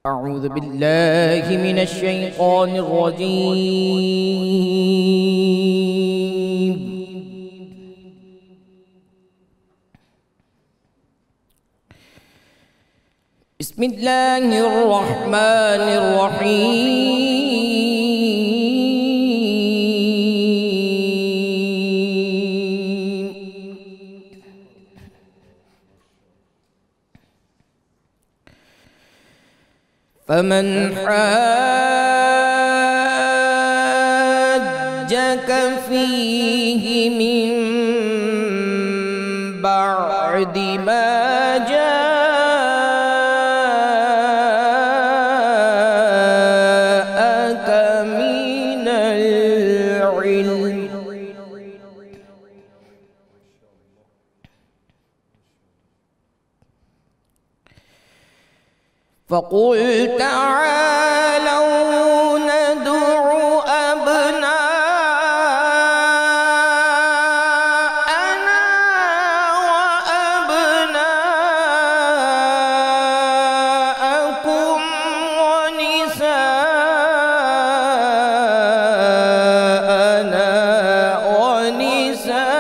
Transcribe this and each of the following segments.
أعوذ بالله من الشيطان الرجيم. بسم الله الرحمن الرحيم. فمن حاجك فيه من بعد ما جاءك من العلم فقل تعالوا ندع أبناءنا وأبناءكم ونساءنا ونساءكم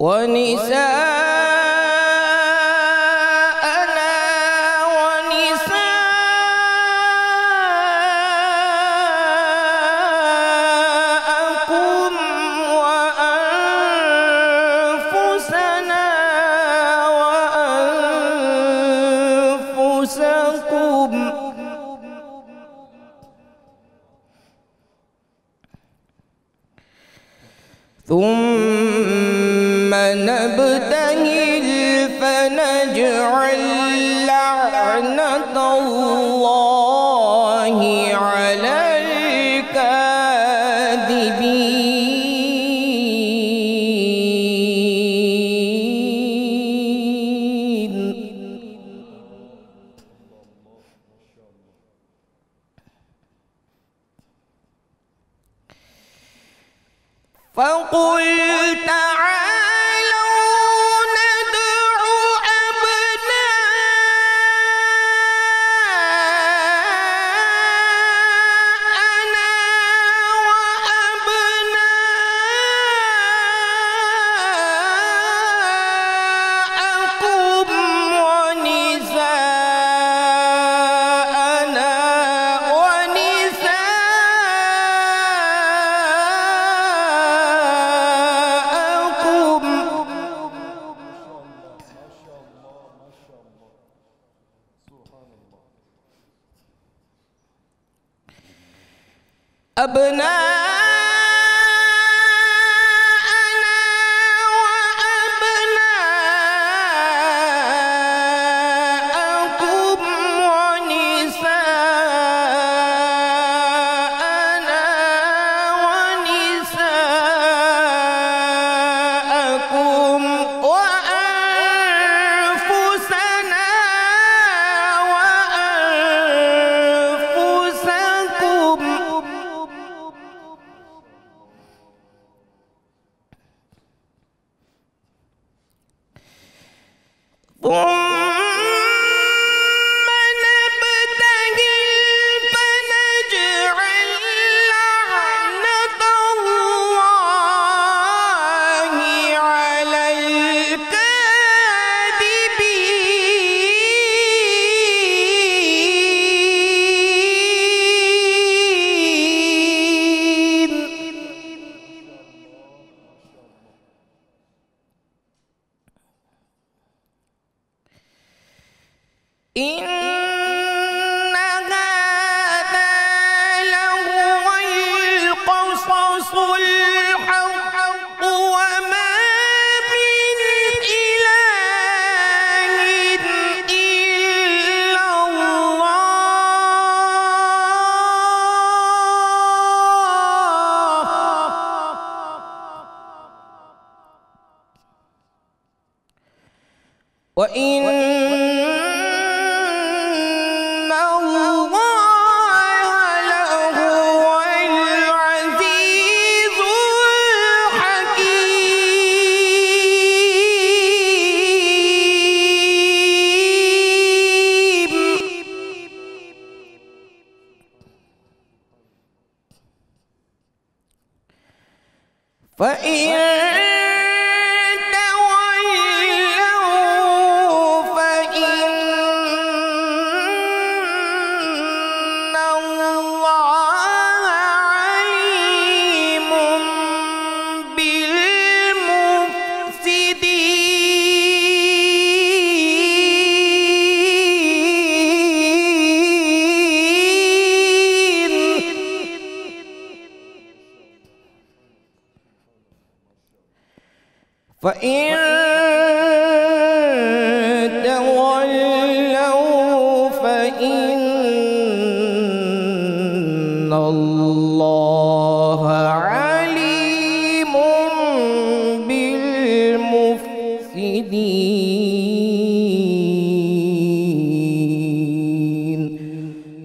ونساءنا ونساءكم وأنفسنا وأنفسكم ثم نبتهل فنجعل لعنة الله على الكاذبين. فقل تعالوا ندع أبناءنا وأبناءكم ونساءنا أبناءنا وأبناءكم ونساءنا ونساءكم وأنفسنا وأنفسكم ثم نبتهل فنجعل لعنة الله على الكاذبين. إن هذا لهو القصص الحق وما من إله إلا الله وإن الله لهو العزيز فإن تولوا فإن الله عليم فإن تولوا فإن الله عليم بالمفسدين.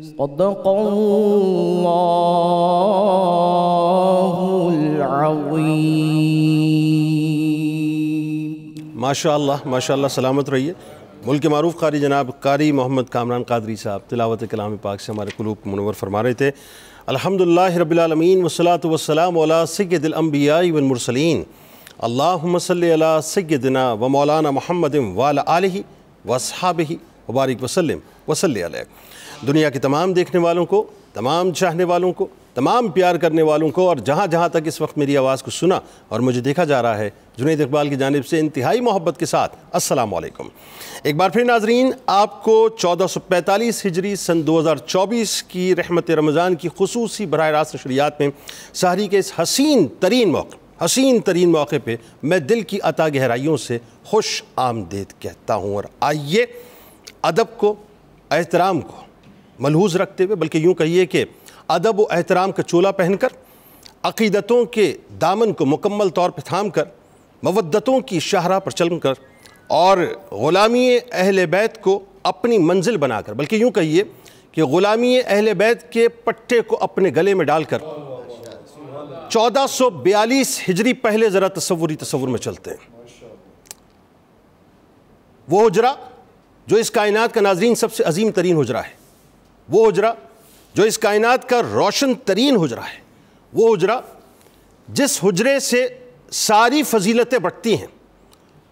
صدق الله العظيم. ماشاءاللہ سلامت رہیے. ملک معروف قاری جناب قاری محمد کامران قادری صاحب تلاوت کلام پاک سے ہمارے قلوب کو منور فرما رہے تھے. الحمدللہ رب العالمین والصلاة والسلام علی سید الانبیاء والمرسلین. اللہم صلی علی سیدنا و مولانا محمد وعلی آلہ واصحابہ وبارک وسلم وصلی علیہ. دنیا کے تمام دیکھنے والوں کو، تمام چاہنے والوں کو، تمام پیار کرنے والوں کو، اور جہاں جہاں تک اس وقت میری آواز کو سنا اور مجھے دیکھا جا رہا ہے، جنید اقبال کی جانب سے انتہائی محبت کے ساتھ السلام علیکم. ایک بار پھر ناظرین، آپ کو 1445 ہجری سن 2024 کی رحمت رمضان کی خصوصی براہ راست نشریات میں سحری کے اس حسین ترین موقع پہ میں دل کی عطا گہرائیوں سے خوش آمدید کہتا ہوں. اور آئیے ادب کو، احترام کو ملحوظ رکھتے ہوئے، بلکہ یوں کہیے کہ ادب و احترام کا چولا پہن کر، عقیدتوں کے دامن کو مکمل طور پہ تھام کر، مودتوں کی شاہراہ پر چل کر، اور غلامی اہل بیت کو اپنی منزل بنا کر، بلکہ یوں کہیے کہ غلامی اہل بیت کے پٹے کو اپنے گلے میں ڈال کر 1442 ہجری پہلے ذرا تصور میں چلتے ہیں. وہ حجرہ جو اس کائنات کا ناظرین سب سے عظیم ترین حجرہ ہے، وہ حجرہ جو اس کائنات کا روشن ترین حجرہ ہے، وہ حجرہ جس حجرے سے ساری فضیلتیں بڑھتی ہیں،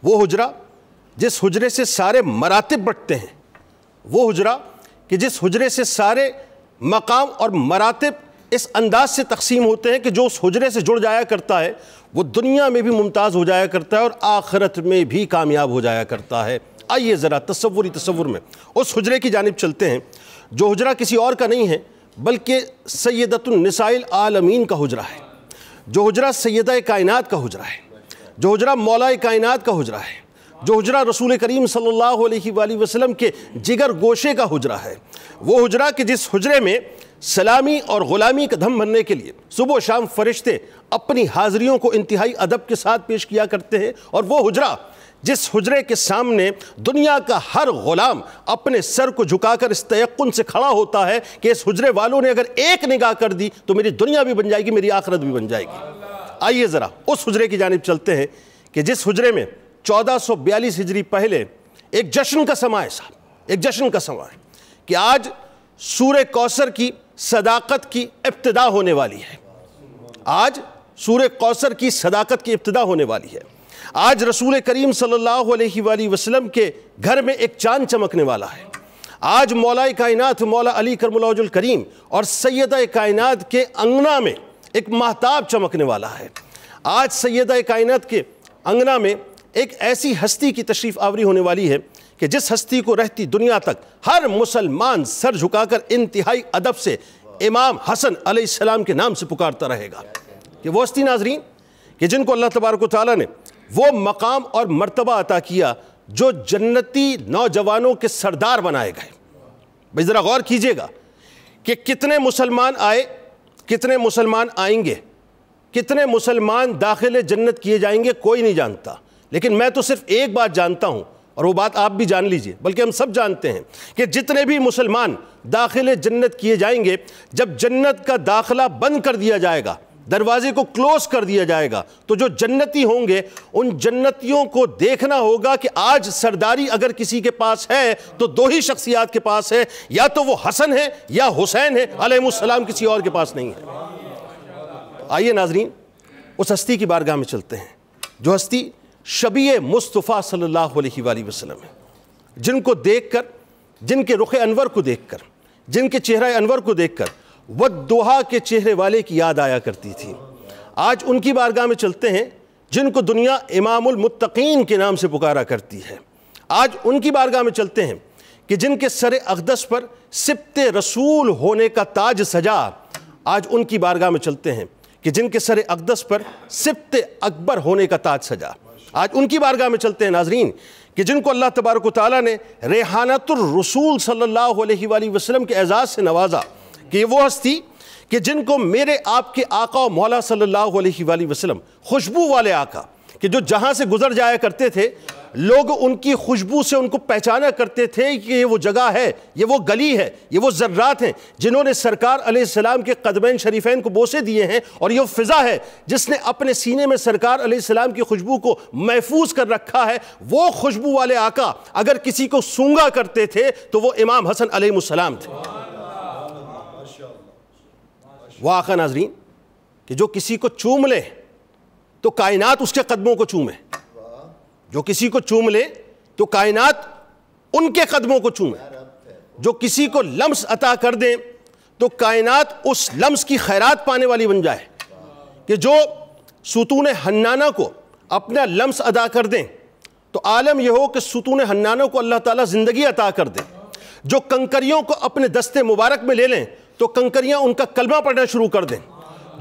وہ حجرہ جس حجرے سے سارے مراتب بڑھتے ہیں، وہ حجرہ کہ جس حجرے سے سارے مقام اور مراتب اس انداز سے تقسیم ہوتے ہیں کہ جو اس حجرے سے جڑ جایا کرتا ہے وہ دنیا میں بھی ممتاز ہو جایا کرتا ہے اور آخرت میں بھی کامیاب ہو جایا کرتا ہے. آئیے ذرا تصور میں اس حجرے کی جانب چلتے ہیں جو حجرہ کسی اور کا نہیں ہے بلکہ سیدۃ النساء العالمین کا حجرہ ہے، جو حجرہ سیدہ کائنات کا حجرہ ہے، جو حجرہ مولا کائنات کا حجرہ ہے، جو حجرہ رسول کریم صلی اللہ علیہ وآلہ وسلم کے جگر گوشے کا حجرہ ہے، وہ حجرہ کہ جس حجرے میں سلامی اور غلامی کا دھم بھرنے کے لیے صبح و شام فرشتے اپنی حاضریوں کو انتہائی ادب کے ساتھ پیش کیا کرتے ہیں، اور وہ حجرہ جس حجرے کے سامنے دنیا کا ہر غلام اپنے سر کو جھکا کر اس تیقن سے کھڑا ہوتا ہے کہ اس حجرے والوں نے اگر ایک نگاہ کر دی تو میری دنیا بھی بن جائے گی، میری آخرت بھی بن جائے گی. آئیے ذرا اس حجرے کی جانب چلتے ہیں کہ جس حجرے میں 1442 ہجری پہلے ایک جشن کا سماں ہے صاحب، ایک جشن کا سماں ہے کہ آج سورہ کوثر کی صداقت کی ابتدا ہونے والی ہے. آج سورہ کوثر کی صداقت کی ابتدا ہونے والی ہے. آج رسول کریم صلی اللہ علیہ وآلہ وسلم کے گھر میں ایک چاند چمکنے والا ہے. آج مولا کائنات مولا علی کرم اللہ وجہ الکریم اور سیدہ کائنات کے انگنا میں ایک مہتاب چمکنے والا ہے. آج سیدہ کائنات کے انگنا میں ایک ایسی ہستی کی تشریف آوری ہونے والی ہے کہ جس ہستی کو رہتی دنیا تک ہر مسلمان سر جھکا کر انتہائی ادب سے امام حسن علیہ السلام کے نام سے پکارتا رہے گا. کہ وہ ہستی ناظرین کہ جن کو اللہ تبارک و تعالیٰ نے وہ مقام اور مرتبہ عطا کیا جو جنتی نوجوانوں کے سردار بنائے گئے. بھئی ذرا غور کیجئے گا کہ کتنے مسلمان آئے، کتنے مسلمان آئیں گے، کتنے مسلمان داخل جنت کیے جائیں گے، کوئی نہیں جانتا. لیکن میں تو صرف ایک بات جانتا ہوں، اور وہ بات آپ بھی جان لیجئے، بلکہ ہم سب جانتے ہیں کہ جتنے بھی مسلمان داخل جنت کیے جائیں گے، جب جنت کا داخلہ بند کر دیا جائے گا، دروازے کو کلوز کر دیا جائے گا، تو جو جنتی ہوں گے ان جنتیوں کو دیکھنا ہوگا کہ آج سرداری اگر کسی کے پاس ہے تو دو ہی شخصیات کے پاس ہے، یا تو وہ حسن ہے یا حسین ہے علیہ السلام، کسی اور کے پاس نہیں ہے. آئیے ناظرین اس ہستی کی بارگاہ میں چلتے ہیں جو ہستی شبیہ مصطفیٰ صلی اللہ علیہ وآلہ وسلم ہے، جن کو دیکھ کر، جن کے رخ انور کو دیکھ کر، جن کے چہرہ انور کو دیکھ کر والضحیٰ کے چہرے والے کی یاد آیا کرتی تھی۔ آج ان کی بارگاہ میں چلتے ہیں جن کو دنیا امام المتقین کے نام سے پکارا کرتی ہے۔ آج ان کی بارگاہ میں چلتے ہیں کہ جن کے سر اقدس پر سبط رسول ہونے کا تاج سجا۔ آج ان کی بارگاہ میں چلتے ہیں کہ جن کے سر اقدس پر سبط اکبر ہونے کا تاج سجا۔ آج ان کی بارگاہ میں چلتے ہیں ناظرین کہ جن کو اللہ تبارک و تعالیٰ نے ریحانۃ الرسول صلی اللہ علیہ وآلہ وسلم کے اعزاز سے نوازا، کہ وہ ہستی کہ جن کو میرے آپ کے آقا و مولا صلی اللہ علیہ وآلہ وسلم، خوشبو والے آقا، کہ جو جہاں سے گزر جایا کرتے تھے لوگ ان کی خوشبو سے ان کو پہچانا کرتے تھے کہ یہ وہ جگہ ہے، یہ وہ گلی ہے، یہ وہ ذرات ہیں جنہوں نے سرکار علیہ السلام کے قدمین شریفین کو بوسے دیے ہیں، اور یہ وہ فضا ہے جس نے اپنے سینے میں سرکار علیہ السلام کی خوشبو کو محفوظ کر رکھا ہے۔ وہ خوشبو والے آقا اگر کسی کو سونگا کرتے تھے تو وہ امام حسن علیہ السلام تھے۔ وہ آقا ناظرین کہ جو کسی کو چوم لے تو کائنات اس کے قدموں کو چومے، جو کسی کو چوم لے تو کائنات ان کے قدموں کو چومے، جو کسی کو لمس عطا کر دیں تو کائنات اس لمس کی خیرات پانے والی بن جائے، کہ جو ستون حنانہ کو اپنا لمس ادا کر دیں تو عالم یہ ہو کہ ستون حنانہ کو اللہ تعالیٰ زندگی عطا کر دے، جو کنکریوں کو اپنے دستے مبارک میں لے لیں تو کنکریاں ان کا کلمہ پڑھنا شروع کر دیں،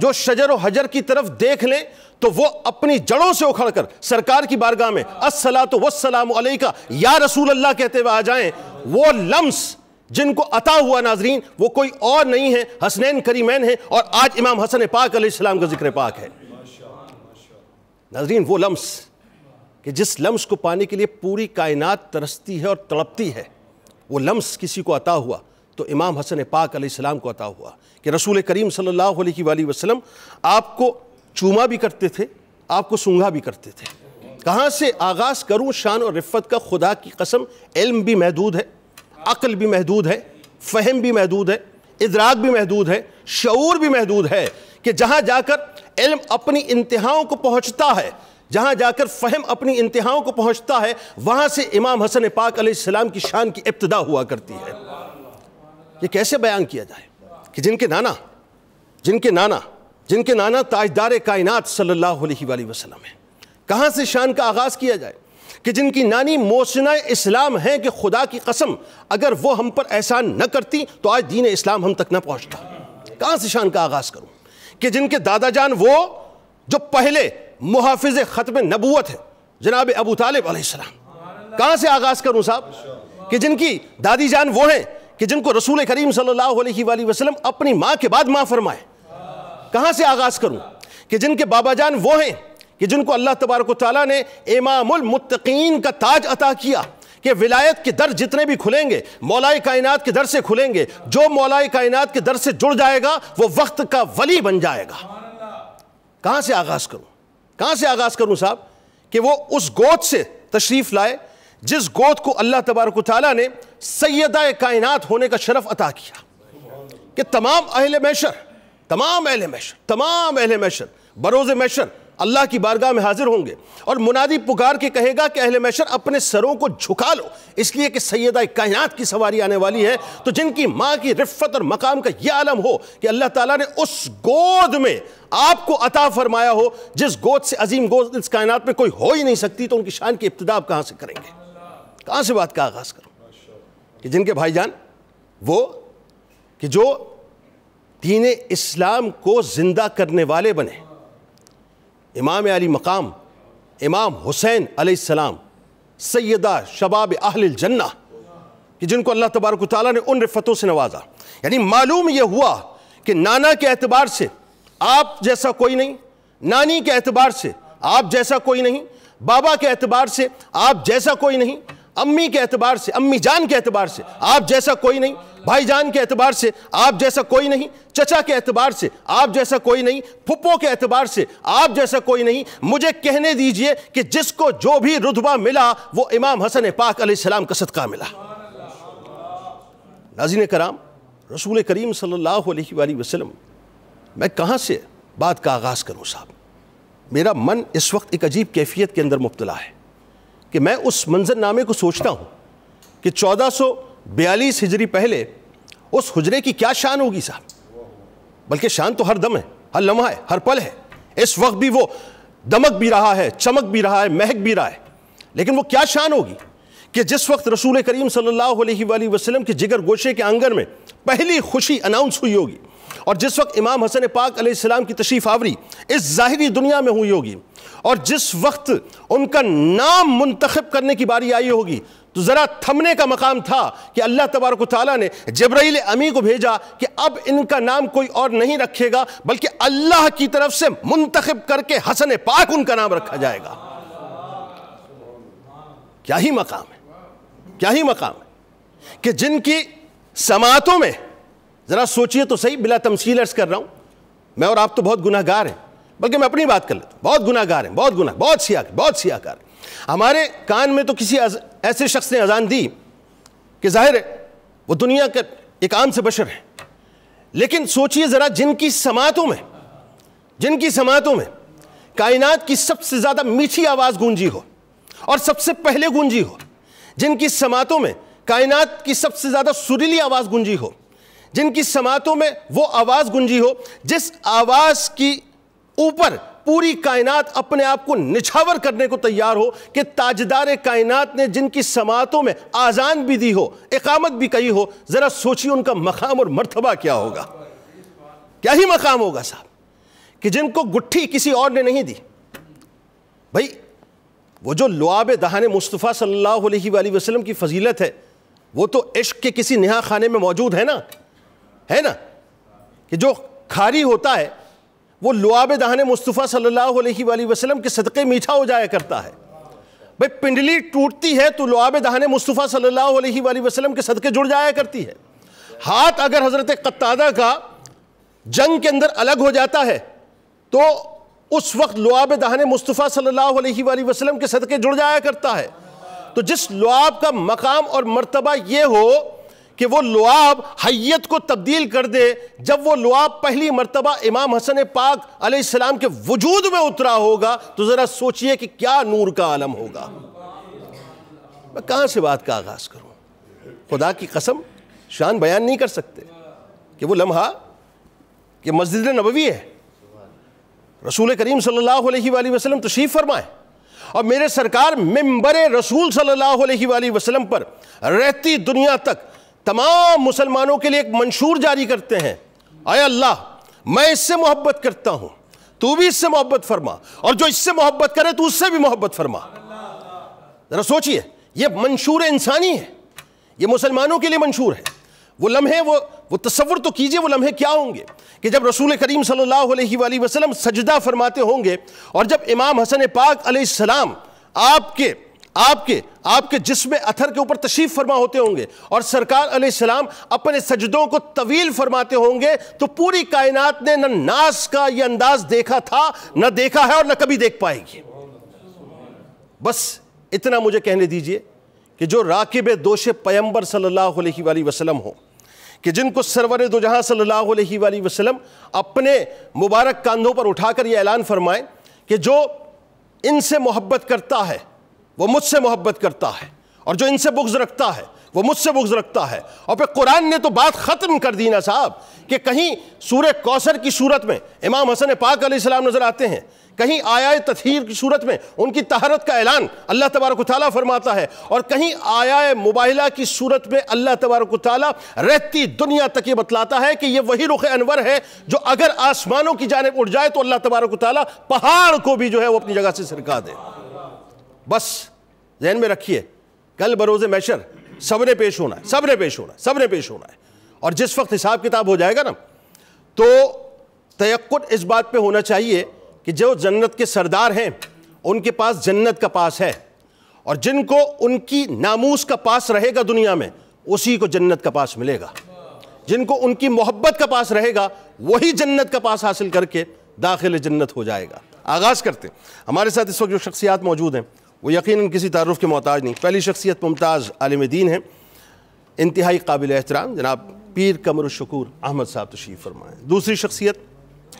جو شجر و حجر کی طرف دیکھ لیں تو وہ اپنی جڑوں سے اکھڑ کر سرکار کی بارگاہ میں الصلاۃ والسلام علیکہ یا رسول اللہ کہتے ہوئے آ جائیں۔ وہ لمس جن کو عطا ہوا ناظرین وہ کوئی اور نہیں ہے، حسنین کریمین ہیں، اور آج امام حسن پاک علیہ السلام کا ذکر پاک ہے۔ ناظرین وہ لمس کہ جس لمس کو پانے کے لیے پوری کائنات ترستی ہے اور تڑپتی ہے، وہ لمس کسی کو عطا ہوا تو امام حسن پاک علیہ السلام کو عطا ہوا، کہ رسول کریم صلی اللہ علیہ وآلہ وسلم آپ کو چوما بھی کرتے تھے، آپ کو سونگھا بھی کرتے تھے۔ کہاں سے آغاز کروں شان اور رفت کا؟ خدا کی قسم علم بھی محدود ہے، عقل بھی محدود ہے، فہم بھی محدود ہے، ادراک بھی محدود ہے، شعور بھی محدود ہے، کہ جہاں جا کر علم اپنی انتہاؤں کو پہنچتا ہے، جہاں جا کر فہم اپنی انتہاؤں کو پہنچتا ہے، وہاں سے امام حسن پاک علیہ السلام کی شان کی ابتدا ہوا کرتی ہے۔ یہ کیسے بیان کیا جائے کہ جن کے نانا تاجدار کائنات صلی اللہ علیہ وآلہ وسلم ہیں، کہاں سے شان کا آغاز کیا جائے کہ جن کی نانی موسنہ اسلام ہیں، کہ خدا کی قسم اگر وہ ہم پر احسان نہ کرتی تو آج دین اسلام ہم تک نہ پہنچتا۔ کہاں سے شان کا آغاز کروں کہ جن کے دادا جان وہ جو پہلے محافظ ختم نبوت ہے جناب ابو طالب علیہ السلام، کہاں سے آغاز کروں صاحب کہ جن کی دادی جان وہ ہیں کہ جن کو رسول کریم صلی اللہ علیہ وآلہ وسلم اپنی ماں کے بعد ماں فرمائے، کہاں سے آغاز کروں کہ جن کے بابا جان وہ ہیں کہ جن کو اللہ تبارک و تعالیٰ نے امام المتقین کا تاج عطا کیا، کہ ولایت کے در جتنے بھی کھلیں گے مولائے کائنات کے در سے کھلیں گے، جو مولائے کائنات کے در سے جڑ جائے گا وہ وقت کا ولی بن جائے گا۔ کہاں سے آغاز کروں صاحب کہ وہ اس گود سے تشریف لائے جس گود کو اللہ تبارک و تعالیٰ نے سیدہ کائنات ہونے کا شرف عطا کیا، کہ تمام اہل محشر بروز محشر اللہ کی بارگاہ میں حاضر ہوں گے، اور منادی پکار کے کہے گا کہ اہل محشر اپنے سروں کو جھکا لو، اس لیے کہ سیدہ کائنات کی سواری آنے والی ہے۔ تو جن کی ماں کی رفت اور مقام کا یہ عالم ہو کہ اللہ تعالیٰ نے اس گود میں آپ کو عطا فرمایا ہو جس گود سے عظیم گود اس کائنات میں کوئی ہو ہی نہیں سکتی، تو ان کی شان کی ابتدا آپ کہاں سے کریں گے؟ کہاں سے بات کا آغاز کروں کہ جن کے بھائی جان وہ کہ جو دین اسلام کو زندہ کرنے والے بنے، امام علی مقام امام حسین علیہ السلام سیدہ شباب اہل الجنہ، کہ جن کو اللہ تبارک و تعالیٰ نے ان رفتوں سے نوازا۔ یعنی معلوم یہ ہوا کہ نانا کے اعتبار سے آپ جیسا کوئی نہیں، نانی کے اعتبار سے آپ جیسا کوئی نہیں، بابا کے اعتبار سے آپ جیسا کوئی نہیں، امی کے اعتبار سے، امی جان کے اعتبار سے آپ جیسا کوئی نہیں، بھائی جان کے اعتبار سے آپ جیسا کوئی نہیں، چچا کے اعتبار سے آپ جیسا کوئی نہیں، پھپھو کے اعتبار سے آپ جیسا کوئی نہیں۔ مجھے کہنے دیجئے کہ جس کو جو بھی رتبہ ملا وہ امام حسن پاک علیہ السلام کا صدقہ ملا۔ ناظرین کرام، رسول کریم صلی اللہ علیہ وآلہ وسلم، میں کہاں سے بات کا آغاز کروں صاحب میرا من اس وقت ایک عجیب کیفیت کے اندر مبتلا ہے کہ میں اس منظر نامے کو سوچتا ہوں کہ 1442 ہجری پہلے اس حجرے کی کیا شان ہوگی صاحب. بلکہ شان تو ہر دم ہے، ہر لمحہ ہے، ہر پل ہے. اس وقت بھی وہ دمک بھی رہا ہے، چمک بھی رہا ہے، مہک بھی رہا ہے. لیکن وہ کیا شان ہوگی کہ جس وقت رسول کریم صلی اللہ علیہ وآلہ وسلم کے جگر گوشے کے آنگن میں پہلی خوشی اناؤنس ہوئی ہوگی، اور جس وقت امام حسن پاک علیہ السلام کی تشریف آوری اس ظاہری دنیا میں ہوئی ہوگی، اور جس وقت ان کا نام منتخب کرنے کی باری آئی ہوگی، تو ذرا تھمنے کا مقام تھا کہ اللہ تبارک و تعالیٰ نے جبرائیل امی کو بھیجا کہ اب ان کا نام کوئی اور نہیں رکھے گا بلکہ اللہ کی طرف سے منتخب کر کے حسن پاک ان کا نام رکھا جائے گا. کیا ہی مقام ہے، کیا ہی مقام ہے کہ جن کی سماعتوں میں، ذرا سوچئے تو صحیح، بلا تمثیل عرض کر رہا ہوں، میں اور آپ تو بہت گناہ گار ہیں، بلکہ میں اپنی بات کر لیتا ہوں، بہت گناہ گار ہیں، بہت سیاہ کار. ہمارے کان میں تو کسی ایسے شخص نے اذان دی کہ ظاہر ہے وہ دنیا کا ایک عام سے بشر ہے، لیکن سوچئے ذرا جن کی سماعتوں میں کائنات کی سب سے زیادہ میٹھی آواز گونجی ہو اور سب سے پہلے گونجی ہو، جن کی سماعتوں میں کائنات کی سب سے زیادہ سریلی آواز گونجی ہو، جن کی سماعتوں میں وہ آواز گونجی ہو جس آواز کی اوپر پوری کائنات اپنے آپ کو نچھاور کرنے کو تیار ہو، کہ تاجدار کائنات نے جن کی سماعتوں میں آذان بھی دی ہو، اقامت بھی کہی ہو، ذرا سوچیے ان کا مقام اور مرتبہ کیا ہوگا. کیا ہی مقام ہوگا صاحب کہ جن کو گٹھی کسی اور نے نہیں دی. بھائی وہ جو لعاب دہان مصطفیٰ صلی اللہ علیہ وآلہ وسلم کی فضیلت ہے وہ تو عشق کے کسی نہا خانے میں موجود ہے نا کہ جو کھاری ہوتا ہے وہ لعاب دہان مصطفیٰ صلی اللہ علیہ وآلہ وسلم کے صدقے میٹھا ہو جایا کرتا ہے. بھئی پنڈلی ٹوٹتی ہے تو لعاب دہان مصطفیٰ صلی اللہ علیہ وآلہ وسلم کے صدقے جڑ جایا کرتی ہے. ہاتھ اگر حضرت قتادہ کا جنگ کے اندر الگ ہو جاتا ہے تو اس وقت لعاب دہان مصطفیٰ صلی اللہ علیہ وآلہ وسلم کے صدقے جڑ جایا کرتا ہے. تو جس لعاب کا مقام اور مرتبہ یہ ہو کہ وہ لعاب حیت کو تبدیل کر دے، جب وہ لعاب پہلی مرتبہ امام حسن پاک علیہ السلام کے وجود میں اترا ہوگا تو ذرا سوچئے کہ کیا نور کا عالم ہوگا. میں کہاں سے بات کا آغاز کروں؟ خدا کی قسم شان بیان نہیں کر سکتے کہ وہ لمحہ کہ مسجد نبوی ہے، رسول کریم صلی اللہ علیہ وآلہ وسلم تشریف فرمائے اور میرے سرکار ممبر رسول صلی اللہ علیہ وآلہ وسلم پر رہتی دنیا تک تمام مسلمانوں کے لیے ایک منشور جاری کرتے ہیں، اے اللہ میں اس سے محبت کرتا ہوں، تو بھی اس سے محبت فرما، اور جو اس سے محبت کرے تو اس سے بھی محبت فرما. ذرا سوچئے یہ منشور انسانی ہے، یہ مسلمانوں کے لیے منشور ہے. وہ لمحے وہ تصور تو کیجئے وہ لمحے کیا ہوں گے کہ جب رسول کریم صلی اللہ علیہ وآلہ وسلم سجدہ فرماتے ہوں گے اور جب امام حسن پاک علیہ السلام آپ کے جسم اطہر کے اوپر تشریف فرما ہوتے ہوں گے اور سرکار علیہ السلام اپنے سجدوں کو طویل فرماتے ہوں گے، تو پوری کائنات نے نہ ناز کا یہ انداز دیکھا تھا، نہ دیکھا ہے اور نہ کبھی دیکھ پائے گی. بس اتنا مجھے کہنے دیجئے کہ جو راکب دوش پیمبر صلی اللہ علیہ وآلہ وسلم ہوں، کہ جن کو سرور دو جہاں صلی اللہ علیہ وآلہ وسلم اپنے مبارک کاندھوں پر اٹھا کر یہ اعلان فرمائیں کہ جو ان سے محبت کرتا ہے وہ مجھ سے محبت کرتا ہے، اور جو ان سے بغض رکھتا ہے وہ مجھ سے بغض رکھتا ہے. اور پھر قرآن نے تو بات ختم کر دی نا صاحب کہ کہیں سورہ کوثر کی صورت میں امام حسن پاک علیہ السلام نظر آتے ہیں، کہیں آیائے تطہیر کی صورت میں ان کی طہارت کا اعلان اللہ تبارک و تعالیٰ فرماتا ہے، اور کہیں آیائے مباہلہ کی صورت میں اللہ تبارک و تعالیٰ رہتی دنیا تک یہ بتلاتا ہے کہ یہ وہی رخ انور ہے جو اگر آسمانوں کی جانب اٹھ جائے تو اللہ تبارک و تعالیٰ پہاڑ کو بھی جو ہے وہ اپنی جگہ سے سرکا دے. بس ذہن میں رکھیے کل بروز محشر سب نے پیش ہونا ہے، اور جس وقت حساب کتاب ہو جائے گا نا تو تیقن اس بات پہ ہونا چاہیے کہ جو جنت کے سردار ہیں ان کے پاس جنت کا پاس ہے، اور جن کو ان کی ناموس کا پاس رہے گا دنیا میں اسی کو جنت کا پاس ملے گا. جن کو ان کی محبت کا پاس رہے گا وہی جنت کا پاس حاصل کر کے داخل جنت ہو جائے گا. آغاز کرتے ہیں. ہمارے ساتھ اس وقت جو شخصیات موجود ہیں وہ یقیناً کسی تعارف کے محتاج نہیں. پہلی شخصیت ممتاز عالم دین ہے، انتہائی قابل احترام جناب پیر قمر الشکور احمد صاحب تشریف فرمائیں. دوسری شخصیت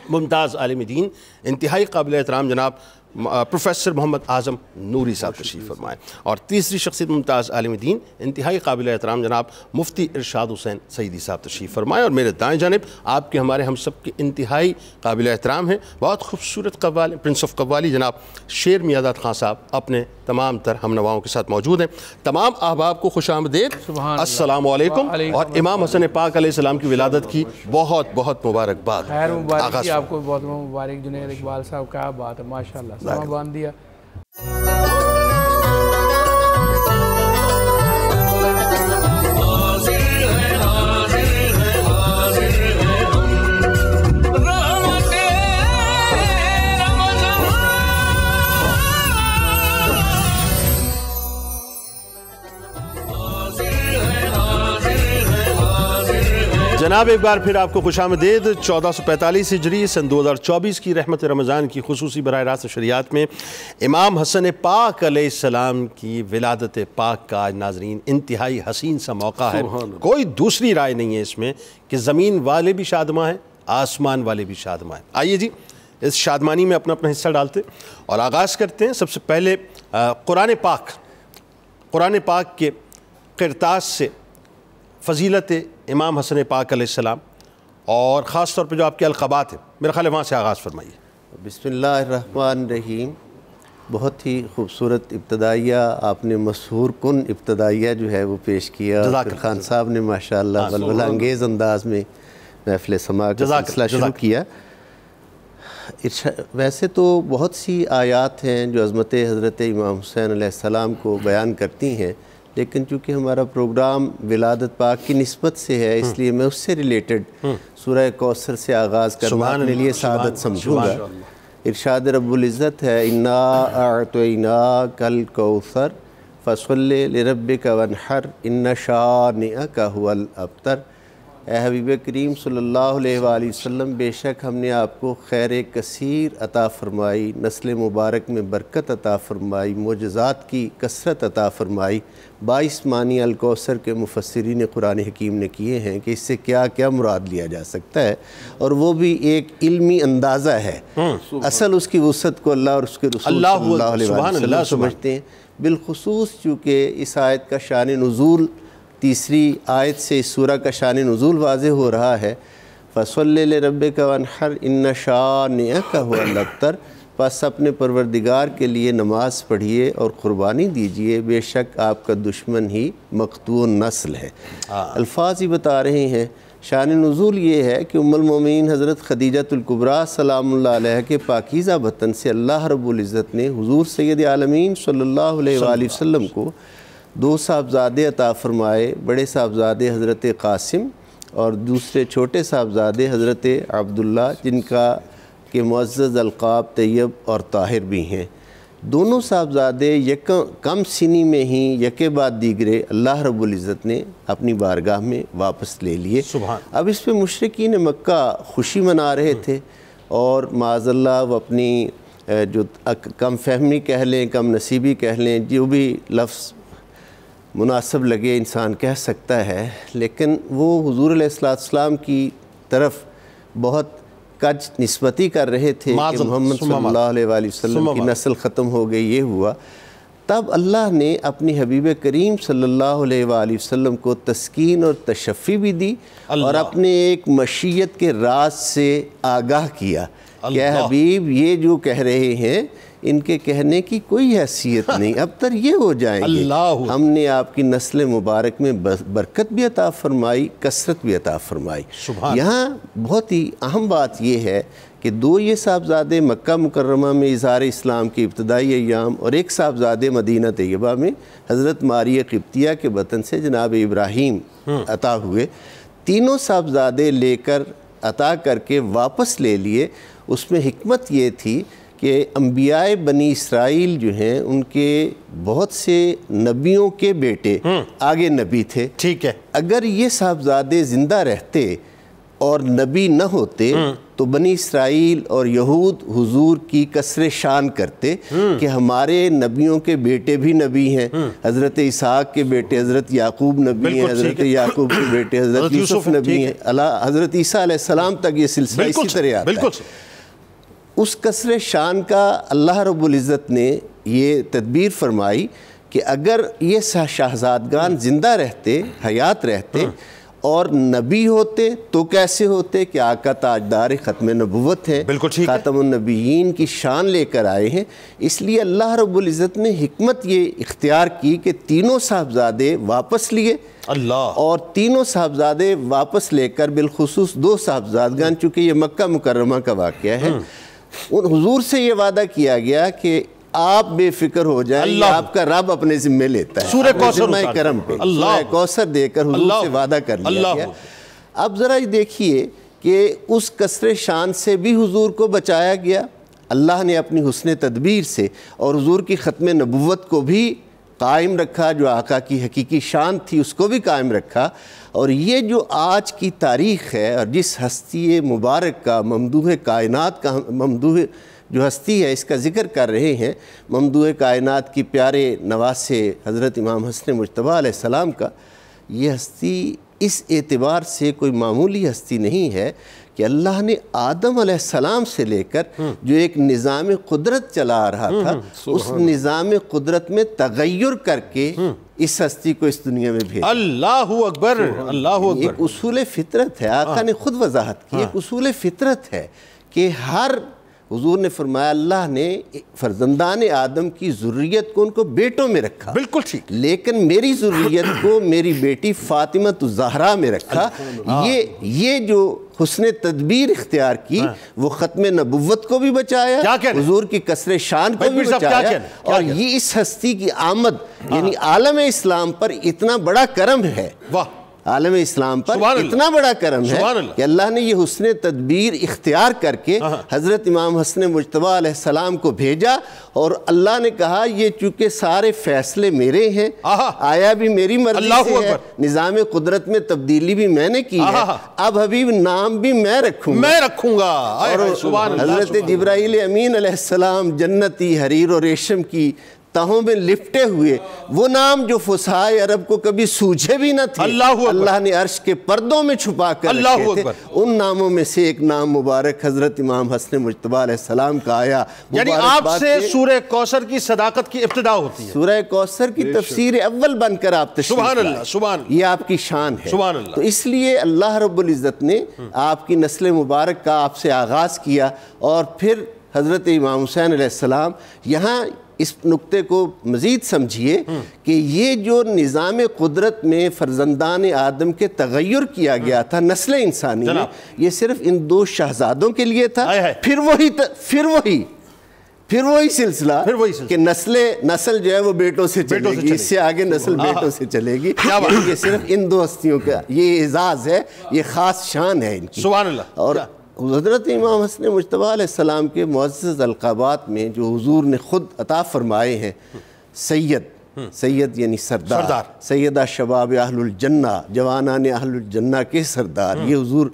ممتاز عالم دین انتہائی قابل احترام جناب پروفیسر محمد اعظم نوری صاحب تشریف فرمائیں. اور تیسری شخصیت ممتاز عالم دین انتہائی قابل احترام جناب مفتی ارشاد حسین سعیدی صاحب تشریف فرمائیں. اور میرے دائیں جانب آپ کے ہمارے ہم سب کے انتہائی قابل احترام ہیں بہت خوبصورت قوالی پرنس آف قوالی جناب شیر میاداد خان صاحب اپنے تمام تر ہم نواؤں کے ساتھ موجود ہیں. تمام احباب کو خوش آمدید, السلام علیکم, اور امام حسن پاک علیہ السلام کی ولادت کی بہت بہت مبارکباد. خیر مبارک آپ کو, بہت مبارک. جنید اقبال صاحب کیا بات ہے, ماشاءاللہ سما باندھ دیا. جناب ایک بار پھر آپ کو خوش آمدید. 1445 ہجری سن 2024 کی رحمت رمضان کی خصوصی براہ راست نشریات میں امام حسن پاک علیہ السلام کی ولادت پاک کا آج ناظرین انتہائی حسین سا موقع ہے. کوئی دوسری رائے نہیں ہے اس میں کہ زمین والے بھی شادماں ہیں, آسمان والے بھی شادماں ہیں. آئیے جی اس شادمانی میں اپنا اپنا حصہ ڈالتے اور آغاز کرتے ہیں. سب سے پہلے قرآن پاک کے قرطاس سے فضیلت امام حسن پاک علیہ السلام اور خاص طور پہ جو آپ کے القابات ہیں, میرا خیال ہے وہاں سے آغاز فرمائیے. بسم اللہ الرحمن الرحیم. بہت ہی خوبصورت ابتدائیہ آپ نے مسحور کن ابتدائیہ جو ہے وہ پیش کیا. خان صاحب نے ماشاءاللہ بلبلہ انگیز انداز میں محفل سماع کا سلسلہ شروع کیا. ویسے تو بہت سی آیات ہیں جو عظمت حضرت امام حسین علیہ السلام کو بیان کرتی ہیں, لیکن چونکہ ہمارا پروگرام ولادت پاک کی نسبت سے ہے اس لیے میں اس سے ریلیٹڈ سورہ کوثر سے آغاز کرنا اپنے لیے سعادت سمجھوں گا. ارشاد رب العزت ہے انا اعطیناک الکوثر فصلی لربک وانحر ان شانئک هو الابتر. اے حبیب کریم صلی اللہ علیہ وآلہ وسلم, بے شک ہم نے آپ کو خیر کثیر عطا فرمائی, نسل مبارک میں برکت عطا فرمائی, معجزات کی کثرت عطا فرمائی. 22 معنی الکوثر کے مفسرین قرآن حکیم نے کیے ہیں کہ اس سے کیا کیا مراد لیا جا سکتا ہے, اور وہ بھی ایک علمی اندازہ ہے. اصل اس کی وسعت کو اللہ اور اس کے رسول صلی اللہ علیہ وسلم سمجھتے ہیں. بالخصوص چونکہ اس آیت کا شان نزول تیسری آیت سے اس سورہ کا شان نزول واضح ہو رہا ہے. فَصَلِّ لِرَبِّكَ وَانْحَرْ إِنَّ شَانِئَكَ هُوَ الْأَبْتَرُ. پس اپنے پروردگار کے لیے نماز پڑھیے اور قربانی دیجیے, بے شک آپ کا دشمن ہی مقطوع نسل ہے. الفاظ ہی بتا رہے ہیں. شان نزول یہ ہے کہ ام المومنین حضرت خدیجۃ الکبریٰ سلام اللہ علیہ کے پاکیزہ بطن سے اللہ رب العزت نے حضور سید عالمین صلی اللہ علیہ وآلہ وسلم کو 2 صاحبزادے عطا فرمائے. بڑے صاحبزادے حضرت قاسم اور دوسرے چھوٹے صاحبزادے حضرت عبداللہ, جن کا کہ معزز القاب طیب اور طاہر بھی ہیں. دونوں صاحبزادے کم سنی میں ہی یکے بعد دیگرے اللہ رب العزت نے اپنی بارگاہ میں واپس لے لیے. اب اس پہ مشرکین مکہ خوشی منا رہے تھے, اور معاذ اللہ وہ اپنی جو کم فہمی کہہ لیں, کم نصیبی کہہ لیں, جو بھی لفظ مناسب لگے انسان کہہ سکتا ہے, لیکن وہ حضور علیہ السلام کی طرف بہت کج نسبتی کر رہے تھے کہ محمد صلی اللہ علیہ وآلہ وسلم کی نسل ختم ہو گئی. یہ ہوا تب اللہ نے اپنی حبیب کریم صلی اللہ علیہ وآلہ وسلم کو تسکین اور تشفی بھی دی, اور اپنے ایک مشیت کے راز سے آگاہ کیا کہ اے حبیب یہ جو کہہ رہے ہیں ان کے کہنے کی کوئی حیثیت نہیں, اب تر یہ ہو جائیں گے. ہم نے آپ کی نسل مبارک میں برکت بھی عطا فرمائی, کثرت بھی عطا فرمائی. یہاں بہت ہی اہم بات یہ ہے کہ 2 یہ صاحبزادے مکہ مکرمہ میں اظہار اسلام کے ابتدائی ایام, اور ایک صاحبزادے مدینہ طیبہ میں حضرت ماریہ قبطیہ کے بطن سے جناب ابراہیم عطا ہوئے. تینوں صاحبزادے لے کر عطا کر کے واپس لے لیے. اس میں حکمت یہ تھی کہ انبیاء بنی اسرائیل جو ہیں ان کے بہت سے نبیوں کے بیٹے آگے نبی تھے. ٹھیک ہے. اگر یہ صاحبزادے زندہ رہتے اور نبی نہ ہوتے تو بنی اسرائیل اور یہود حضور کی کسر شان کرتے کہ ہمارے نبیوں کے بیٹے بھی نبی ہیں، حضرت اسحاق کے بیٹے حضرت یعقوب نبی ہیں، حضرت یعقوب کے بیٹے حضرت یوسف نبی ہیں، حضرت عیسیٰ علیہ السلام تک یہ سلسلہ اسی طرح آتا ہے۔ اس کسر شان کا اللہ رب العزت نے یہ تدبیر فرمائی کہ اگر یہ شہزادگان زندہ رہتے، حیات رہتے اور نبی ہوتے تو کیسے ہوتے کہ آقا تاجدار ختم نبوت ہیں، خاتم النبیین کی شان لے کر آئے ہیں۔ اس لیے اللہ رب العزت نے حکمت یہ اختیار کی کہ تینوں صاحبزادے واپس لیے، اور تینوں صاحبزادے واپس لے کر بالخصوص 2 صاحبزادگان، چونکہ یہ مکہ مکرمہ کا واقعہ ہے، ان حضور سے یہ وعدہ کیا گیا کہ آپ بے فکر ہو جائیں، آپ کا رب اپنے ذمہ لیتا ہے، سورہ کوثر کرم پہ سورہ کوثر دے کر حضور سے وعدہ کر لیا گیا۔ اب ذرا دیکھیے کہ اس کسر شان سے بھی حضور کو بچایا گیا اللہ نے اپنی حسن تدبیر سے، اور حضور کی ختم نبوت کو بھی قائم رکھا، جو آقا کی حقیقی شان تھی اس کو بھی قائم رکھا۔ اور یہ جو آج کی تاریخ ہے اور جس ہستی مبارک کا، ممدوح کائنات کا، ممدوح جو ہستی ہے اس کا ذکر کر رہے ہیں، ممدوح کائنات کی پیارے نواسے حضرت امام حسن مجتبیٰ علیہ السلام کا، یہ ہستی اس اعتبار سے کوئی معمولی ہستی نہیں ہے کہ اللہ نے آدم علیہ السلام سے لے کر جو ایک نظام قدرت چلا آ رہا تھا، اس نظام قدرت میں تغیر کر کے اس ہستی کو اس دنیا میں بھیجا۔ اللہ اکبر، اللہ اکبر۔ ایک اصول فطرت ہے، آقا نے خود وضاحت کی، ایک اصول فطرت ہے کہ ہر، حضور نے فرمایا اللہ نے فرزندان آدم کی ذریت کو ان کو بیٹوں میں رکھا، بالکل ٹھیک، لیکن میری ذریت کو میری بیٹی فاطمہ الزہرا میں رکھا۔ یہ جو حسن تدبیر اختیار کی وہ ختم نبوت کو بھی بچایا، حضور کی کسر شان کو بھی بچایا، اور یہ اس ہستی کی آمد یعنی عالم اسلام پر اتنا بڑا کرم ہے، عالم اسلام پر اتنا بڑا کرم ہے کہ اللہ نے یہ حسن تدبیر اختیار کر کے حضرت امام حسن مجتبیٰ علیہ السلام کو بھیجا، اور اللہ نے کہا یہ چونکہ سارے فیصلے میرے ہیں، آیا بھی میری مرضی سے ہے، نظام قدرت میں تبدیلی بھی میں نے کی ہے، اب حبیب نام بھی میں رکھوں گا۔ اور حضرت جبرائیل امین علیہ السلام جنتی حریر و ریشم کی تہوں میں لپٹے ہوئے، وہ نام جو فصحائے عرب کو کبھی سوجھے بھی نہ تھے، اللہ نے عرش کے پردوں میں چھپا کر رکھے تھے، ان ناموں میں سے ایک نام مبارک حضرت امام حسن مجتبیٰ علیہ السلام کا آیا۔ یعنی آپ سے سورہ کوثر کی صداقت کی ابتدا ہوتی ہے، سورہ کوثر کی تفسیر اول بن کر آپ تشریف لائے، سبحان اللہ، سبحان اللہ، یہ آپ کی شان ہے، سبحان اللہ۔ تو اس لیے اللہ رب العزت نے آپ کی نسل مبارک کا آپ سے آغاز کیا، اور پھر حضرت امام حسین علیہ السلام، یہاں اس نقطے کو مزید سمجھیے کہ یہ جو نظام قدرت میں فرزندان آدم کے تغیر کیا گیا تھا نسل انسانی میں، یہ صرف ان 2 شہزادوں کے لیے تھا، پھر وہی سلسلہ کہ نسل جو ہے وہ بیٹوں سے چلے گی، اس سے آگے نسل بیٹوں سے چلے گی، یہ صرف ان 2 ہستیوں کا یہ اعزاز ہے، یہ خاص شان ہے ان کی۔ سبحان اللہ۔ اور حضرت امام حسن مجتبیٰ علیہ السلام کے معزز القابات میں جو حضور نے خود عطا فرمائے ہیں، سید یعنی سردار، سیدہ شباب اہل الجنہ، جوانان اہل الجنہ کے سردار، یہ حضور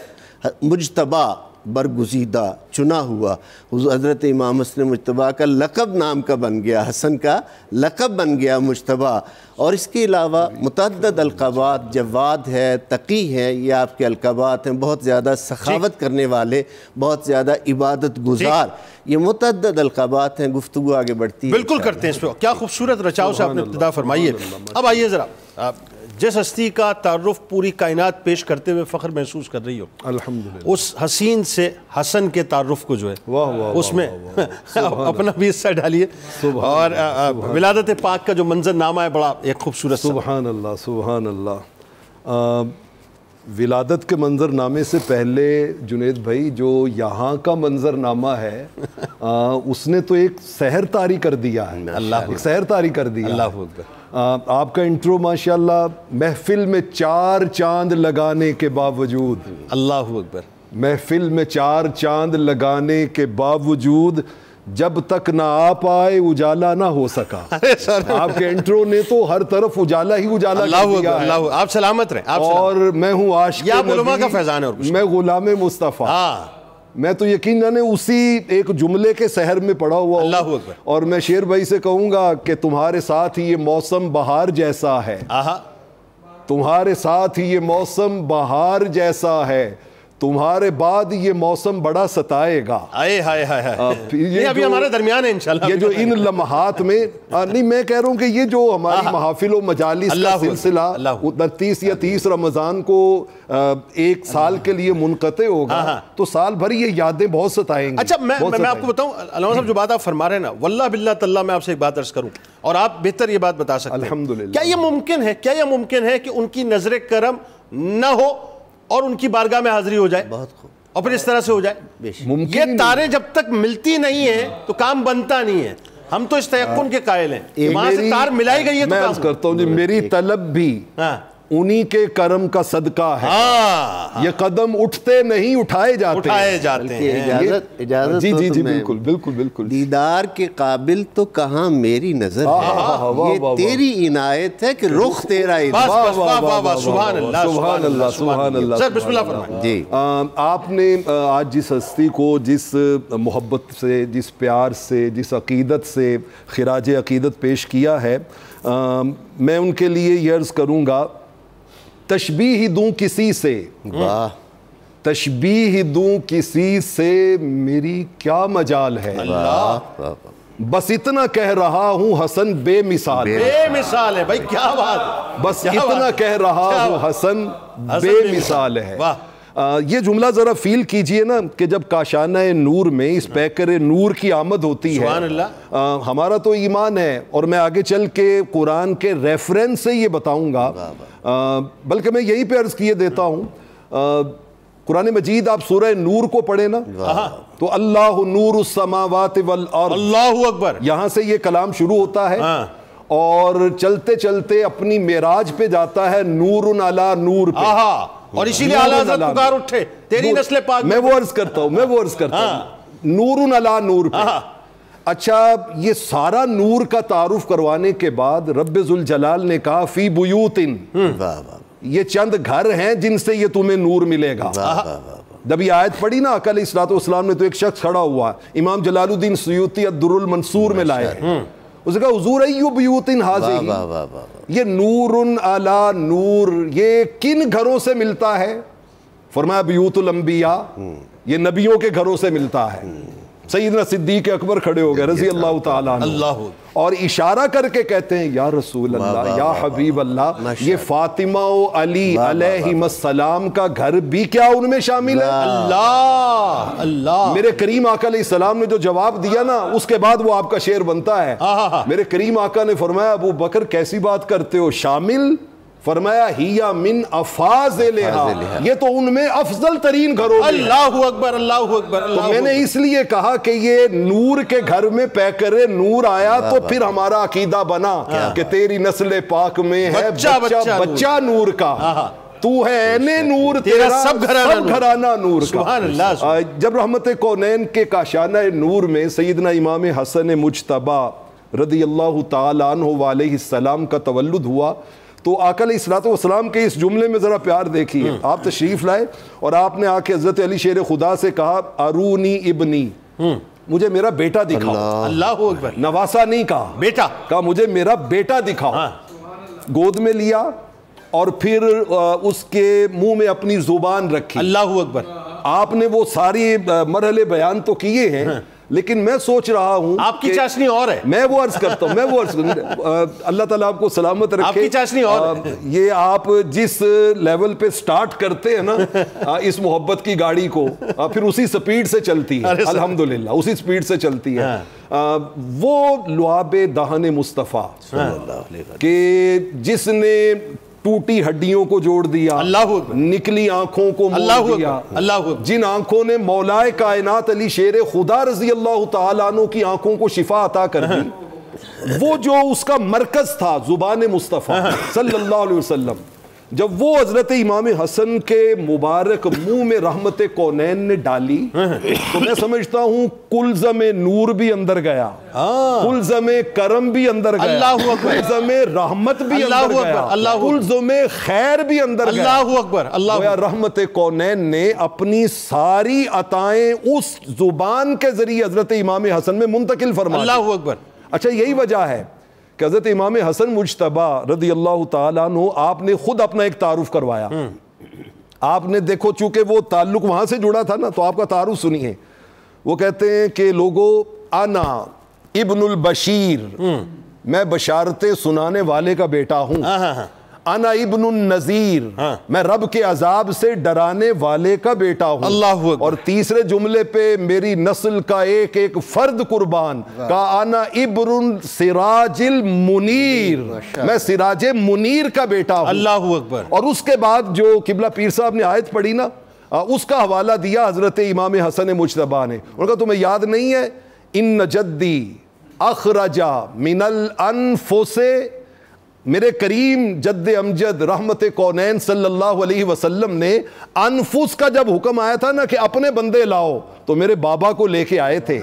مجتبیٰ، برگزیدہ، چنا ہوا، حضرت امام حسن مجتبیٰ کا لقب نام کا بن گیا، حسن کا لقب بن گیا مجتبیٰ۔ اور اس کے علاوہ متعدد القابات، جواد ہے، تقی ہے، یہ آپ کے القابات ہیں، بہت زیادہ سخاوت کرنے والے، بہت زیادہ عبادت گزار، یہ متعدد القابات ہیں۔ گفتگو آگے بڑھتی ہے، بالکل کرتے ہیں اس پہ۔ کیا خوبصورت رچاؤ سے آپ نے ابتدا فرمائی ہے۔ اب آئیے ذرا، جس ہستی کا تعارف پوری کائنات پیش کرتے ہوئے فخر محسوس کر رہی ہو، الحمدللہ، اس حسین سے حسن کے تعارف کو جو ہے اس میں اپنا بھی حصہ ڈالیے، اور ولادت پاک کا جو منظر نامہ ہے بڑا ایک خوبصورت۔ سبحان اللہ، سبحان اللہ۔ ولادت کے منظر نامے سے پہلے جنید بھائی جو یہاں کا منظر نامہ ہے اس نے تو ایک سحر طاری کر دیا ہے، ایک سحر طاری کر دیا۔ اللہ اکبر۔ آپ کا انٹرو ماشاءاللہ، محفل میں 4 چاند لگانے کے باوجود، اللہ اکبر، محفل میں 4 چاند لگانے کے باوجود جب تک نہ آپ آئے اجالا نہ ہو سکا. آپ کے انٹرو نے تو ہر طرف اجالا ہی اجالا کر دیا ہے. اللہ آپ سلامت رہیں. اور میں ہوں عاشق یہ آپ علماء کا فیضان ہے. اور میں غلام مصطفیٰ. میں تو یقیناً اسی ایک جملے کے سحر میں پڑا ہوا ہوں. اللہ اکبر. اور میں شیر بھائی سے کہوں گا کہ تمہارے ساتھ ہی یہ موسم بہار جیسا ہے. تمہارے ساتھ ہی یہ موسم بہار جیسا ہے, تمہارے بعد یہ موسم بڑا ستائے گا. یہ ابھی ہمارے درمیان ہے انشاءاللہ. یہ جو ان لمحات میں نہیں, میں کہہ رہا ہوں کہ یہ جو ہماری محافل و مجالس کا سلسلہ 29 یا 30 رمضان کو ایک سال کے لیے منقطع ہوگا, تو سال بھر یہ یادیں بہت ستائیں گی. اچھا میں آپ کو بتاؤں علامہ صاحب, جو بات آپ فرما رہے ہیں نا, واللہ باللہ تاللہ میں آپ سے ایک بات عرض کروں اور آپ بہتر یہ بات بتا سکتے ہیں. الحمدللہ. کیا یہ ممکن ہے کہ ان کی نظر کرم نہ ہو اور ان کی بارگاہ میں حاضری ہو جائے اور پھر اس طرح سے ہو جائے؟ یہ تاریں جب تک ملتی نہیں ہیں تو کام بنتا نہیں ہے. ہم تو اس تیقن کے قائل ہیں کہ وہاں سے تار ملائی گئی ہے. میں عرض کرتا ہوں جی, میری طلب بھی انہی کے کرم کا صدقہ ہے. یہ قدم اٹھتے نہیں اٹھائے جاتے ہیں. اجازت جی جی جی بالکل بالکل بالکل. دیدار کے قابل تو کہاں میری نظر ہے, یہ تیری عنایت ہے کہ رخ تیرا سبحان اللہ سبحان اللہ سبحان اللہ. سر بسم اللہ فرمائیں. جی, آپ نے آج جس ہستی کو جس محبت سے, جس پیار سے, جس عقیدت سے خراج عقیدت پیش کیا ہے, میں ان کے لیے یہ عرض کروں گا, تشبیہ دوں کسی سے, تشبیہ دوں کسی سے میری کیا مجال ہے. بس اتنا کہہ رہا ہوں حسن بے مثال ہے. بے مثال ہے بھائی, کیا بات. بس اتنا کہہ رہا ہوں حسن بے مثال ہے. یہ جملہ ذرا فیل کیجئے نا کہ جب کاشانہ نور میں اس پیکر نور کی آمد ہوتی ہے. ہمارا تو ایمان ہے, اور میں آگے چل کے قرآن کے ریفرنس سے یہ بتاؤں گا, بلکہ میں یہی پہ عرض کیے دیتا ہوں. قرآن مجید آپ سورہ نور کو پڑھیں نا, تو اللہ نور السماوات والارض, اللہ اکبر, یہاں سے یہ کلام شروع ہوتا ہے اور چلتے چلتے اپنی معراج پہ جاتا ہے نور علی نور پہ. اور اسی لیے اعلیٰ حضرت پکار اٹھے تیری نسل پاک. میں وہ عرض کرتا ہوں نور علی نور پہ. اچھا, یہ سارا نور کا تعارف کروانے کے بعد رب ذوالجلال نے کہا فی بیوتن, یہ چند گھر ہیں جن سے یہ تمہیں نور ملے گا. جب یہ آیت پڑھی نا آقا علیہ السلام نے, تو ایک شخص کھڑا ہوا, امام جلال الدین سیوطی الدر المنصور میں لائے, اس نے کہا حضور ایو بیوتن ہذہ, یہ نور علی نور یہ کن گھروں سے ملتا ہے؟ فرمایا بیوت الانبیاء, یہ نبیوں کے گھروں سے ملتا ہے. سیدنا صدیق اکبر کھڑے ہو گئے رضی اللہ تعالیٰ عنہ, اور اشارہ کر کے کہتے ہیں یا رسول اللہ, یا حبیب اللہ, یہ فاطمہ و علی علیہم السلام کا گھر بھی کیا ان میں شامل ہے؟ اللہ اللہ. میرے کریم آقا علیہ السلام نے جو جواب دیا نا, اس کے بعد وہ آپ کا شعر بنتا ہے. میرے کریم آقا نے فرمایا ابو بکر کیسی بات کرتے ہو, شامل؟ فرمایا ہیا من افاضلہا, یہ تو ان میں افضل ترین گھروں میں. اللہ اکبر اللہ اکبر. تو میں نے اس لیے کہا کہ یہ نور کے گھر میں پیکر نور آیا, تو پھر ہمارا عقیدہ بنا کہ تیری نسل پاک میں ہے بچہ نور کا, تو ہے اینے نور, تیرا سب گھرانہ نور کا. جب رحمت کونین کے کاشانہ نور میں سیدنا امام حسن مجتبی رضی اللہ تعالیٰ عنہ علیہ السلام کا تولد ہوا, تو آقا علیہ السلام کے اس جملے میں ذرا پیار دیکھیے. آپ تشریف لائے اور آپ نے آ کے حضرت علی شیر خدا سے کہا ارونی ابنی, مجھے میرا بیٹا دکھاؤ. اللہ اکبر. نواسا نہیں کہا, بیٹا کہا, مجھے میرا بیٹا دکھاؤ. گود میں لیا اور پھر اس کے منہ میں اپنی زبان رکھی. اللہ اکبر. آپ نے وہ ساری مرحلے بیان تو کیے ہیں, لیکن میں سوچ رہا ہوں آپ کی چاشنی اور ہے. میں وہ عرض کرتا ہوں, اللہ تعالیٰ آپ کو سلامت رکھے. آپ کی چاشنی اور ہے. یہ آپ جس لیول پہ سٹارٹ کرتے ہیں نا اس محبت کی گاڑی کو, پھر اسی سپیڈ سے چلتی ہے الحمدللہ, اسی سپیڈ سے چلتی ہے. وہ لعاب دہن مصطفیٰ کہ جس نے ٹوٹی ہڈیوں کو جوڑ دیا, نکلی آنکھوں کو موڑ دیا, جن آنکھوں نے مولائے کائنات علی شیر خدا رضی اللہ تعالیٰ عنہ کی آنکھوں کو شفا عطا کر دی, وہ جو اس کا مرکز تھا زبان مصطفیٰ صلی اللہ علیہ وسلم, جب وہ حضرت امام حسن کے مبارک منہ میں رحمت کونین نے ڈالی تو میں سمجھتا ہوں کلزم نور بھی اندر گیا, کلزم کرم بھی اندر گیا, کلزم رحمت بھی اندر گیا, کلزم خیر بھی اندر گیا. اللہ اکبر, اللہ. رحمت کونین نے اپنی ساری عطائیں اس زبان کے ذریعے حضرت امام حسن میں منتقل فرما. اللہ اکبر. اچھا یہی وجہ ہے کہ حضرت امام حسن مجتبی رضی اللہ تعالیٰ عنہ آپ نے خود اپنا ایک تعارف کروایا. آپ نے دیکھو چونکہ وہ تعلق وہاں سے جڑا تھا نا, تو آپ کا تعارف سنیے. وہ کہتے ہیں کہ لوگو انا ابن البشیر, میں بشارتیں سنانے والے کا بیٹا ہوں. انا ابن النذیر, میں رب کے عذاب سے ڈرانے والے کا بیٹا ہوں. اللہ اکبر. اور تیسرے جملے پہ میری نسل کا ایک ایک فرد قربان کا انا ابن سراج المنیر, میں سراج منیر کا بیٹا ہوں. اللہ اکبر. اور اس کے بعد جو قبلہ پیر صاحب نے آیت پڑھی نا, اس کا حوالہ دیا حضرت امام حسن مجتبی نے. ان کا تمہیں یاد نہیں ہے, ان جدی اخرجا من الانفس, میرے کریم جد امجد رحمت کونین صلی اللہ علیہ وسلم نے انفس کا جب حکم آیا تھا نا کہ اپنے بندے لاؤ, تو میرے بابا کو لے کے آئے تھے.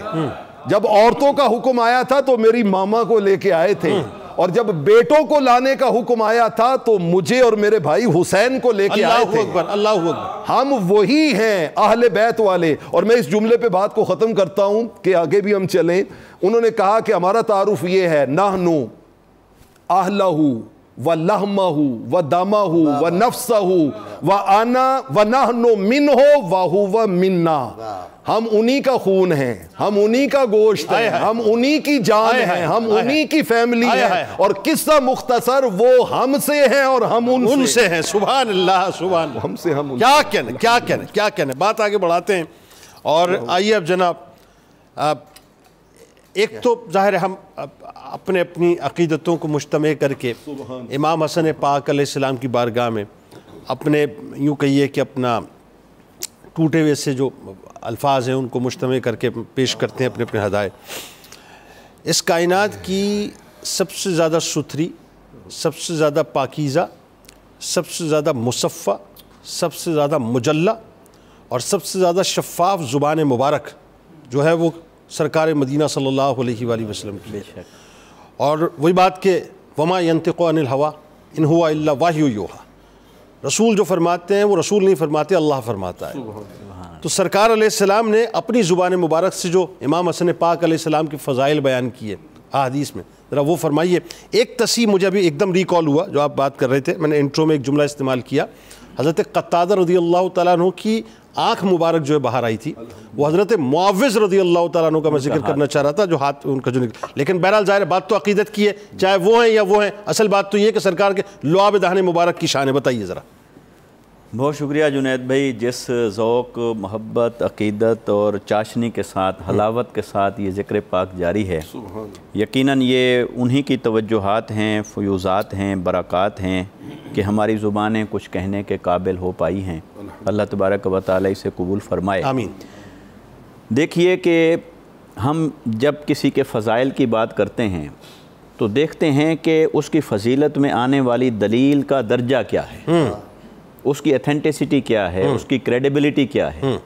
جب عورتوں کا حکم آیا تھا تو میری ماما کو لے کے آئے تھے. اور جب بیٹوں کو لانے کا حکم آیا تھا تو مجھے اور میرے بھائی حسین کو لے کے آئے تھے. اللہ اکبر. ہم وہی ہیں اہل بیت والے. اور میں اس جملے پہ بات کو ختم کرتا ہوں کہ آگے بھی ہم چلیں. انہوں نے کہا کہ ہمارا تعارف یہ ہے, نحنو اہلہ و لحمہ و دمہ و نفسہ و انا و نحن منہ و ہوا منا. ہم انہی کا خون ہیں, ہم انہی کا گوشت ہیں, ہم انہی کی جان ہیں, ہم انہی کی فیملی ہیں. اور قصہ مختصر, وہ ہم سے ہیں اور ہم ان سے ہیں. سبحان اللہ, سبحان اللہ. ہم سے ہم کیا کہنے, کیا کہنے, کیا کہنے. بات آگے بڑھاتے ہیں. اور آئیے اب جناب, ایک تو ظاہر ہے ہم اپنے اپنی عقیدتوں کو مجتمع کر کے امام حسن پاک علیہ السلام کی بارگاہ میں اپنے یوں کہیے کہ اپنا ٹوٹے ہوئے سے جو الفاظ ہیں ان کو مجتمع کر کے پیش کرتے ہیں اپنے اپنے ہدایے. اس کائنات کی سب سے زیادہ ستھری, سب سے زیادہ پاکیزہ, سب سے زیادہ مصفہ, سب سے زیادہ مجلہ اور سب سے زیادہ شفاف زبان مبارک جو ہے وہ سرکار مدینہ صلی اللہ علیہ وآلہ وسلم کی. اور وہی بات کہ وما ینطق عن الہوا ان ہوا الا وحی یوحی, رسول جو فرماتے ہیں وہ رسول نہیں فرماتے, اللہ فرماتا ہے. تو سرکار علیہ السلام نے اپنی زبان مبارک سے جو امام حسن پاک علیہ السلام کے فضائل بیان کیے احادیث میں, ذرا وہ فرمائیے. ایک تصحیح مجھے ابھی ایک دم ریکال ہوا جو آپ بات کر رہے تھے, میں نے انٹرو میں ایک جملہ استعمال کیا. حضرت قتادہ رضی اللہ تعالیٰ عنہ کی آنکھ مبارک جو ہے باہر آئی تھی, وہ حضرت معوذ رضی اللہ تعالیٰ عنہ کا میں ذکر کرنا چاہ رہا تھا جو ہاتھ ان کا جو نکلا. لیکن بہرحال ظاہر بات تو عقیدت کی ہے, چاہے وہ ہیں یا وہ ہیں, اصل بات تو یہ کہ سرکار کے لعاب دہن مبارک کی شان ہے. بتائیے ذرا. بہت شکریہ جنید بھائی, جس ذوق, محبت, عقیدت اور چاشنی کے ساتھ, حلاوت کے ساتھ یہ ذکر پاک جاری ہے, یقیناً یہ انہی کی توجہات ہیں, فیوزات ہیں, برکات ہیں کہ ہماری زبانیں کچھ کہنے کے قابل ہو پائی ہیں. اللہ تبارک و تعالی اسے قبول فرمائے. آمین. دیکھیے کہ ہم جب کسی کے فضائل کی بات کرتے ہیں تو دیکھتے ہیں کہ اس کی فضیلت میں آنے والی دلیل کا درجہ کیا ہے, اس کی ایتھنٹسٹی کیا ہے, اس کی کریڈیبلٹی کیا ہے.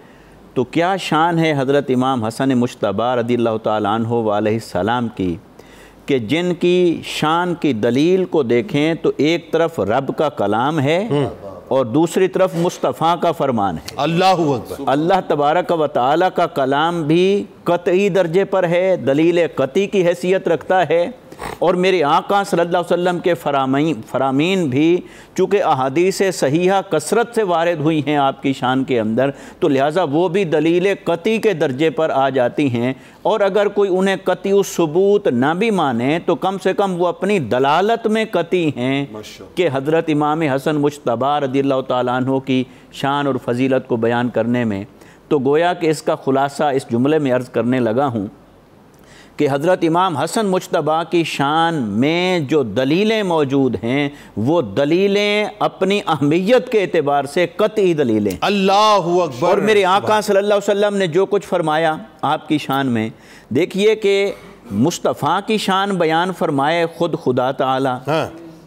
تو کیا شان ہے حضرت امام حسن مجتبی رضی اللہ تعالیٰ عنہ وعلیہ السلام کی کہ جن کی شان کی دلیل کو دیکھیں تو ایک طرف رب کا کلام ہے اور دوسری طرف مصطفیٰ کا فرمان ہے. اللہ اکبر. اللہ تبارک و تعالیٰ کا کلام بھی قطعی درجے پر ہے, دلیل قطعی کی حیثیت رکھتا ہے, اور میرے آقا صلی اللہ علیہ وسلم کے فرامین بھی چونکہ احادیث صحیحہ کثرت سے وارد ہوئی ہیں آپ کی شان کے اندر, تو لہٰذا وہ بھی دلیل قطعی کے درجے پر آ جاتی ہیں. اور اگر کوئی انہیں قطعی ثبوت نہ بھی مانے تو کم سے کم وہ اپنی دلالت میں قطعی ہیں کہ حضرت امام حسن مجتبی رضی اللہ تعالیٰ عنہ کی شان اور فضیلت کو بیان کرنے میں. تو گویا کہ اس کا خلاصہ اس جملے میں عرض کرنے لگا ہوں کہ حضرت امام حسن مجتبی کی شان میں جو دلیلیں موجود ہیں وہ دلیلیں اپنی اہمیت کے اعتبار سے قطعی دلیلیں. اللہ اکبر. اور میرے آقا صلی اللہ علیہ وسلم نے جو کچھ فرمایا آپ کی شان میں, دیکھیے کہ مصطفیٰ کی شان بیان فرمائے خود خدا تعالی,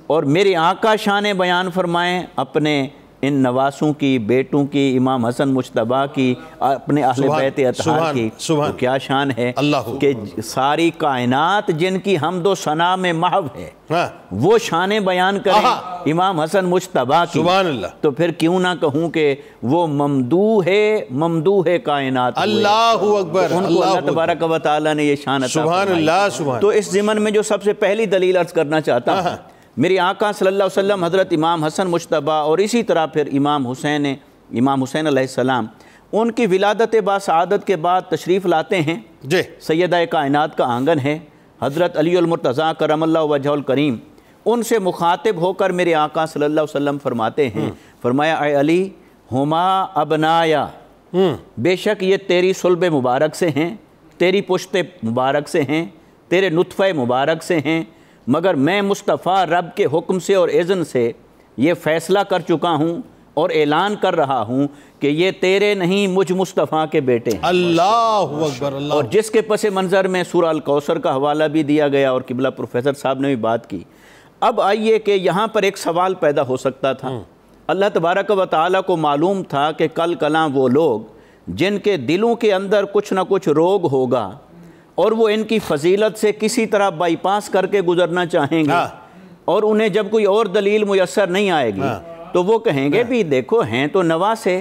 اور میرے آقا شان بیان فرمائیں اپنے ان نواسوں کی، بیٹوں کی، امام حسن مجتبیٰ کی، اپنے اہل بیت اطہار کی، تو کیا شان ہے کہ ساری کائنات جن کی حمد و ثنا میں محو ہے وہ شان بیان کریں امام حسن مجتبیٰ کی، تو پھر کیوں نہ کہوں کہ وہ ممدوح کائنات، اللہ اکبر، ان کو اللہ تبارک و تعالیٰ نے یہ شان عطا فرمائی۔ تو اس ضمن میں جو سب سے پہلی دلیل عرض کرنا چاہتا ہوں، میری آقا صلی اللہ علیہ وسلم حضرت امام حسن مجتبیٰ اور اسی طرح پھر امام حسین علیہ السلام ان کی ولادت باسعادت کے بعد تشریف لاتے ہیں، سیدہ کائنات کا آنگن ہے، حضرت علی المرتضیٰ کرم اللہ وجہہ الکریم ان سے مخاطب ہو کر میرے آقا صلی اللہ علیہ وسلم فرماتے ہیں، فرمایا اے علی ہما ابنایا، بے شک یہ تیری صلب مبارک سے ہیں، تیری پشت مبارک سے ہیں، تیرے نطفہ مبارک سے ہیں، مگر میں مصطفیٰ رب کے حکم سے اور اذن سے یہ فیصلہ کر چکا ہوں اور اعلان کر رہا ہوں کہ یہ تیرے نہیں مجھ مصطفیٰ کے بیٹے ہیں۔ اللہ اکبر، اللہ۔ اور جس کے پس منظر میں سورہ الکوثر کا حوالہ بھی دیا گیا اور قبلہ پروفیسر صاحب نے بھی بات کی۔ اب آئیے کہ یہاں پر ایک سوال پیدا ہو سکتا تھا، اللہ تبارک و تعالیٰ کو معلوم تھا کہ کل کلاں وہ لوگ جن کے دلوں کے اندر کچھ نہ کچھ روگ ہوگا اور وہ ان کی فضیلت سے کسی طرح بائی پاس کر کے گزرنا چاہیں گے، اور انہیں جب کوئی اور دلیل میسر نہیں آئے گی تو وہ کہیں گے بھی دیکھو ہیں تو نواسے،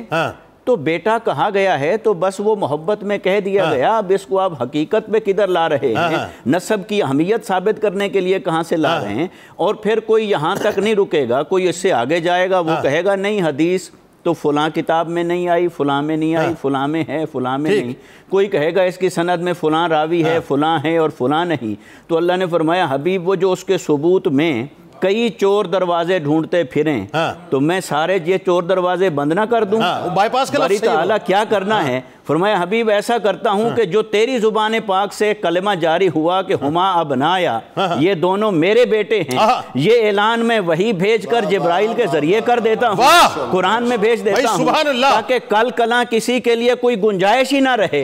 تو بیٹا کہا گیا ہے تو بس وہ محبت میں کہہ دیا گیا، اب اس کو آپ حقیقت میں کدھر لا رہے ہیں، نسب کی اہمیت ثابت کرنے کے لیے کہاں سے لا رہے ہیں؟ اور پھر کوئی یہاں تک نہیں رکے گا، کوئی اس سے آگے جائے گا، وہ کہے گا نہیں حدیث تو فلاں کتاب میں نہیں آئی، فلاں میں نہیں آئی، فلاں میں ہے، فلاں میں نہیں، کوئی کہے گا اس کی سند میں فلاں راوی ہے، فلاں ہے اور فلاں نہیں۔ تو اللہ نے فرمایا حبیب وہ جو اس کے ثبوت میں کئی چور دروازے ڈھونڈتے پھریں تو میں سارے یہ چور دروازے بند نہ کر دوں؟ باری تعالیٰ کیا کرنا ہے؟ فرمایا حبیب ایسا کرتا ہوں کہ جو تیری زبان پاک سے کلمہ جاری ہوا کہ ہما ابنایا، یہ دونوں میرے بیٹے ہیں، یہ اعلان میں وہی بھیج کر جبرائیل کے ذریعے کر دیتا ہوں، قرآن میں بھیج دیتا ہوں، تاکہ کل کلاں کسی کے لیے کوئی گنجائش ہی نہ رہے۔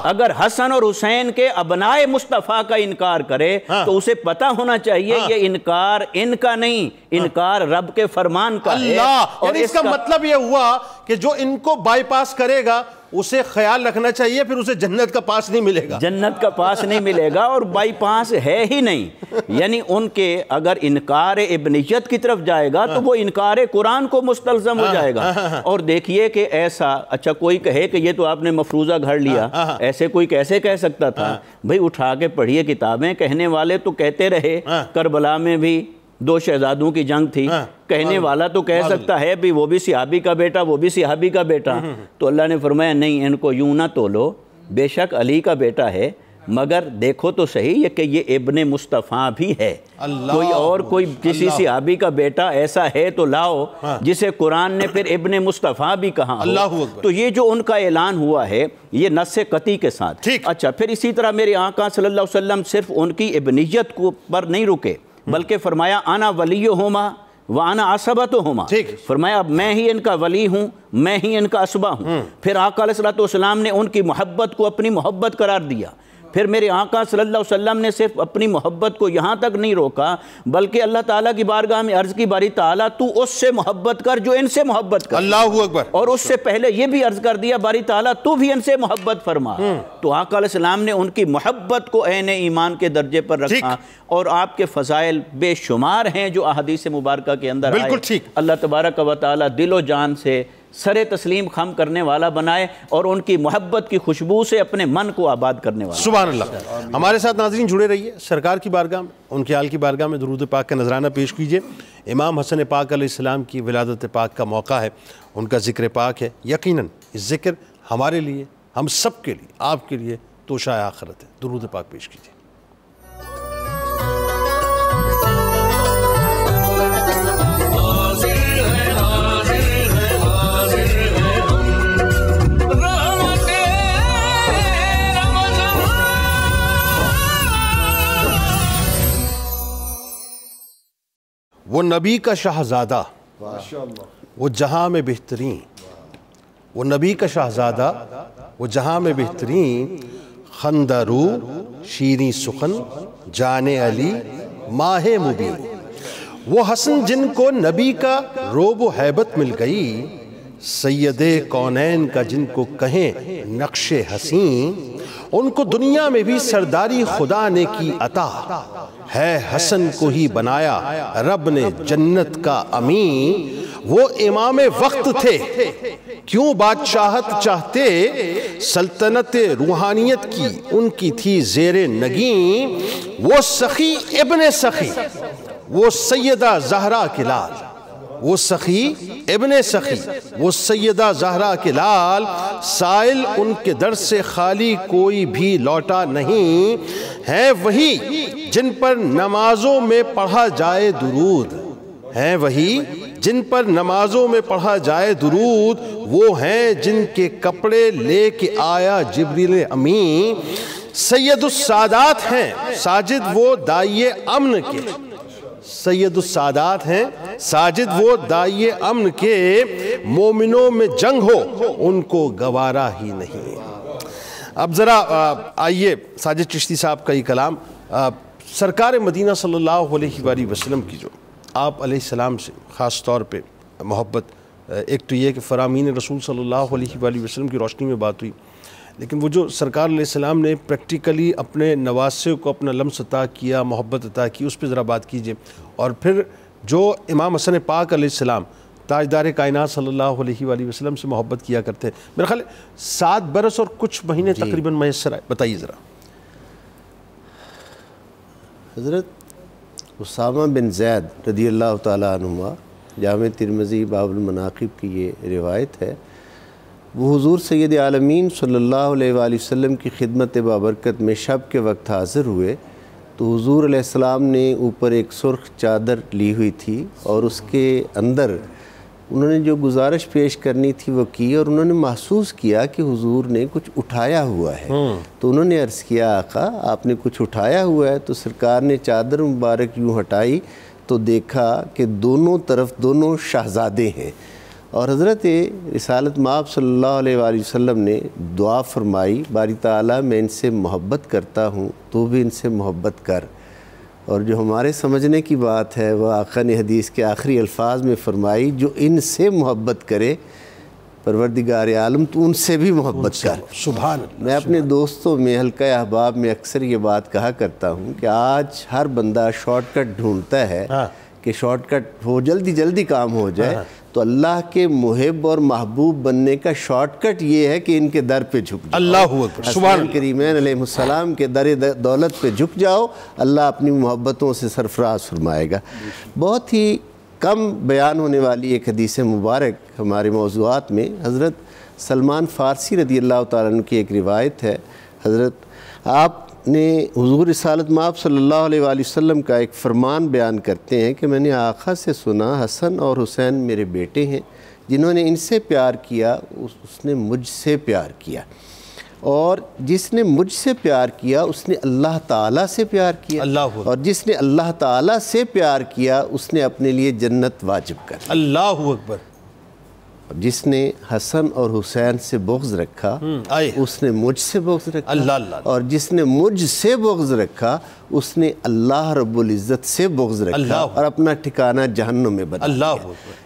اگر حسن اور حسین کے ابنائے مصطفیٰ کا انکار کرے تو اسے پتہ ہونا چاہیے یہ انکار ان کا نہیں، انکار رب کے فرمان کا ہے۔ اور اس کا مطلب یہ ہوا کہ جو ان کو بائی پاس کرے گا اسے خیال رکھنا چاہیے پھر اسے جنت کا پاس نہیں ملے گا، جنت کا پاس نہیں ملے گا، اور بائی پاس ہے ہی نہیں۔ یعنی ان کے اگر انکار ابنیت کی طرف جائے گا تو وہ انکار قرآن کو مستلزم ہو جائے گا۔ اور دیکھیے کہ ایسا، اچھا کوئی کہے کہ یہ تو آپ نے مفروضہ گھڑ لیا، ایسے کوئی کیسے کہہ سکتا تھا؟ بھئی اٹھا کے پڑھیے کتابیں، کہنے والے تو کہتے رہے، کربلا میں بھی 2 شہزادوں کی جنگ تھی، کہنے والا تو کہہ سکتا ہے بھی وہ بھی صحابی کا بیٹا، وہ بھی صحابی کا بیٹا، تو اللہ نے فرمایا نہیں، ان کو یوں نہ تولو، بے شک علی کا بیٹا ہے، مگر دیکھو تو صحیح یہ کہ یہ ابن مصطفیٰ بھی ہے، کوئی اور کوئی کسی صحابی کا بیٹا ایسا ہے تو لاؤ جسے قرآن نے پھر ابن مصطفیٰ بھی کہا ہو۔ تو یہ جو ان کا اعلان ہوا ہے یہ نص قطعی کے ساتھ۔ اچھا پھر اسی طرح میرے آقا صلی اللہ علیہ وسلم صرف ان کی ابنیت پر نہیں رکے، بلکہ فرمایا انا ولیہما وانا عصبتہما، فرمایا اب میں ہی ان کا ولی ہوں، میں ہی ان کا عصبہ ہوں۔ پھر آقا علیہ السلام نے ان کی محبت کو اپنی محبت قرار دیا۔ پھر میرے آقا صلی اللہ علیہ وسلم نے صرف اپنی محبت کو یہاں تک نہیں روکا، بلکہ اللہ تعالیٰ کی بارگاہ میں عرض کی باری تعالیٰ تو اس سے محبت کر جو ان سے محبت کر، اللہ اکبر، اور اس سے پہلے یہ بھی عرض کر دیا باری تعالیٰ تو بھی ان سے محبت فرما۔ تو آقا علیہ السلام نے ان کی محبت کو عین ایمان کے درجے پر رکھا، اور آپ کے فضائل بے شمار ہیں جو احادیث مبارکہ کے اندر آئے۔ اللہ تبارک و تعالیٰ دل و جان سے سر تسلیم خم کرنے والا بنائے اور ان کی محبت کی خوشبو سے اپنے من کو آباد کرنے والا۔ سبحان اللہ۔ ہمارے ساتھ ناظرین جڑے رہیے، سرکار کی بارگاہ میں، ان کے آل کی بارگاہ میں درود پاک کا نذرانہ پیش کیجئے۔ امام حسن پاک علیہ السلام کی ولادت پاک کا موقع ہے، ان کا ذکر پاک ہے، یقیناً اس ذکر ہمارے لیے، ہم سب کے لیے، آپ کے لیے توشہ آخرت ہے۔ درود پاک پیش کیجئے۔ وہ نبی کا شہزادہ، وہ جہاں میں بہترین، وہ نبی کا شہزادہ، وہ جہاں میں بہترین، خندرو شیریں سخن جان علی ماہ مبین۔ وہ حسن جن کو نبی کا روب و ہیبت مل گئی، سید کونین کا جن کو کہیں نقش حسین، ان کو دنیا میں بھی سرداری خدا نے کی عطا، ہے حسن کو ہی بنایا رب نے جنت کا امین۔ وہ امام وقت تھے، کیوں بادشاہت چاہتے، سلطنت روحانیت کی ان کی تھی زیر نگین۔ وہ سخی ابن سخی، وہ سیدہ زہرا کے لال، وہ سخی ابن سخی، وہ سیدہ زہرا کے لال، سائل ان کے در سے خالی کوئی بھی لوٹا نہیں، ہیں وہی جن پر نمازوں میں پڑھا جائے درود، ہیں وہی جن پر نمازوں میں پڑھا جائے درود، وہ ہیں جن کے کپڑے لے کے آیا جبریل امین۔ سید السادات ہیں ساجد وہ داعی امن کے، سید السادات ہیں ساجد وہ داعی امن کے، مومنوں میں جنگ ہو ان کو گوارا ہی نہیں۔ اب ذرا آئیے ساجد چشتی صاحب کا یہ کلام، سرکار مدینہ صلی اللہ علیہ وآلہ وسلم کی جو آپ علیہ السلام سے خاص طور پہ محبت، ایک تو یہ کہ فرامین رسول صلی اللہ علیہ وآلہ وسلم کی روشنی میں بات ہوئی، لیکن وہ جو سرکار علیہ السلام نے پریکٹیکلی اپنے نواسے کو اپنا لمس عطا کیا، محبت عطا کی، اس پہ ذرا بات کیجئے۔ اور پھر جو امام حسن پاک علیہ السلام تاجدار کائنات صلی اللہ علیہ وآلہ وسلم سے محبت کیا کرتے ہیں، میرا خیال 7 برس اور کچھ مہینے تقریباً میسر آئے، بتائیے ذرا۔ حضرت اسامہ بن زید رضی اللہ تعالیٰ عنہما، جامع ترمذی باب المناقب کی یہ روایت ہے، وہ حضور سید عالمین صلی اللہ علیہ وآلہ وسلم کی خدمت بابرکت میں شب کے وقت حاضر ہوئے تو حضور علیہ السلام نے اوپر ایک سرخ چادر لی ہوئی تھی اور اس کے اندر انہوں نے جو گزارش پیش کرنی تھی وہ کی، اور انہوں نے محسوس کیا کہ حضور نے کچھ اٹھایا ہوا ہے، تو انہوں نے عرض کیا آقا آپ نے کچھ اٹھایا ہوا ہے؟ تو سرکار نے چادر مبارک یوں ہٹائی تو دیکھا کہ دونوں طرف دونوں شہزادے ہیں، اور حضرت رسالت مآب صلی اللہ علیہ وآلہ وسلم نے دعا فرمائی، باری تعالیٰ میں ان سے محبت کرتا ہوں تو بھی ان سے محبت کر۔ اور جو ہمارے سمجھنے کی بات ہے وہ آقا نے حدیث کے آخری الفاظ میں فرمائی، جو ان سے محبت کرے پروردگار عالم تو ان سے بھی محبت کر۔ سبحان اللہ۔ میں اپنے دوستوں میں حلقہ احباب میں اکثر یہ بات کہا کرتا ہوں کہ آج ہر بندہ شارٹ کٹ ڈھونڈتا ہے کہ شارٹ کٹ ہو، جلدی جلدی کام ہو جائے، تو اللہ کے محب اور محبوب بننے کا شارٹ کٹ یہ ہے کہ ان کے در پہ جھک جاؤ۔ اللہ اکبر، سبحان حسین کریمین علیہ السلام کے در دولت پہ جھک جاؤ، اللہ اپنی محبتوں سے سرفراز فرمائے گا۔ بہت ہی کم بیان ہونے والی ایک حدیث مبارک ہمارے موضوعات میں حضرت سلمان فارسی رضی اللہ تعالیٰ عنہ کی ایک روایت ہے۔ حضرت آپ نے حضور رسالت مآب صلی اللہ علیہ وآلہ وسلم کا ایک فرمان بیان کرتے ہیں کہ میں نے آقا سے سنا، حسن اور حسین میرے بیٹے ہیں، جنہوں نے ان سے پیار کیا اس نے مجھ سے پیار کیا، اور جس نے مجھ سے پیار کیا اس نے اللہ تعالیٰ سے پیار کیا، اور جس نے اللہ تعالیٰ سے پیار کیا اس نے اپنے لیے جنت واجب کر لی۔ اللہ اکبر۔ جس نے حسن اور حسین سے بغض رکھا اس نے مجھ سے بغض رکھا، اور جس نے مجھ سے بغض رکھا اس نے اللہ رب العزت سے بغض رکھا اور اپنا ٹھکانہ جہنم میں بنا دیا۔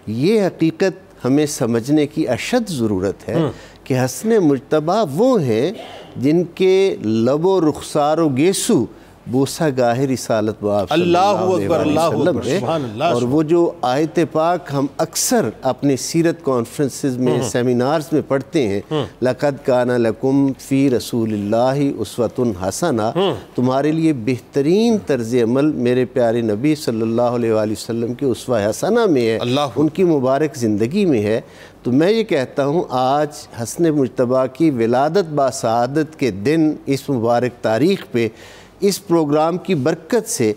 یہ حقیقت ہمیں سمجھنے کی اشد ضرورت ہے کہ حسن مجتبیٰ وہ ہیں جن کے لب و رخسار و گیسو بوسہ گاہ رسالت مآب صلی اللہ علیہ وسلم ہے، اور وہ جو آیت پاک ہم اکثر اپنے سیرت کانفرنسز میں سیمینارز میں پڑھتے ہیں، لَقَدْ كَانَ لَكُمْ فِي رَسُولِ اللَّهِ أُسْوَةٌ حَسَنَةٌ، تمہارے لیے بہترین طرز عمل میرے پیارے نبی صلی اللہ علیہ وآلہ وسلم کے اسوہ حسنہ میں ہے، ان کی مبارک زندگی میں ہے۔ تو میں یہ کہتا ہوں آج حسن مجتبیٰ کی ولادت باسعادت کے دن، اس مبارک تاریخ پہ اس پروگرام کی برکت سے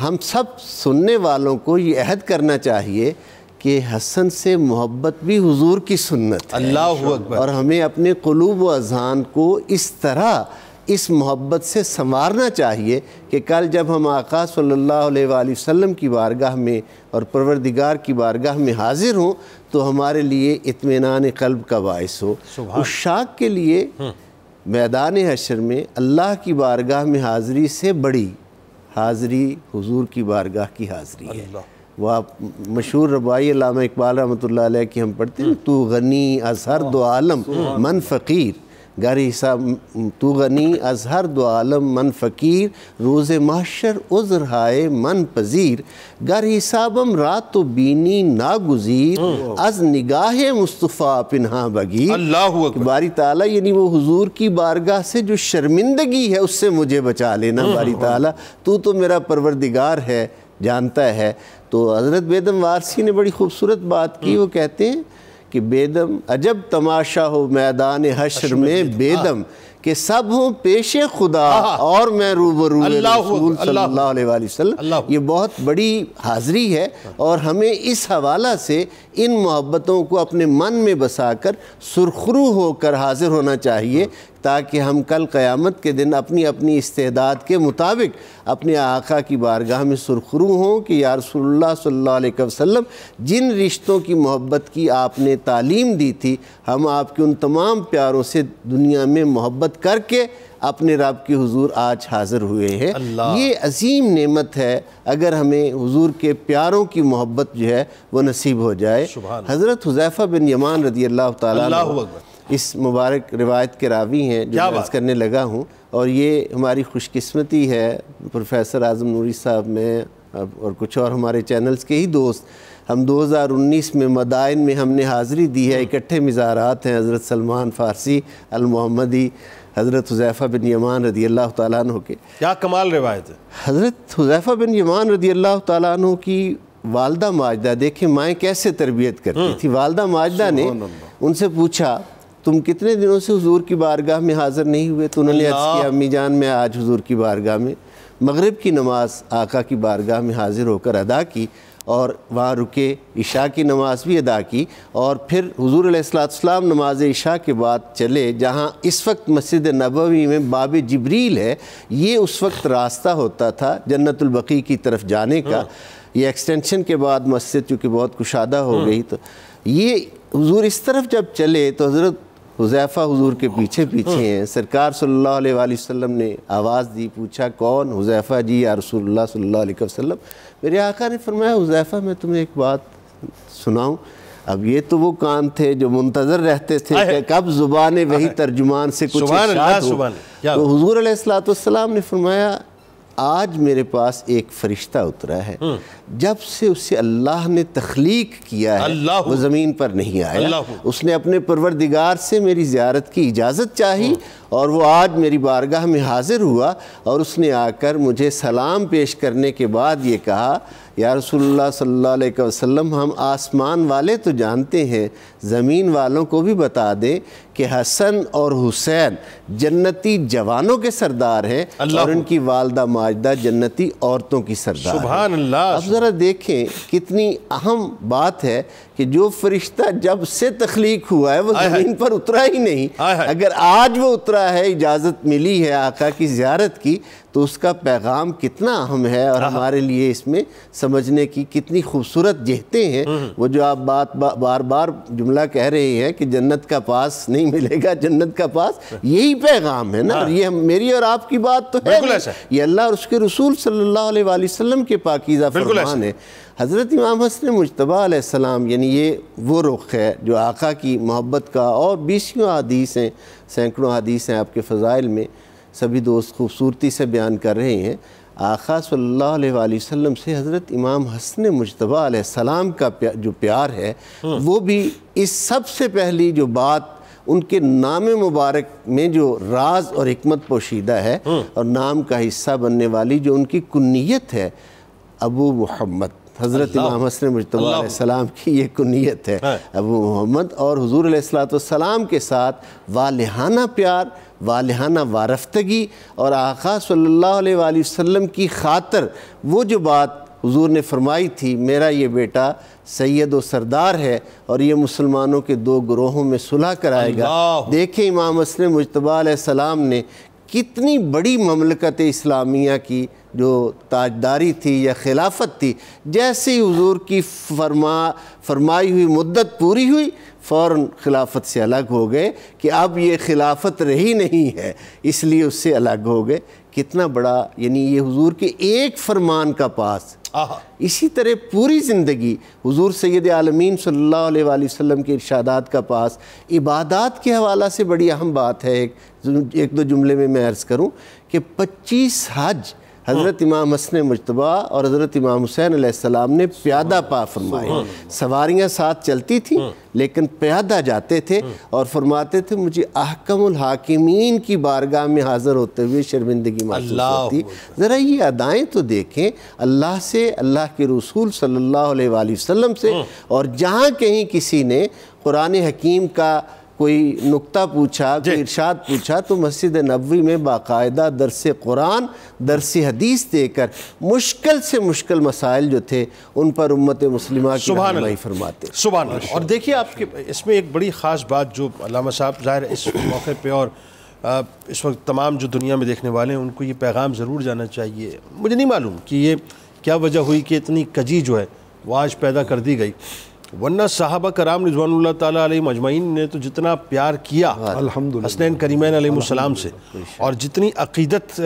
ہم سب سننے والوں کو یہ عہد کرنا چاہیے کہ حسن سے محبت بھی حضور کی سنت ہے، اللہ اکبر، اور ہمیں اپنے قلوب و اذہان کو اس طرح اس محبت سے سنوارنا چاہیے کہ کل جب ہم آقا صلی اللہ علیہ وآلہ وسلم کی بارگاہ میں اور پروردگار کی بارگاہ میں حاضر ہوں تو ہمارے لیے اطمینان قلب کا باعث ہو۔ عشاق کے لیے میدان حشر میں اللہ کی بارگاہ میں حاضری سے بڑی حاضری حضور کی بارگاہ کی حاضری ہے۔ وہ آپ مشہور ربائی علامہ اقبال رحمۃ اللہ علیہ کی ہم پڑھتے ہیں، تو غنی از ہر دو عالم من فقیر، گر حساب تو غنی از ہر دو عالم من فقیر، روز محشر عذر ہائے من پذیر، گر حسابم رات و بینی ناگزیر، از نگاہ مصطفیٰ پنہاں بگیر۔ اللہ اکبر۔ باری تعالیٰ یعنی وہ حضور کی بارگاہ سے جو شرمندگی ہے اس سے مجھے بچا لینا باری تعالیٰ، تو میرا پروردگار ہے، جانتا ہے۔ تو حضرت بیدم وارسی نے بڑی خوبصورت بات کی، وہ کہتے ہیں کہ بیدم عجب تماشا ہو میدان حشر میں بیدم، کہ سب ہوں پیش خدا اور میں روبرو رسول صلی اللہ علیہ وآلہ وسلم۔ یہ بہت بڑی حاضری ہے، اور ہمیں اس حوالہ سے ان محبتوں کو اپنے من میں بسا کر سرخرو ہو کر حاضر ہونا چاہیے، تاکہ ہم کل قیامت کے دن اپنی اپنی استعداد کے مطابق اپنے آقا کی بارگاہ میں سرخرو ہوں کہ یا رسول اللہ صلی اللہ علیہ وسلم، جن رشتوں کی محبت کی آپ نے تعلیم دی تھی، ہم آپ کے ان تمام پیاروں سے دنیا میں محبت کر کے اپنے رب کے حضور آج حاضر ہوئے ہیں۔ یہ عظیم نعمت ہے اگر ہمیں حضور کے پیاروں کی محبت جو ہے وہ نصیب ہو جائے۔ حضرت حذیفہ بن یمان رضی اللہ تعالیٰ عنہ اس مبارک روایت کے راوی ہیں جو میں عرض کرنے لگا ہوں، اور یہ ہماری خوش قسمتی ہے، پروفیسر اعظم نوری صاحب میں اور کچھ اور ہمارے چینلز کے ہی دوست، ہم 2019 میں مدائن میں ہم نے حاضری دی ہے، اکٹھے مزارات ہیں حضرت سلمان فارسی المحمدی، حضرت حذیفہ بن یمان رضی اللہ تعالیٰ عنہ کے۔ کیا کمال روایت ہے۔ حضرت حذیفہ بن یمان رضی اللہ تعالیٰ عنہ کی والدہ ماجدہ، دیکھیں مائیں کیسے تربیت کرتی تھی۔ والدہ ماجدہ نے ان سے پوچھا تم کتنے دنوں سے حضور کی بارگاہ میں حاضر نہیں ہوئے؟ تو انہوں نے عرض کیا امی جان میں آج حضور کی بارگاہ میں مغرب کی نماز آقا کی بارگاہ میں حاضر ہو کر ادا کی، اور وہاں رکے عشاء کی نماز بھی ادا کی، اور پھر حضور علیہ السلام نماز عشاء کے بعد چلے جہاں اس وقت مسجد نبوی میں باب جبریل ہے، یہ اس وقت راستہ ہوتا تھا جنت البقیع کی طرف جانے کا۔ یہ ایکسٹینشن کے بعد مسجد چونکہ بہت کشادہ ہو گئی، تو یہ حضور اس طرف جب چلے تو حضرت حذیفہ حضور کے پیچھے پیچھے ہیں۔ سرکار صلی اللہ علیہ وآلہ وسلم نے آواز دی، پوچھا کون؟ حذیفہ جی یا رسول اللہ صلی اللہ علیہ وسلم۔ میرے آقا نے فرمایا حذیفہ میں تمہیں ایک بات سناؤں۔ اب یہ تو وہ کان تھے جو منتظر رہتے تھے کہ کب زبان وہی ترجمان سے کچھ ارشاد ہو۔ تو حضور علیہ السلام نے فرمایا آج میرے پاس ایک فرشتہ اترا ہے، جب سے اسے اللہ نے تخلیق کیا ہے وہ زمین پر نہیں آیا، اس نے اپنے پروردگار سے میری زیارت کی اجازت چاہی، اور وہ آج میری بارگاہ میں حاضر ہوا، اور اس نے آ کر مجھے سلام پیش کرنے کے بعد یہ کہا یا رسول اللہ صلی اللہ علیہ وسلم، ہم آسمان والے تو جانتے ہیں، زمین والوں کو بھی بتا دیں کہ حسن اور حسین جنتی جوانوں کے سردار ہیں، اور ان کی والدہ ماجدہ جنتی عورتوں کی سردار ہیں۔ سبحان اللہ۔ اب ذرا دیکھیں کتنی اہم بات ہے کہ جو فرشتہ جب سے تخلیق ہوا ہے وہ زمین پر اترا ہی نہیں، اگر آج وہ اترا ہے، اجازت ملی ہے آقا کی زیارت کی، تو اس کا پیغام کتنا اہم ہے، اور ہمارے لیے اس میں سمجھنے کی کتنی خوبصورت جہتیں ہیں۔ وہ جو آپ بار بار جملہ کہہ رہے ہیں کہ جنت کا پاس نہیں ملے گا، جنت کا پاس، یہی پیغام ہے نا، یہ میری اور آپ کی بات تو ہے، یہ اللہ اور اس کے رسول صلی اللہ علیہ وآلہ وسلم کے پاکیزہ فرمان ہے۔ حضرت امام حسن مجتبیٰ علیہ السلام، یعنی یہ وہ رخ ہے جو آقا کی محبت کا، اور 20 حدیث ہیں، سینکڑوں حدیث ہیں آپ کے فضائل میں، سبھی دوست خوبصورتی سے بیان کر رہے ہیں۔ آقا صلی اللہ علیہ وآلہ وسلم سے حضرت امام حسن مجتبیٰ علیہ السلام کا جو پیار ہے، وہ بھی اس سب سے پہلی جو بات ان کے نام مبارک میں جو راز اور حکمت پوشیدہ ہے، اور نام کا حصہ بننے والی جو ان کی کنیت ہے، ابو محمد، حضرت امام حسن مجتبیٰ علیہ السلام کی یہ کنیت ہے ابو محمد، اور حضور علیہ السلام کے ساتھ والہانہ پیار، والہانہ وارفتگی، اور آقا صلی اللہ علیہ وآلہ وسلم کی خاطر وہ جو بات حضور نے فرمائی تھی، میرا یہ بیٹا سید و سردار ہے اور یہ مسلمانوں کے 2 گروہوں میں صلح کرائے گا۔ دیکھیں امام حسن مجتبیٰ علیہ السلام نے کتنی بڑی مملکت اسلامیہ کی جو تاجداری تھی یا خلافت تھی، جیسے ہی حضور کی فرمائی ہوئی مدت پوری ہوئی، فوراً خلافت سے الگ ہو گئے کہ اب یہ خلافت رہی نہیں ہے، اس لیے اس سے الگ ہو گئے۔ کتنا بڑا، یعنی یہ حضور کے ایک فرمان کا پاس. اسی طرح پوری زندگی حضور سید عالمین صلی اللہ علیہ وآلہ وسلم کے ارشادات کا پاس. عبادات کے حوالہ سے بڑی اہم بات ہے، ایک دو جملے میں عرض کروں کہ 25 حج حضرت امام حسن مجتبیٰ اور حضرت امام حسین علیہ السلام نے پیادہ پا فرمائے. سواریاں ساتھ چلتی تھیں لیکن پیادہ جاتے تھے اور فرماتے تھے مجھے احکم الحاکمین کی بارگاہ میں حاضر ہوتے ہوئے شرمندگی محسوس ہوتی. ذرا یہ ادائیں تو دیکھیں اللہ سے، اللہ کے رسول صلی اللہ علیہ وآلہ وسلم سے. اور جہاں کہیں کسی نے قرآن حکیم کا کوئی نکتہ پوچھا، کوئی ارشاد پوچھا، تو مسجد نبوی میں باقاعدہ درس قرآن، درس حدیث دے کر مشکل سے مشکل مسائل جو تھے ان پر امت مسلمہ کی رہنمائی فرماتے. سبحان اللہ. اور دیکھیے آپ کے اس میں ایک بڑی خاص بات جو علامہ صاحب ظاہر اس موقع پہ اور اس وقت تمام جو دنیا میں دیکھنے والے ہیں ان کو یہ پیغام ضرور جانا چاہیے. مجھے نہیں معلوم کہ یہ کیا وجہ ہوئی کہ اتنی کجی جو ہے وہ آج پیدا کر دی گئی، ورنہ صحابہ کرام رضوان اللہ تعالیٰ علیہ مجمعین نے تو جتنا پیار کیا الحمدللہ حسنین کریمین علیہ السلام سے، اور جتنی عقیدت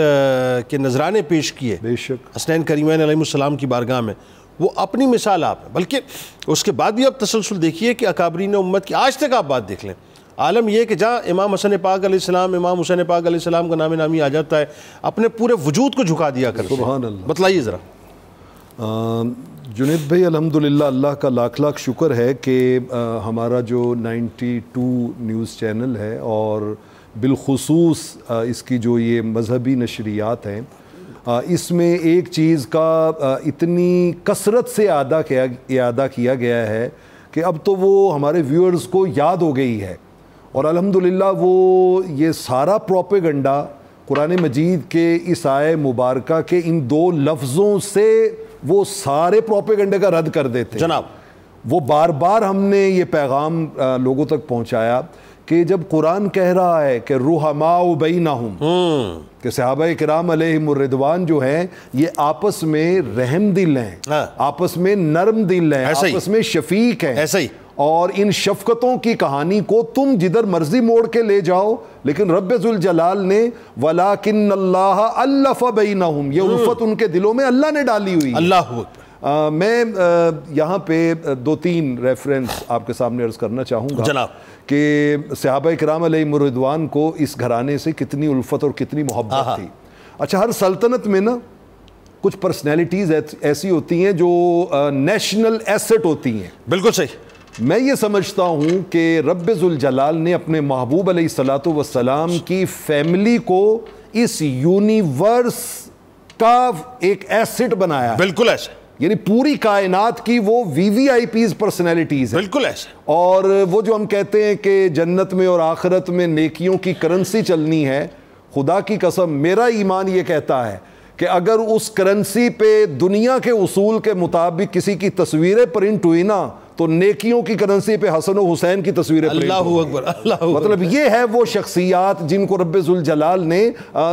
کے نذرانے پیش کیے بے شک حسنین کریمین علیہ السلام کی بارگاہ میں، وہ اپنی مثال آپ ہے. بلکہ اس کے بعد بھی آپ تسلسل دیکھیے کہ اکابرین امت کی آج تک آپ بات دیکھ لیں. عالم یہ کہ جہاں امام حسن پاک علیہ السلام، امام حسین پاک علیہ السلام کا نام نامی آ جاتا ہے، اپنے پورے وجود کو جھکا دیا کرتے ہیں. سبحان اللہ. بتلائیے ذرا. جنید بھائی الحمدللہ اللہ کا لاکھ لاکھ شکر ہے کہ ہمارا جو 92 نیوز چینل ہے اور بالخصوص اس کی جو یہ مذہبی نشریات ہیں، اس میں ایک چیز کا اتنی کثرت سے اعادہ کیا گیا ہے کہ اب تو وہ ہمارے ویورز کو یاد ہو گئی ہے. اور الحمدللہ وہ یہ سارا پروپیگنڈا قرآن مجید کے اس آیے مبارکہ کے ان 2 لفظوں سے وہ سارے پروپیگنڈے کا رد کر دیتے. جناب وہ بار بار ہم نے یہ پیغام لوگوں تک پہنچایا کہ جب قرآن کہہ رہا ہے کہ رحماء بینہم، کہ صحابہ کرام علیہم الرضوان جو ہیں یہ آپس میں رحم دل ہیں، آپس میں نرم دل ہیں، آپس میں شفیق ہیں. ایسا ہی. اور ان شفقتوں کی کہانی کو تم جدھر مرضی موڑ کے لے جاؤ، لیکن رب ذوالجلال نے وَلَٰكِنَّ اللَّهَ أَلَّفَ بَيْنَهُمْ، یہ الفت ان کے دلوں میں اللہ نے ڈالی ہوئی. اللہ اکبر. میں یہاں پہ 2-3 ریفرنس آپ کے سامنے عرض کرنا چاہوں گا جناب کہ صحابہ کرام علیہم الرضوان کو اس گھرانے سے کتنی الفت اور کتنی محبت تھی. اچھا، ہر سلطنت میں نا کچھ پرسنالٹیز ایسی ہوتی ہیں جو نیشنل ایسٹ ہوتی ہیں. بالکل صحیح. میں یہ سمجھتا ہوں کہ رب ذوالجلال نے اپنے محبوب علیہ الصلاۃ والسلام کی فیملی کو اس یونیورس کا ایک ایسٹ بنایا ہے. بالکل ایسا. یعنی پوری کائنات کی وہ VVIPs پرسنالٹیز ہیں. بالکل ایسا. اور وہ جو ہم کہتے ہیں کہ جنت میں اور آخرت میں نیکیوں کی کرنسی چلنی ہے، خدا کی قسم میرا ایمان یہ کہتا ہے کہ اگر اس کرنسی پہ دنیا کے اصول کے مطابق کسی کی تصویریں پرنٹ ہوئی نا تو نیکیوں کی کرنسی پہ حسن و حسین کی تصویریں پرنٹ اللہ ہوئی. اکبر. اللہ اکبر. مطلب یہ ہے وہ شخصیات جن کو رب ذوالجلال نے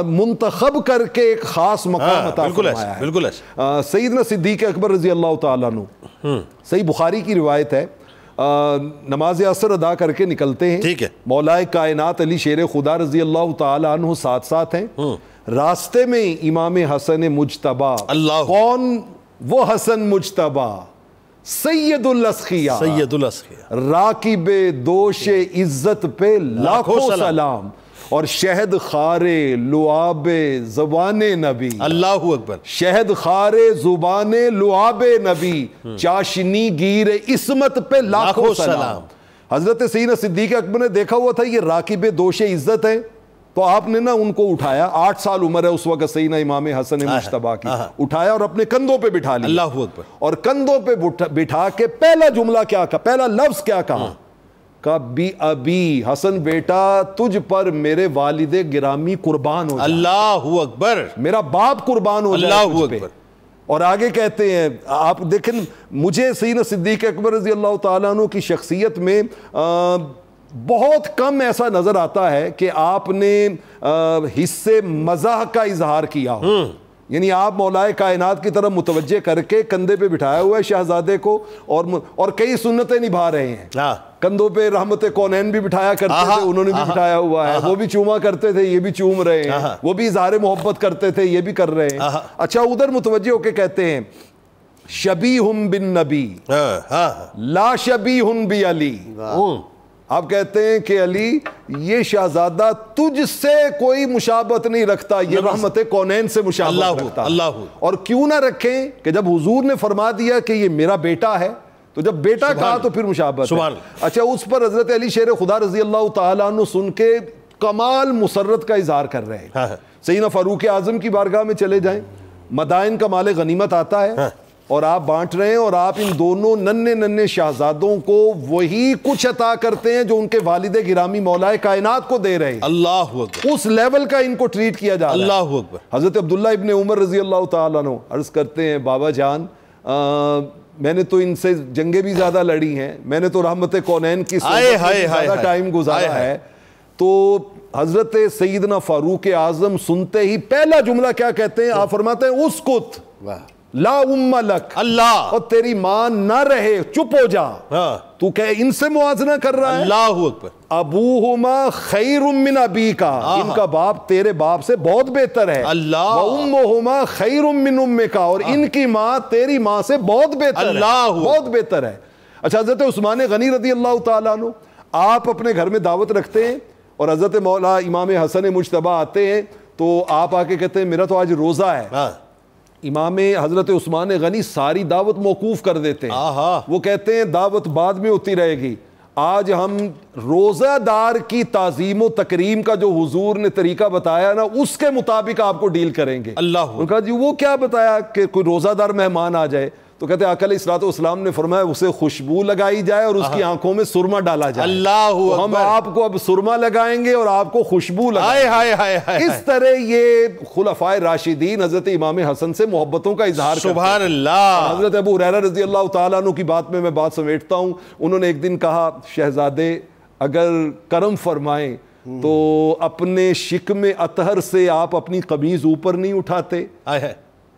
منتخب کر کے ایک خاص مقام عطا فرمایا ہے. بالکل ایسا. سیدنا صدیق اکبر رضی اللہ تعالیٰ عنہ، صحیح بخاری کی روایت ہے، نماز عصر ادا کر کے نکلتے ہیں. ٹھیک ہے. مولائے کائنات علی شیر خدا رضی اللہ تعالیٰ عنہ ساتھ ساتھ ہیں. راستے میں امام حسن مجتبیٰ. اللہ. کون وہ حسن مجتبیٰ؟ سید الاسخیاء، سید الاسخیاء، راکب دوش عزت پہ لاکھوں سلام، اور شہد خارے لعاب زبان نبی. اللہ اکبر. شہد خارے زبان لعاب نبی، چاشنی گیر عصمت پہ لاکھوں سلام. حضرت سیدنا صدیق اکبر نے دیکھا ہوا تھا یہ راکب دوش عزت ہے، تو آپ نے نا ان کو اٹھایا. 8 سال عمر ہے اس وقت سیدنا امام حسن مجتبیٰ کی. اٹھایا اور اپنے کندھوں پہ بٹھا لیا. اللہ اکبر. اور کندھوں پہ بٹھا کے پہلا جملہ کیا کہا، پہلا لفظ کیا کہا؟ کہا بی ابی، حسن بیٹا تجھ پر میرے والد گرامی قربان ہو جائے. اللہ اکبر. میرا باپ قربان ہو جائے. اللہ تجھ پہ. اکبر. اور آگے کہتے ہیں، آپ دیکھیں مجھے سیدنا صدیق اکبر رضی اللہ تعالیٰ عنہ کی شخصیت میں بہت کم ایسا نظر آتا ہے کہ آپ نے حصے مزاح کا اظہار کیا ہو. یعنی آپ مولائے کائنات کی طرف متوجہ کر کے کندھے پہ بٹھایا ہوا ہے شہزادے کو اور کئی سنتیں نبھا رہے ہیں. کندھوں پہ رحمت کونین بھی بٹھایا کرتے تھے, انہوں نے بھی بٹھایا ہوا ہے, وہ بھی چوما کرتے تھے, یہ بھی چوم رہے ہیں, وہ بھی اظہار محبت کرتے تھے, یہ بھی کر رہے ہیں. اچھا ادھر متوجہ ہو کے کہتے ہیں شبیہم بن نبی لا شبیہن بی علی. آپ کہتے ہیں کہ علی یہ شہزادہ تجھ سے کوئی مشابہت نہیں رکھتا, یہ رحمت کونین سے مشابہت رکھتا. اور کیوں نہ رکھیں کہ جب حضور نے فرما دیا کہ یہ میرا بیٹا ہے تو جب بیٹا کہا تو پھر مشابہت ہے. اچھا اس پر حضرت علی شیر خدا رضی اللہ تعالیٰ عنہ سن کے کمال مسرت کا اظہار کر رہے ہیں. سیدنا فاروق اعظم کی بارگاہ میں چلے جائیں, مدائن کا مال غنیمت آتا ہے اور آپ بانٹ رہے ہیں, اور آپ ان دونوں ننھے شہزادوں کو وہی کچھ عطا کرتے ہیں جو ان کے والد گرامی مولائے کائنات کو دے رہے ہیں. اللہ اکبر. اس لیول کا ان کو ٹریٹ کیا جا رہا ہے. اللہ اکبر. حضرت عبداللہ ابن عمر رضی اللہ تعالیٰ عنہ عرض کرتے ہیں بابا جان میں نے تو ان سے جنگیں بھی زیادہ لڑی ہیں, میں نے تو رحمت کونین کی صحبت میں زیادہ ٹائم گزارا ہے. تو حضرت سیدنا فاروق اعظم سنتے ہی پہلا جملہ کیا کہتے ہیں؟ آپ فرماتے ہیں اسکت لا ام لک, اللہ, اور تیری ماں نہ رہے, چپ ہو جا. تو کہ ان سے موازنہ کر رہا ہے. اللہ اکبر. ابوہما خیر من ابیکا, ان کا باپ تیرے باپ سے بہت بہتر ہے. اللہ. وامہما خیر من امکا, اور ان کی ماں تیری ماں سے بہت بہتر ہے. اللہ, بہت بہتر ہے. اچھا حضرت عثمان غنی رضی اللہ تعالیٰ عنہ, آپ اپنے گھر میں دعوت رکھتے ہیں اور حضرت مولا امام حسن مجتبی آتے ہیں تو آپ آ کے کہتے ہیں میرا تو آج روزہ ہے. امام حضرت عثمان غنی ساری دعوت موقوف کر دیتے ہیں. وہ کہتے ہیں دعوت بعد میں ہوتی رہے گی, آج ہم روزہ دار کی تعظیم و تکریم کا جو حضور نے طریقہ بتایا نا اس کے مطابق آپ کو ڈیل کریں گے. اللہ. انہوں نے کہا جی وہ کیا بتایا کہ کوئی روزہ دار مہمان آ جائے تو کہتے ہیں آقا علیہ الصلوۃ والسلام نے فرمایا اسے خوشبو لگائی جائے اور اس کی آنکھوں میں سرما ڈالا جائے. اللہ. ہم آپ کو اب سرما لگائیں گے اور آپ کو خوشبو لگائیں گے. اس طرح یہ خلفائے راشدین حضرت امام حسن سے محبتوں کا اظہار کرتے ہیں. سبحان اللہ. حضرت ابو ہریرہ رضی اللہ تعالیٰ عنہ کی بات میں بات سمیٹتا ہوں. انہوں نے ایک دن کہا شہزادے اگر کرم فرمائیں تو اپنے شکم اطہر سے آپ اپنی قمیض اوپر نہیں اٹھاتے.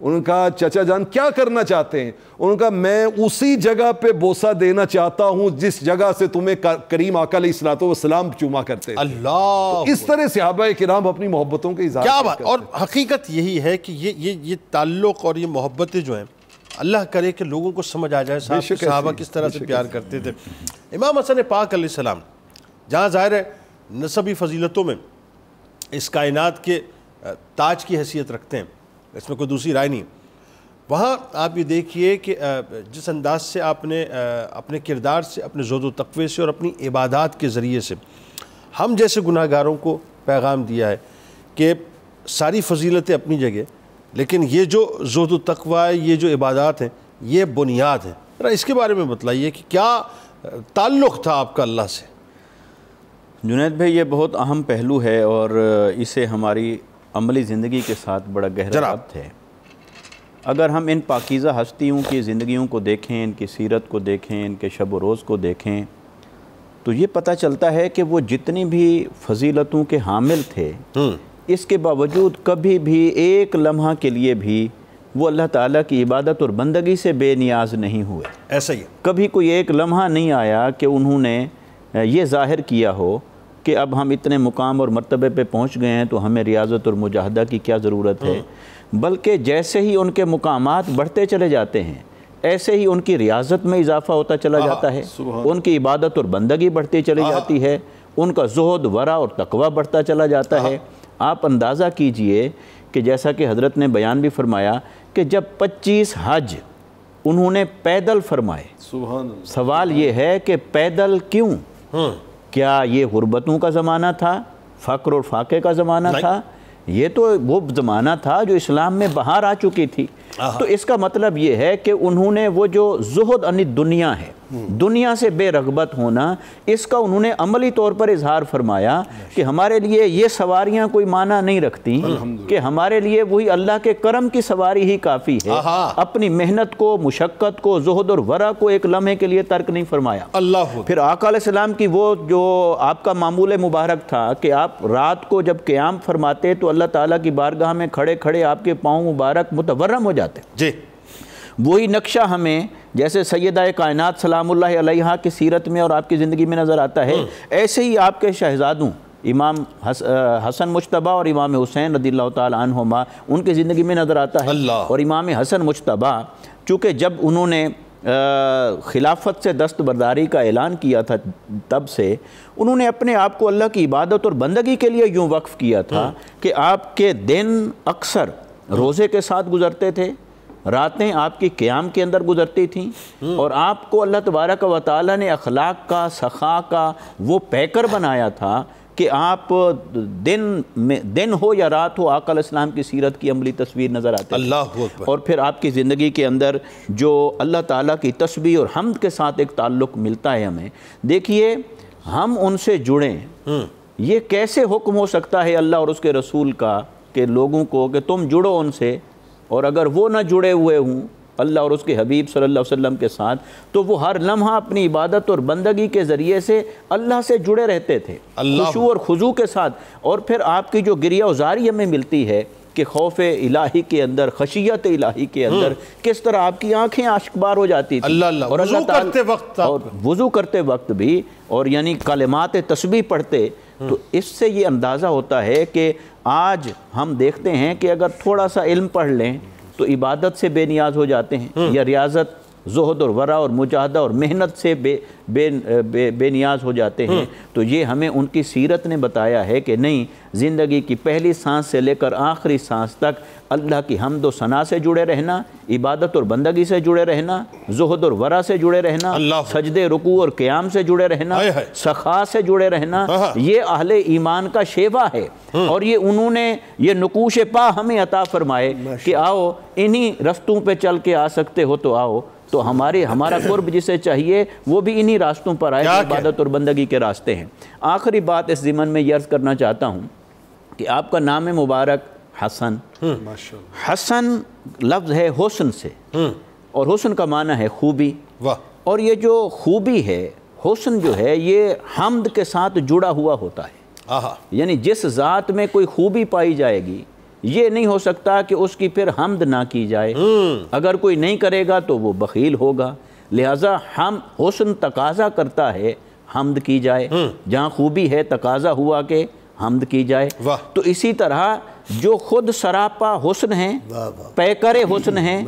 انہوں نے کہا چچا جان کیا کرنا چاہتے ہیں؟ انہوں نے کہا میں اسی جگہ پہ بوسہ دینا چاہتا ہوں جس جگہ سے تمہیں کریم آقا علیہ الصلوۃ والسلام چوما کرتے تھے. اللہ. اس طرح صحابہ کرام اپنی محبتوں کے اظہار کیا بات. اور حقیقت یہی ہے کہ یہ تعلق اور یہ محبتیں جو ہیں اللہ کرے کہ لوگوں کو سمجھ آ جائے صحابہ کس طرح سے پیار کرتے تھے. امام حسن پاک علیہ السلام جہاں ظاہر ہے نسبی فضیلتوں میں اس کائنات کے تاج کی حیثیت رکھتے ہیں, اس میں کوئی دوسری رائے نہیں, وہاں آپ یہ دیکھیے کہ جس انداز سے آپ نے اپنے کردار سے, اپنے زہد و تقوی سے اور اپنی عبادات کے ذریعے سے ہم جیسے گناہ گاروں کو پیغام دیا ہے کہ ساری فضیلتیں اپنی جگہ, لیکن یہ جو زہد و تقوی ہے, یہ جو عبادات ہیں, یہ بنیاد ہیں. ذرا اس کے بارے میں بتلائیے کہ کیا تعلق تھا آپ کا اللہ سے. جنید بھائی یہ بہت اہم پہلو ہے اور اسے ہماری عملی زندگی کے ساتھ بڑا گہرا ربط ہے. اگر ہم ان پاکیزہ ہستیوں کی زندگیوں کو دیکھیں, ان کی سیرت کو دیکھیں, ان کے شب و روز کو دیکھیں تو یہ پتہ چلتا ہے کہ وہ جتنی بھی فضیلتوں کے حامل تھے اس کے باوجود کبھی بھی ایک لمحہ کے لیے بھی وہ اللہ تعالیٰ کی عبادت اور بندگی سے بے نیاز نہیں ہوئے. ایسا ہی کبھی کوئی ایک لمحہ نہیں آیا کہ انہوں نے یہ ظاہر کیا ہو کہ اب ہم اتنے مقام اور مرتبے پہ پہنچ گئے ہیں تو ہمیں ریاضت اور مجاہدہ کی کیا ضرورت ہے, بلکہ جیسے ہی ان کے مقامات بڑھتے چلے جاتے ہیں ایسے ہی ان کی ریاضت میں اضافہ ہوتا چلا جاتا ہے, ان کی عبادت اور بندگی بڑھتی چلی جاتی ہے, ان کا زہد ورع اور تقوی بڑھتا چلا جاتا ہے. آپ اندازہ کیجئے کہ جیسا کہ حضرت نے بیان بھی فرمایا کہ جب 25 حج انہوں نے پیدل فرمائے, سوال یہ ہے کہ پیدل کیوں؟ کیا یہ غربتوں کا زمانہ تھا, فقر اور فاقے کا زمانہ تھا؟ یہ تو وہ زمانہ تھا جو اسلام میں بہار آ چکی تھی. تو اس کا مطلب یہ ہے کہ انہوں نے وہ جو زہد انی دنیا ہے، دنیا سے بے رغبت ہونا، اس کا انہوں نے عملی طور پر اظہار فرمایا کہ ہمارے لیے یہ سواریاں کوئی معنی نہیں رکھتی، کہ ہمارے لیے وہی اللہ کے کرم کی سواری ہی کافی ہے، اپنی محنت کو، مشقت کو، زہد اور ورع کو ایک لمحے کے لیے ترک نہیں فرمایا۔ پھر آقا علیہ السلام کی وہ جو آپ کا معمول مبارک تھا کہ آپ رات کو جب قیام فرماتے تو اللہ تعالیٰ کی بارگاہ میں کھڑے کھڑے آپ کے پاؤں مبارک متورم ہو جاتے جی۔ وہی نقشہ ہمیں جیسے سیدہ کائنات سلام اللہ علیہا کی سیرت میں اور آپ کی زندگی میں نظر آتا ہے، ایسے ہی آپ کے شہزادوں امام حسن مجتبیٰ اور امام حسین رضی اللہ تعالیٰ عنہما ان کی زندگی میں نظر آتا ہے۔ اور امام حسن مجتبیٰ چونکہ جب انہوں نے خلافت سے دستبرداری کا اعلان کیا تھا، تب سے انہوں نے اپنے آپ کو اللہ کی عبادت اور بندگی کے لیے یوں وقف کیا تھا کہ آپ کے دن اکثر روزے کے ساتھ گزرتے تھے، راتیں آپ کی قیام کے اندر گزرتی تھیں، اور آپ کو اللہ تبارک و تعالیٰ نے اخلاق کا، سخا کا وہ پیکر بنایا تھا کہ آپ دن ہو یا رات ہو آقا علیہ السلام کی سیرت کی عملی تصویر نظر آتی ہے۔ اللہ اکبر۔ اور پھر آپ کی زندگی کے اندر جو اللہ تعالیٰ کی تسبیح اور حمد کے ساتھ ایک تعلق ملتا ہے ہمیں، دیکھیے ہم ان سے جڑیں، یہ کیسے حکم ہو سکتا ہے اللہ اور اس کے رسول کا کہ لوگوں کو کہ تم جڑو ان سے، اور اگر وہ نہ جڑے ہوئے ہوں اللہ اور اس کے حبیب صلی اللہ علیہ وسلم کے ساتھ تو وہ ہر لمحہ اپنی عبادت اور بندگی کے ذریعے سے اللہ سے جڑے رہتے تھے، خشوع اور خضوع کے ساتھ۔ اور پھر آپ کی جو گریہ وزاری ہمیں ملتی ہے کہ خوف الہی کے اندر، خشیت الہی کے اندر کس طرح آپ کی آنکھیں اشکبار ہو جاتی تھی، اور وضو کرتے وقت، اور وضو کرتے وقت بھی، اور یعنی کلمات تسبیح پڑھتے، تو اس سے یہ اندازہ ہوتا ہے کہ آج ہم دیکھتے ہیں کہ اگر تھوڑا سا علم پڑھ لیں تو عبادت سے بے نیاز ہو جاتے ہیں، یا ریاضت، زہد اور ورع اور مجاہدہ اور محنت سے بے نیاز ہو جاتے ہیں۔ تو یہ ہمیں ان کی سیرت نے بتایا ہے کہ نہیں، زندگی کی پہلی سانس سے لے کر آخری سانس تک اللہ کی حمد و ثنا سے جڑے رہنا، عبادت اور بندگی سے جڑے رہنا، زہد اور ورع سے جڑے رہنا، سجدے، رکوع اور قیام سے جڑے رہنا، سخا سے جڑے رہنا، یہ اہل ایمان کا شیوا ہے۔ اور یہ انہوں نے یہ نقوش پا ہمیں عطا فرمائے کہ آؤ انہی رستوں پہ چل کے آ سکتے ہو تو آؤ، تو ہمارا قرب جسے چاہیے وہ بھی انہی راستوں پر آئے، عبادت اور بندگی کے راستے ہیں۔ آخری بات اس ضمن میں یہ عرض کرنا چاہتا ہوں کہ آپ کا نام مبارک حسن، حسن لفظ ہے حسن سے، اور حسن کا معنی ہے خوبی، اور یہ جو خوبی ہے، حسن جو ہے یہ حمد کے ساتھ جڑا ہوا ہوتا ہے، یعنی جس ذات میں کوئی خوبی پائی جائے گی یہ نہیں ہو سکتا کہ اس کی پھر حمد نہ کی جائے، اگر کوئی نہیں کرے گا تو وہ بخیل ہوگا، لہٰذا حسن تقاضا کرتا ہے حمد کی جائے، جہاں خوبی ہے تقاضا ہوا کہ حمد کی جائے۔ تو اسی طرح جو خود سراپا حسن ہیں، پیکر حسن ہیں،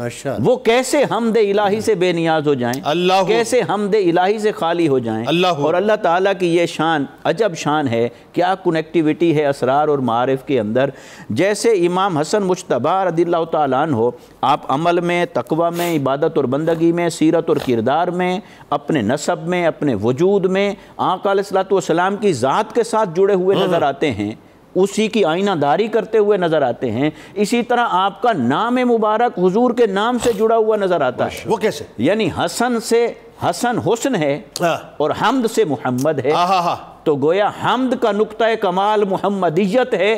وہ کیسے حمد الہی سے بے نیاز ہو جائیں، کیسے حمد الہی سے خالی ہو جائیں، اور اللہ تعالیٰ کی یہ شان عجب شان ہے، کیا کنیکٹیوٹی ہے اسرار اور معارف کے اندر۔ جیسے امام حسن مجتبیٰ رضی اللہ تعالیٰ عنہ، آپ عمل میں، تقوی میں، عبادت اور بندگی میں، سیرت اور کردار میں، اپنے نسب میں، اپنے وجود میں آقا علیہ السلام کی ذات کے ساتھ جڑے ہوئے نظر آتے ہیں، اسی کی آئینہ داری کرتے ہوئے نظر آتے ہیں۔ اسی طرح آپ کا نام مبارک حضور کے نام سے جڑا ہوا نظر آتا ہے۔ وہ کیسے؟ یعنی حسن سے حسن حسن ہے، اور حمد سے محمد ہے، تو گویا حمد کا نقطہ کمال محمدیت ہے،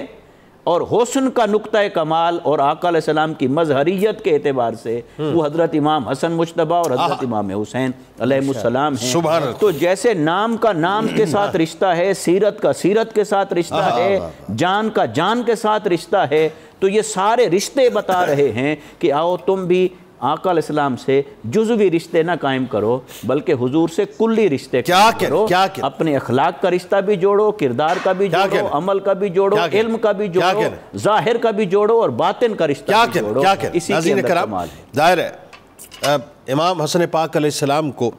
اور حسن کا نقطہ کمال اور آقا علیہ السلام کی مظہریت کے اعتبار سے وہ حضرت امام حسن مجتبیٰ اور حضرت امام حسین علیہ السلام ہیں۔ تو جیسے نام کا نام کے ساتھ رشتہ ہے، سیرت کا سیرت کے ساتھ رشتہ ہے، جان کا جان کے ساتھ رشتہ ہے، تو یہ سارے رشتے بتا رہے ہیں کہ آؤ تم بھی آقا علیہ السلام سے جزوی رشتے نہ قائم کرو بلکہ حضور سے کلی رشتے قائم کرو، اپنے اخلاق کا رشتہ بھی جوڑو، کردار کا بھی جوڑو، عمل کا بھی جوڑو، علم کا بھی جوڑو، ظاہر کا بھی جوڑو، اور باطن کا رشتہ بھی جوڑو۔ اسی کے اندر کمال ہے۔ ظاہر ہے امام حسن پاک علیہ السلام کو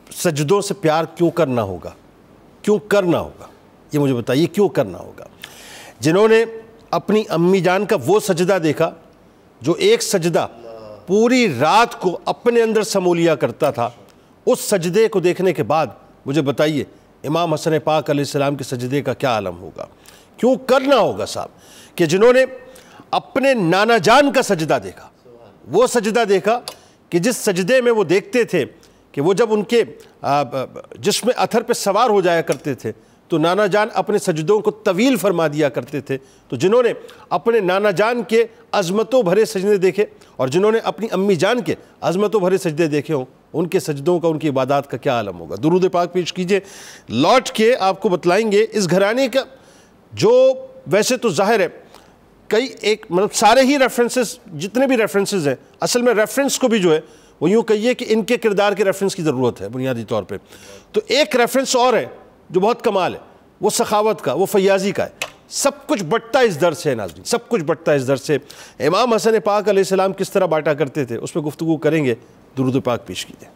سجدوں سے پیار کیوں کرنا ہوگا، کیوں کرنا ہوگا، یہ مجھے بتائیے کیوں کرنا ہوگا؟ جنہوں نے اپنی امی جان کا وہ سجدہ دیکھا جو ایک سجدہ پوری رات کو اپنے اندر سمولیا کرتا تھا، اس سجدے کو دیکھنے کے بعد مجھے بتائیے امام حسن پاک علیہ السلام کے سجدے کا کیا عالم ہوگا؟ کیوں کرنا ہوگا صاحب؟ کہ جنہوں نے اپنے نانا جان کا سجدہ دیکھا، وہ سجدہ دیکھا کہ جس سجدے میں وہ دیکھتے تھے کہ وہ جب ان کے جسم اتھر پہ سوار ہو جایا کرتے تھے تو نانا جان اپنے سجدوں کو طویل فرما دیا کرتے تھے. تو جنہوں نے اپنے نانا جان کے عظمتوں بھرے سجدے دیکھے اور جنہوں نے اپنی امی جان کے عظمتوں بھرے سجدے دیکھے ہوں, ان کے سجدوں کا, ان کی عبادات کا کیا عالم ہوگا. درود پاک پیش کیجئے. لوٹ کے آپ کو بتلائیں گے اس گھرانے کا جو ویسے تو ظاہر ہے کئی ایک مطلب سارے ہی ریفرنسز, جتنے بھی ریفرنسز ہیں, اصل میں ریفرنس کو بھی جو ہے وہ یوں کہیے کہ ان کے کردار کے ریفرنس کی ضرورت ہے بنیادی طور پہ. تو ایک ریفرنس اور ہے جو بہت کمال ہے, وہ سخاوت کا, وہ فیاضی کا ہے. سب کچھ بٹتا اس در سے ناظرین, سب کچھ بٹتا اس در سے. امام حسن پاک علیہ السلام کس طرح بانٹا کرتے تھے اس پہ گفتگو کریں گے. درود پاک پیش کیجئے.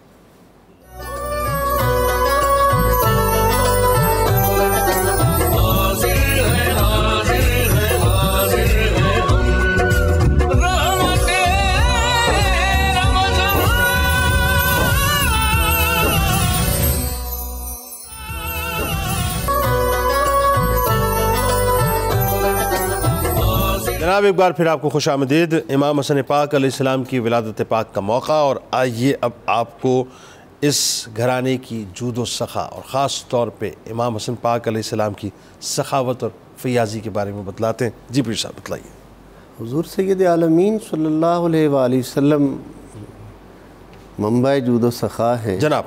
جناب ایک بار پھر آپ کو خوش آمدید. امام حسن پاک علیہ السلام کی ولادت پاک کا موقع, اور آئیے اب آپ کو اس گھرانے کی جود و سخا اور خاص طور پہ امام حسن پاک علیہ السلام کی سخاوت اور فیاضی کے بارے میں بتلاتے ہیں. جی پیر صاحب بتلائیے. حضور سید عالمین صلی اللہ علیہ وآلہ وسلم منبع جود و سخا ہیں جناب,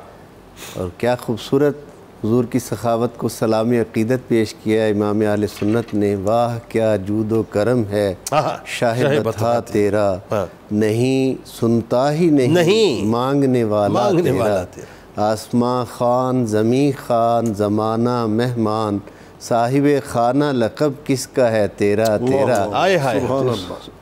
اور کیا خوبصورت حضور کی سخاوت کو سلامی عقیدت پیش کیا امام اہل سنت نے. واہ کیا جود و کرم ہے شاہ بطحا تیرا, نہیں سنتا ہی نہیں مانگنے والا تیرا. آسماں خان زمیں خان زمانہ مہمان, صاحب خانہ لقب کس کا ہے تیرا تیرا.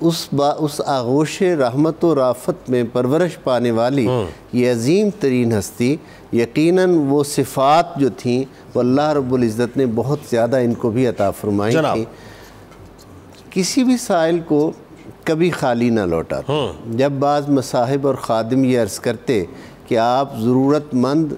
اس آغوش رحمت و رافت میں پرورش پانے والی یہ عظیم ترین ہستی, یقیناً وہ صفات جو تھیں وہ اللہ رب العزت نے بہت زیادہ ان کو بھی عطا فرمائی تھی. کسی بھی سائل کو کبھی خالی نہ لوٹا. جب بعض مصاحب اور خادم یہ عرض کرتے کہ آپ ضرورت مند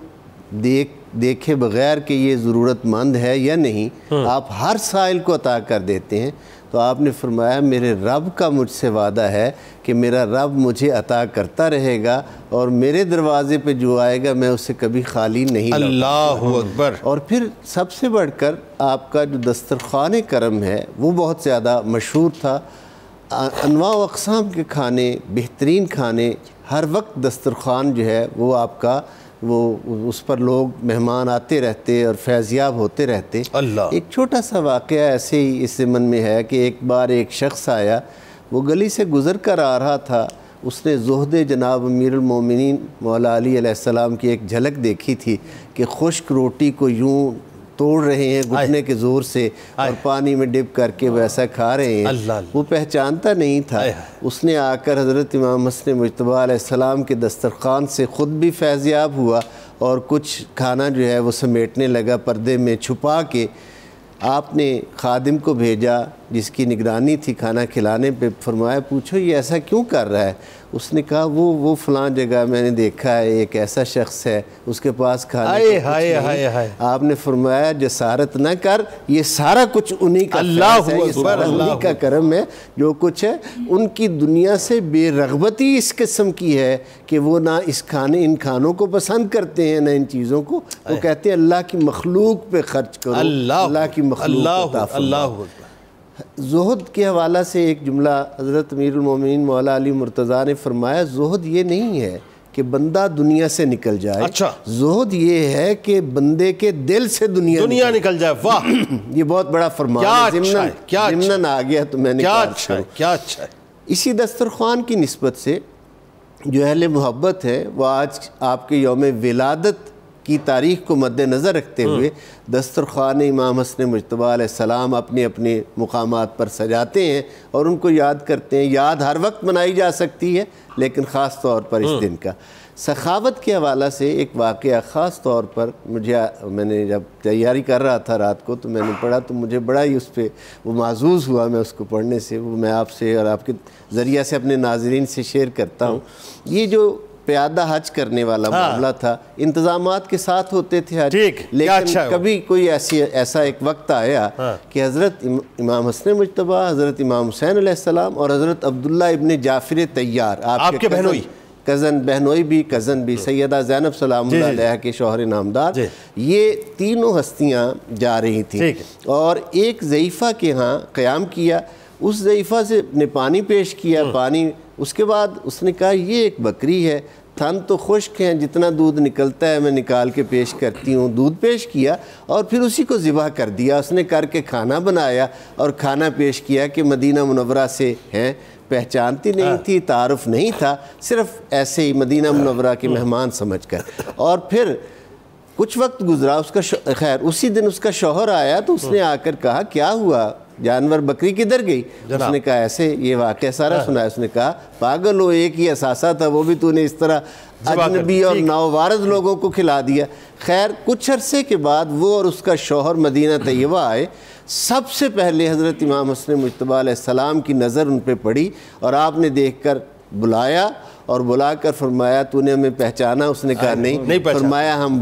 دیکھے بغیر کہ یہ ضرورت مند ہے یا نہیں, آپ ہر سائل کو عطا کر دیتے ہیں, تو آپ نے فرمایا میرے رب کا مجھ سے وعدہ ہے کہ میرا رب مجھے عطا کرتا رہے گا, اور میرے دروازے پہ جو آئے گا میں اسے کبھی خالی نہیں لوٹاؤں گا. اللہ اکبر. اور پھر سب سے بڑھ کر آپ کا جو دسترخوان کرم ہے وہ بہت زیادہ مشہور تھا. انواع و اقسام کے کھانے, بہترین کھانے, ہر وقت دسترخوان جو ہے وہ آپ کا وہ اس پر لوگ مہمان آتے رہتے اور فیضیاب ہوتے رہتے. ایک چھوٹا سا واقعہ ایسے ہی اس ضمن میں ہے کہ ایک بار ایک شخص آیا, وہ گلی سے گزر کر آ رہا تھا. اس نے زہد جناب امیر المومنین مولا علی علیہ السلام کی ایک جھلک دیکھی تھی کہ خشک روٹی کو یوں توڑ رہے ہیں گھٹنے کے زور سے اور پانی میں ڈپ کر کے ویسا کھا رہے ہیں. وہ پہچانتا نہیں تھا. اس نے آ کر حضرت امام حسن مجتبیٰ علیہ السلام کے دسترخوان سے خود بھی فیضیاب ہوا اور کچھ کھانا جو ہے وہ سمیٹنے لگا پردے میں چھپا کے. آپ نے خادم کو بھیجا جس کی نگرانی تھی کھانا کھلانے پہ, فرمایا پوچھو یہ ایسا کیوں کر رہا ہے. اس نے کہا وہ فلاں جگہ میں نے دیکھا ہے ایک ایسا شخص ہے اس کے پاس کھانے کو کچھ نہیں. آپ نے فرمایا جسارت نہ کر, یہ سارا کچھ انہی کا فیض ہے, یہ سارا انہی کا کرم ہے. جو کچھ ہے ان کی دنیا سے بے رغبتی اس قسم کی ہے کہ وہ نہ ان کھانوں کو پسند کرتے ہیں نہ ان چیزوں کو. وہ کہتے ہیں اللہ کی مخلوق پہ خرچ کرو, اللہ کی مخلوق عطا فرماؤ. زہد کے حوالہ سے ایک جملہ حضرت امیر المومنین مولا علی مرتضیٰ نے فرمایا, زہد یہ نہیں ہے کہ بندہ دنیا سے نکل جائے, زہد یہ ہے کہ بندے کے دل سے دنیا نکل جائے. واہ یہ بہت بڑا فرمان ہے. ضمناً آ گیا تو میں نے کیا اچھا ہے. اسی دسترخوان کی نسبت سے جو اہل محبت ہے وہ آج آپ کے یوم ولادت کی تاریخ کو مد نظر رکھتے ہوئے دسترخوان امام حسن مجتبیٰ علیہ السلام اپنے اپنے مقامات پر سجاتے ہیں اور ان کو یاد کرتے ہیں. یاد ہر وقت منائی جا سکتی ہے لیکن خاص طور پر اس دن کا. سخاوت کے حوالہ سے ایک واقعہ خاص طور پر میں نے جب تیاری کر رہا تھا رات کو تو میں نے پڑھا تو مجھے بڑا ہی اس پہ وہ معزوز ہوا. میں اس کو پڑھنے سے وہ میں آپ سے اور آپ کے ذریعہ سے اپنے ناظرین سے شیئر کرتا ہوں. یہ جو پیادہ حج کرنے والا معاملہ تھا، انتظامات کے ساتھ ہوتے تھے حج، لیکن کبھی کوئی ایسا ایک وقت آیا کہ حضرت امام حسن مجتبیٰ، حضرت امام حسین علیہ السلام اور حضرت عبداللہ ابن جعفر طیار، آپ کے بہنوئی بھی سیدہ زینب سلام اللہ علیہ کے شوہر نامدار، یہ تینوں ہستیاں جا رہی تھیں اور ایک ضعیفہ کے ہاں قیام کیا. اس ضعیفہ سے نے پانی پیش کیا، پانی، اس کے بعد اس نے کہا یہ ایک بکری ہے، تھن تو خشک ہیں، جتنا دودھ نکلتا ہے میں نکال کے پیش کرتی ہوں. دودھ پیش کیا اور پھر اسی کو ذبح کر دیا. اس نے کر کے کھانا بنایا اور کھانا پیش کیا کہ مدینہ منورہ سے ہیں. پہچانتی نہیں تھی، تعارف نہیں تھا، صرف ایسے ہی مدینہ منورہ کے مہمان سمجھ کر. اور پھر کچھ وقت گزرا، اس کا خیر اسی دن اس کا شوہر آیا تو اس نے آ کر کہا کیا ہوا، جانور بکری کدھر گئی؟ اس نے کہا ایسے، یہ واقعہ سارا سنا ہے. اس نے کہا پاگل ہو، ایک ہی اثاثہ تھا، وہ بھی تو نے اس طرح اجنبی اور ناوارد لوگوں کو کھلا دیا. خیر کچھ عرصے کے بعد وہ اور اس کا شوہر مدینہ طیبہ آئے. سب سے پہلے حضرت امام حسن مجتبیٰ علیہ السلام کی نظر ان پہ پڑی اور آپ نے دیکھ کر بلایا اور بلا کر فرمایا تو نے ہمیں پہچانا؟ اس نے کہا نہیں. فرمایا ہم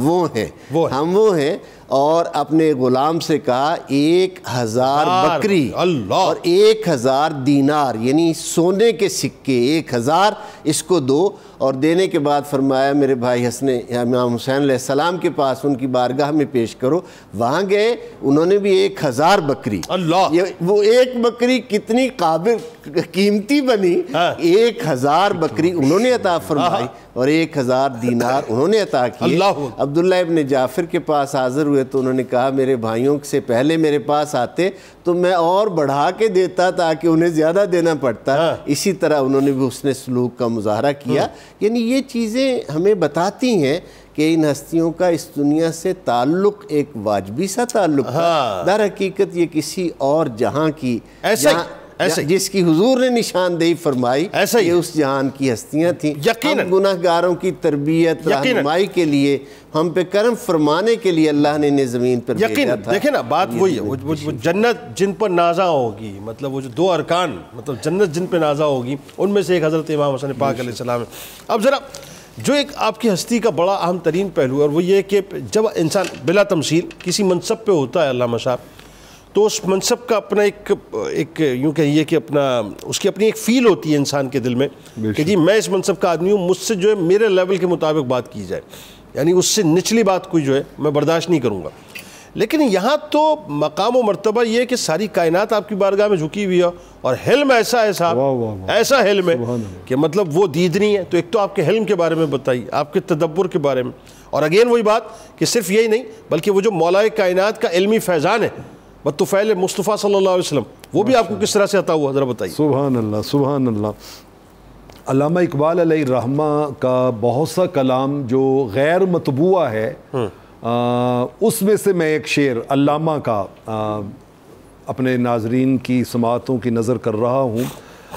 وہ ہیں اور اپنے غلام سے کہا 1000 بکری اور 1000 دینار یعنی سونے کے سکے 1000 اس کو دو. اور دینے کے بعد فرمایا میرے بھائی امام حسین علیہ السلام کے پاس ان کی بارگاہ میں پیش کرو. وہاں گئے، انہوں نے بھی 1000 بکری. وہ ایک بکری کتنی قیمتی بنی، 1000 بکری انہوں نے عطا فرمائی اور 1000 دینار انہوں نے عطا کیے. عبداللہ ابن جعفر کے پاس حاضر ہوئے تو انہوں نے کہا میرے بھائیوں سے پہلے میرے پاس آتے تو میں اور بڑھا کے دیتا تاکہ انہیں زیادہ دینا پڑتا. اسی طرح انہوں نے بھی حسن سلوک کا مظاہرہ کیا. یعنی یہ چیزیں ہمیں بتاتی ہیں کہ ان ہستیوں کا اس دنیا سے تعلق ایک واجبی سا تعلق تھا. در حقیقت یہ کسی اور جہاں کی جس کی حضور نے نشاندہی فرمائی یہ اس جہان کی ہستیاں تھیں. ہم گناہ گاروں کی تربیت رہنمائی کے لیے، ہم پہ کرم فرمانے کے لیے اللہ نے انہیں زمین پر بھیجا تھا. دیکھیں نا بات وہی ہے، وہ جنت جن پر نازا ہوگی، مطلب وہ جو 2 ارکان، مطلب جنت جن پہ نازا ہوگی ان میں سے ایک حضرت امام حسن پاک علیہ السلام ہے. اب ذرا جو ایک آپ کی ہستی کا بڑا اہم ترین پہلو ہے اور وہ یہ کہ جب انسان بلا تمثیل کسی منصب پہ ہوتا ہے علامہ صاحب، تو اس منصب کا اپنا ایک یوں کہیے کہ اس کی اپنی ایک فیل ہوتی ہے انسان کے دل میں کہ جی میں اس منصب کا آدمی ہوں، مجھ سے جو ہے میرے لیول کے مطابق بات کی جائے، یعنی اس سے نچلی بات کوئی جو ہے میں برداشت نہیں کروں گا. لیکن یہاں تو مقام و مرتبہ یہ ہے کہ ساری کائنات آپ کی بارگاہ میں جھکی ہوئی ہے اور حلم ایسا ہے صاحب، ایسا حلم ہے کہ مطلب وہ دید نہیں ہے. تو ایک تو آپ کے حلم کے بارے میں بتائیے، آپ کے تدبر کے بارے میں، اور اگین وہی بات کہ صرف یہی نہیں بلکہ وہ جو مولا کائنات کا علمی فیضان ہے بطفیل مصطفیٰ صلی اللہ علیہ وسلم، وہ بھی آپ کو کس طرح سے عطا ہوا، ذرا بتائیے. سبحان اللہ سبحان اللہ. علامہ اقبال علیہ الرحمہ کا بہت سا کلام جو غیر مطبوع ہے، اس میں سے میں ایک شعر علامہ کا اپنے ناظرین کی سماعتوں کی نظر کر رہا ہوں.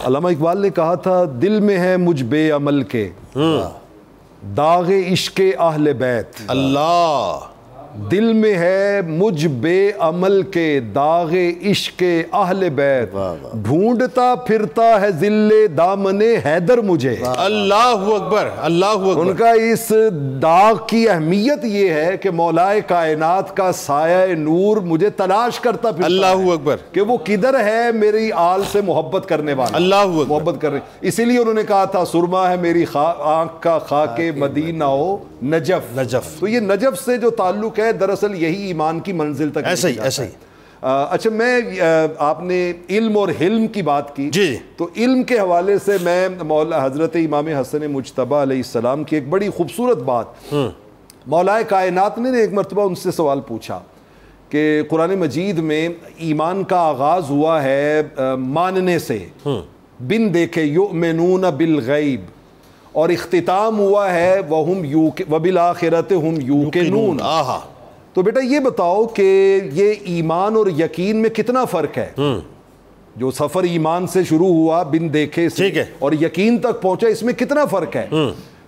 علامہ اقبال نے کہا تھا دل میں ہے مجھ بے عمل کے داغ عشق اہل بیت. اللہ، دل میں ہے مجھ بے عمل کے داغ عشق اہل بیت، ڈھونڈتا پھرتا ہے ذل دامن حیدر مجھے. اللہ اکبر، اللہ اکبر. ان کا اس داغ کی اہمیت یہ ہے کہ مولا کائنات کا سایہ نور مجھے تلاش کرتا پھرتا. اللہ اکبر. کہ وہ کدھر ہے میری آل سے محبت کرنے والا. اللہ اکبر. محبت کرنے، اسی لیے انہوں نے کہا تھا سرما ہے میری آنکھ کا خاک مدینہ و نجف. تو یہ نجف سے جو تعلق ہے دراصل یہی ایمان کی منزل تک ایسا ہی. اچھا، میں آپ نے علم اور حلم کی بات کی، جی، تو علم کے حوالے سے میں مولا حضرت امام حسن مجتبیٰ علیہ السلام کی ایک بڑی خوبصورت بات، مولا کائنات نے ایک مرتبہ ان سے سوال پوچھا کہ قرآن مجید میں ایمان کا آغاز ہوا ہے ماننے سے، بن دیکھے یؤمنون بالغیب، اور اختتام ہوا ہے وبالآخرۃ ہم یوقنون. تو بیٹا یہ بتاؤ کہ یہ ایمان اور یقین میں کتنا فرق ہے؟ جو سفر ایمان سے شروع ہوا بن دیکھے سے اور یقین تک پہنچا، اس میں کتنا فرق ہے؟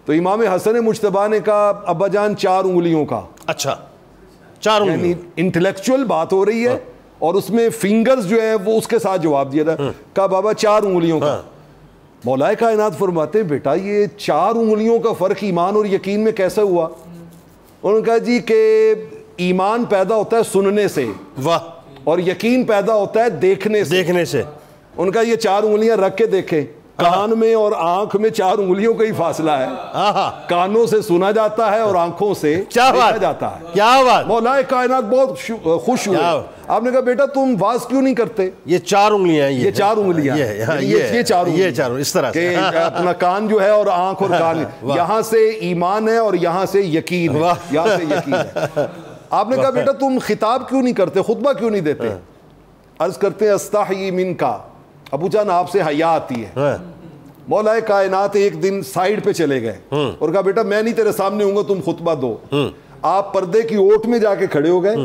تو امام حسن مجتبیٰ نے کہا ابا جان 4 انگلیوں کا. اچھا، 4 انگلیوں، یعنی انٹلیکچوئل بات ہو رہی ہے اور اس میں فنگرز جو ہے وہ اس کے ساتھ جواب دیا تھا. کہا بابا 4 انگلیوں کا. مولا کائنات فرماتے ہیں بیٹا یہ 4 انگلیوں کا فرق ایمان اور یقین میں کیسے ہوا؟ انہوں نے کہا جی کہ ایمان پیدا ہوتا ہے سننے سے، واہ، اور یقین پیدا ہوتا ہے دیکھنے سے۔ ان کا یہ 4 انگلیاں رکھ کے دیکھیں، کان میں اور آنکھ میں 4 انگلیوں کا ہی فاصلہ ہے، کانوں سے سنا جاتا ہے اور آنکھوں سے دیکھا جاتا ہے۔ کیا بات! مولا کائنات بہت خوش ہوئے۔ آپ نے کہا بیٹا تم واز کیوں نہیں کرتے؟ یہ 4 انگلیاں، یہ 4 انگلیاں، یہ 4 اس طرح سے اپنا کان جو ہے اور آنکھ اور کان، یہاں سے ایمان ہے اور یہاں سے یقین ہے، یہاں سے یقین ہے۔ آپ نے کہا بیٹا تم خطاب کیوں نہیں کرتے، خطبہ کیوں نہیں دیتے؟ عرض کرتے ہیں استحیی منکا، ابو جان آپ سے حیا آتی ہے۔ مولا کائنات ایک دن سائیڈ پہ چلے گئے اور کہا بیٹا میں نہیں تیرے سامنے ہوں گا، تم خطبہ دو۔ آپ پردے کی اوٹ میں جا کے کھڑے ہو گئے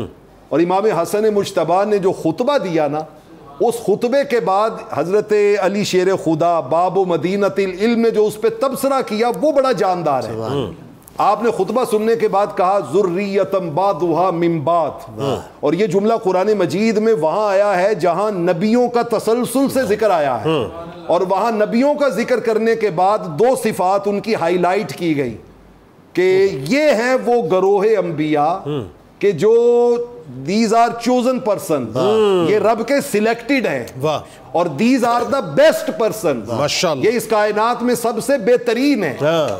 اور امام حسن مجتبی نے جو خطبہ دیا نا، اس خطبے کے بعد حضرت علی شیر خدا باب و مدینۃ العلم نے جو اس پہ تبصرہ کیا وہ بڑا جاندار ہے۔ آپ نے خطبہ سننے کے بعد کہا ذریۃ بعضھا من بعض، اور یہ جملہ قرآن مجید میں وہاں آیا ہے جہاں نبیوں کا تسلسل سے ذکر آیا ہے، اور وہاں نبیوں کا ذکر کرنے کے بعد 2 صفات ان کی ہائی لائٹ کی گئی کہ یہ ہیں وہ گروہ انبیاء کہ جو these are chosen persons، یہ رب کے سلیکٹڈ ہیں، اور these are the best persons، یہ اس کائنات میں سب سے بہترین ہیں۔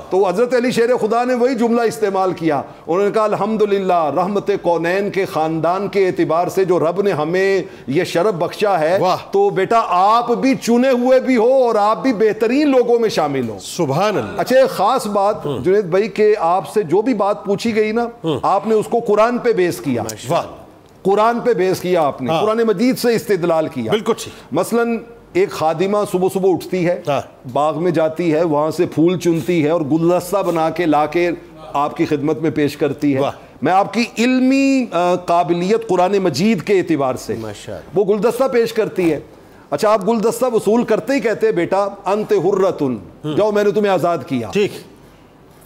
تو حضرت علی شیر خدا نے وہی جملہ استعمال کیا، انہوں نے کہا الحمدللہ رحمت کونین کے خاندان کے اعتبار سے جو رب نے ہمیں یہ شرف بخشا ہے، تو بیٹا آپ بھی چنے ہوئے بھی ہو اور آپ بھی بہترین لوگوں میں شامل ہو۔ سبحان اللہ۔ اچھا ایک خاص بات جنید بھائی کہ آپ سے جو بھی بات پوچھی گئی نا، آپ نے اس کو قرآن پہ بیس کیا، قرآن پہ بیس کیا، آپ نے قرآن مجید سے استدلال کیا۔ بالکل ٹھیک۔ مثلا ایک خادمہ صبح صبح اٹھتی ہے، باغ میں جاتی ہے، وہاں سے پھول چنتی ہے اور گلدستہ بنا کے لا کے آپ کی خدمت میں پیش کرتی ہے۔ میں آپ کی علمی قابلیت قرآن مجید کے اعتبار سے وہ گلدستہ پیش کرتی ہے۔ اچھا آپ گلدستہ وصول کرتے ہی کہتے ہیں بیٹا انت حرۃ، جاؤ میں نے تمہیں آزاد کیا۔ ٹھیک۔